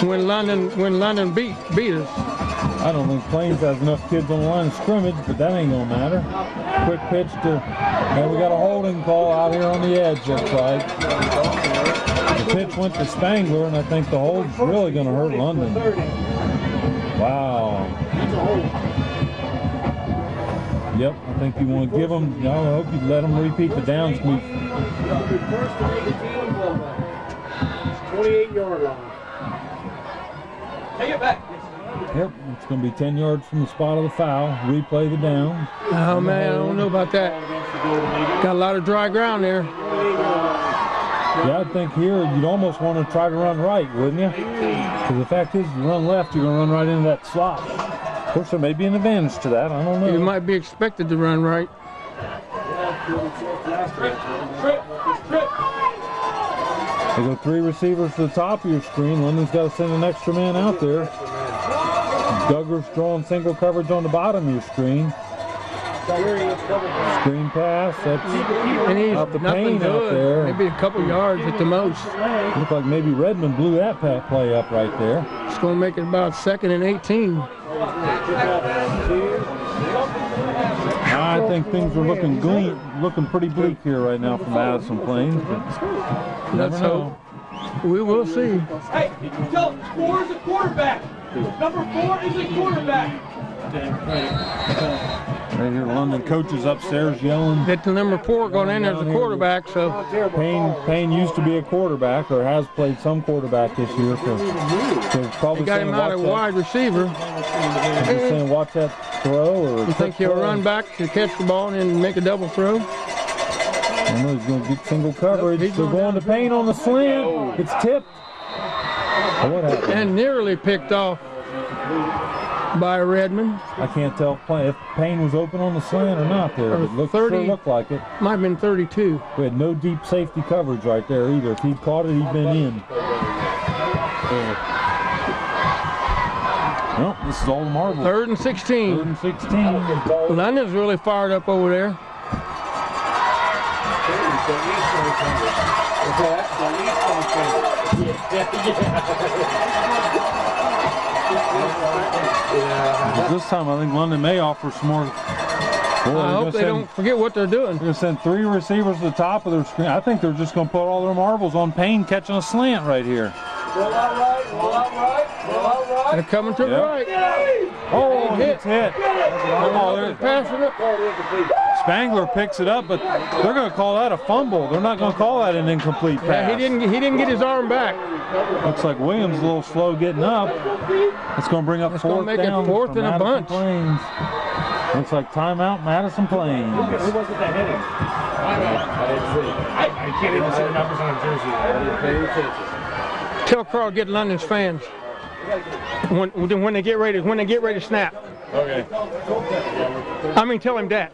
When London beat us. I don't think Plains has enough kids on the line of scrimmage, but that ain't gonna matter. Quick pitch to, and we got a holding call out here on the edge, looks like. The pitch went to Spangler, and I think the hold's really gonna hurt London. Wow. Yep, I think you want to give them, I hope you let them repeat the downs. 28-yard line. Take it back. Yep, it's going to be 10 yards from the spot of the foul. Replay the down. Oh, man, I don't know about that. Got a lot of dry ground there. Yeah, I think here you'd almost want to try to run right, wouldn't you? Because the fact is, you run left, you're going to run right into that slot. Of course, there may be an advantage to that. I don't know. You might be expected to run right. They go 3 receivers to the top of your screen. London's got to send an extra man out there. Duggar's throwing single coverage on the bottom of your screen. Screen pass. That's out the Payne out there. Maybe a couple yards at the most. Looked like maybe Redmond blew that play up right there. It's going to make it about 2nd and 18. I think things are looking pretty bleak here right now for Madison Plains. Let's hope. We will see. Hey, tell him, 4 is a quarterback. Number 4 is a quarterback. Right here, London coaches upstairs yelling. Get the number 4 going in as a quarterback. So Payne used to be a quarterback, or has played some quarterback this year. So probably got him out at wide receiver. I'm just saying, watch that throw. Or you think he'll run back to catch the ball and then make a double throw? I know he's going to get single coverage. They're going to Payne on the slant. It's tipped. Oh, what happened? And nearly picked off by Redmond. I can't tell if Payne was open on the slant or not there. It sure looked like it. Might have been 32. We had no deep safety coverage right there either. If he'd caught it, he'd been in. Well, this is all the marbles. 3rd and 16. 3rd and 16. London's really fired up over there. This time I think London may offer some more. I hope they don't forget what they're doing. They're going to send 3 receivers to the top of their screen. I think they're just going to put all their marbles on Payne catching a slant right here. Well, all right. They're coming to the right. Oh, it's hit. Oh, they're Passing it. Spangler picks it up, but they're going to call that a fumble. They're not going to call that an incomplete pass. Yeah, he didn't get his arm back. Looks like Williams a little slow getting up. It's going to bring up It's fourth gonna make it down fourth for and a Madison bunch. Plains. Looks like timeout, Madison Plains. Who was it that hit him? I can't even see the numbers on his jersey. Tell Carl to get London's fans when they get ready to snap. Okay. I mean, tell him that.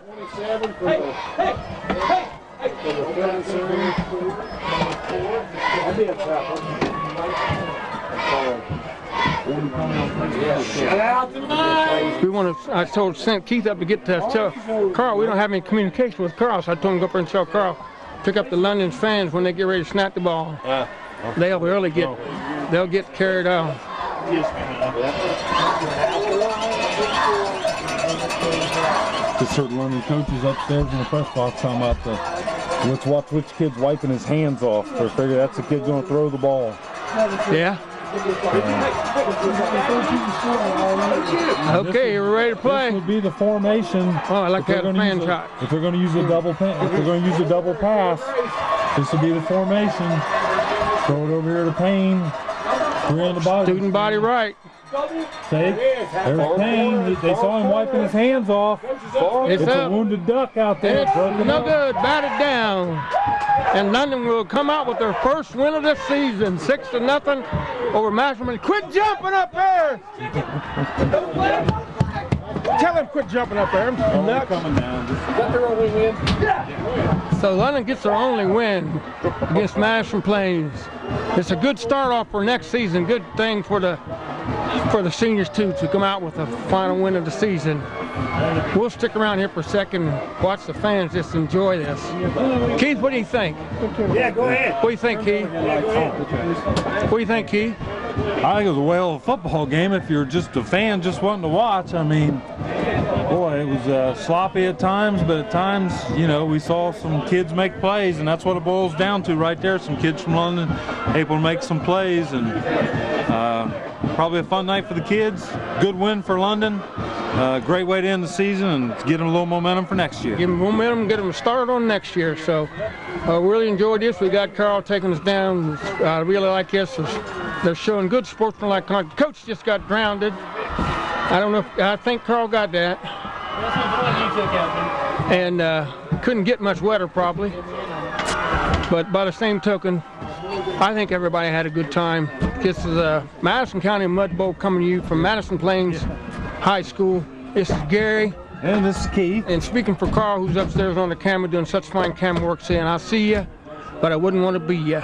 We want to. I told sent Keith up to get to tell Carl. We don't have any communication with Carl, so I told him to go up there and tell Carl, pick up the London's fans when they get ready to snap the ball. They'll really they'll get carried out. There's certain London coaches upstairs in the press box talking about let's watch which kid's wiping his hands off. So I figure that's the kid going to throw the ball. Yeah. Okay, we're ready to play. This would be the formation. Oh, I like that fan shot. If they're going to use a double pass, this would be the formation. Throw it over here to Payne. Three on the body. Student body right. See? There's Payne. They saw him wiping his hands off. It's a wounded duck out there. It's no good. Batted down. And London will come out with their first win of this season, 6-0 over Madison. Quit jumping up there! Tell him quit jumping up there. They're coming down. Is that their only win? So London gets their only win against Madison Plains. It's a good start off for next season. Good thing for the seniors too to come out with a final win of the season. We'll stick around here for a second and watch the fans just enjoy this. Keith, what do you think? Yeah, go ahead. What do you think, Keith? What do you think, Keith? I think it was a whale of a football game if you're just a fan just wanting to watch. I mean, boy, it was sloppy at times, but at times, you know, we saw some kids make plays, and that's what it boils down to right there. Some kids from London able to make some plays, and probably a fun night for the kids. Good win for London. Great way to end the season and get them a little momentum for next year. Give them momentum, get them a start on next year. So really enjoyed this. We got Carl taking us down. I really like this. They're showing good sportsmanlike conduct. The coach just got grounded. I don't know if, I think Carl got that. And couldn't get much wetter probably. But by the same token, I think everybody had a good time. This is a Madison County Mud Bowl coming to you from Madison Plains High School. This is Gary. And this is Keith. And speaking for Carl, who's upstairs on the camera doing such fine camera work, saying, I'll see you, but I wouldn't want to be you.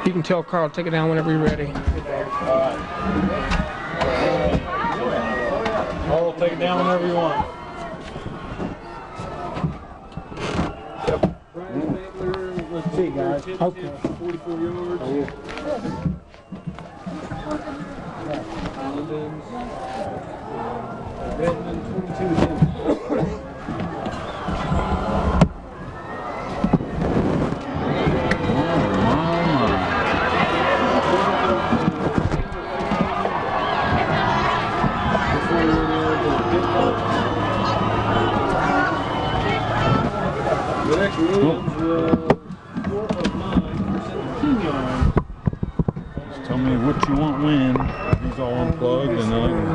You can tell Carl to take it down whenever you're ready. Carl, take it down whenever you want. Let's see, guys. Okay. 44 yards. Redmond 22 again. The next ones were 4 of 9 for 17 yards. Just tell me what you want when. These all unplugged and then I can...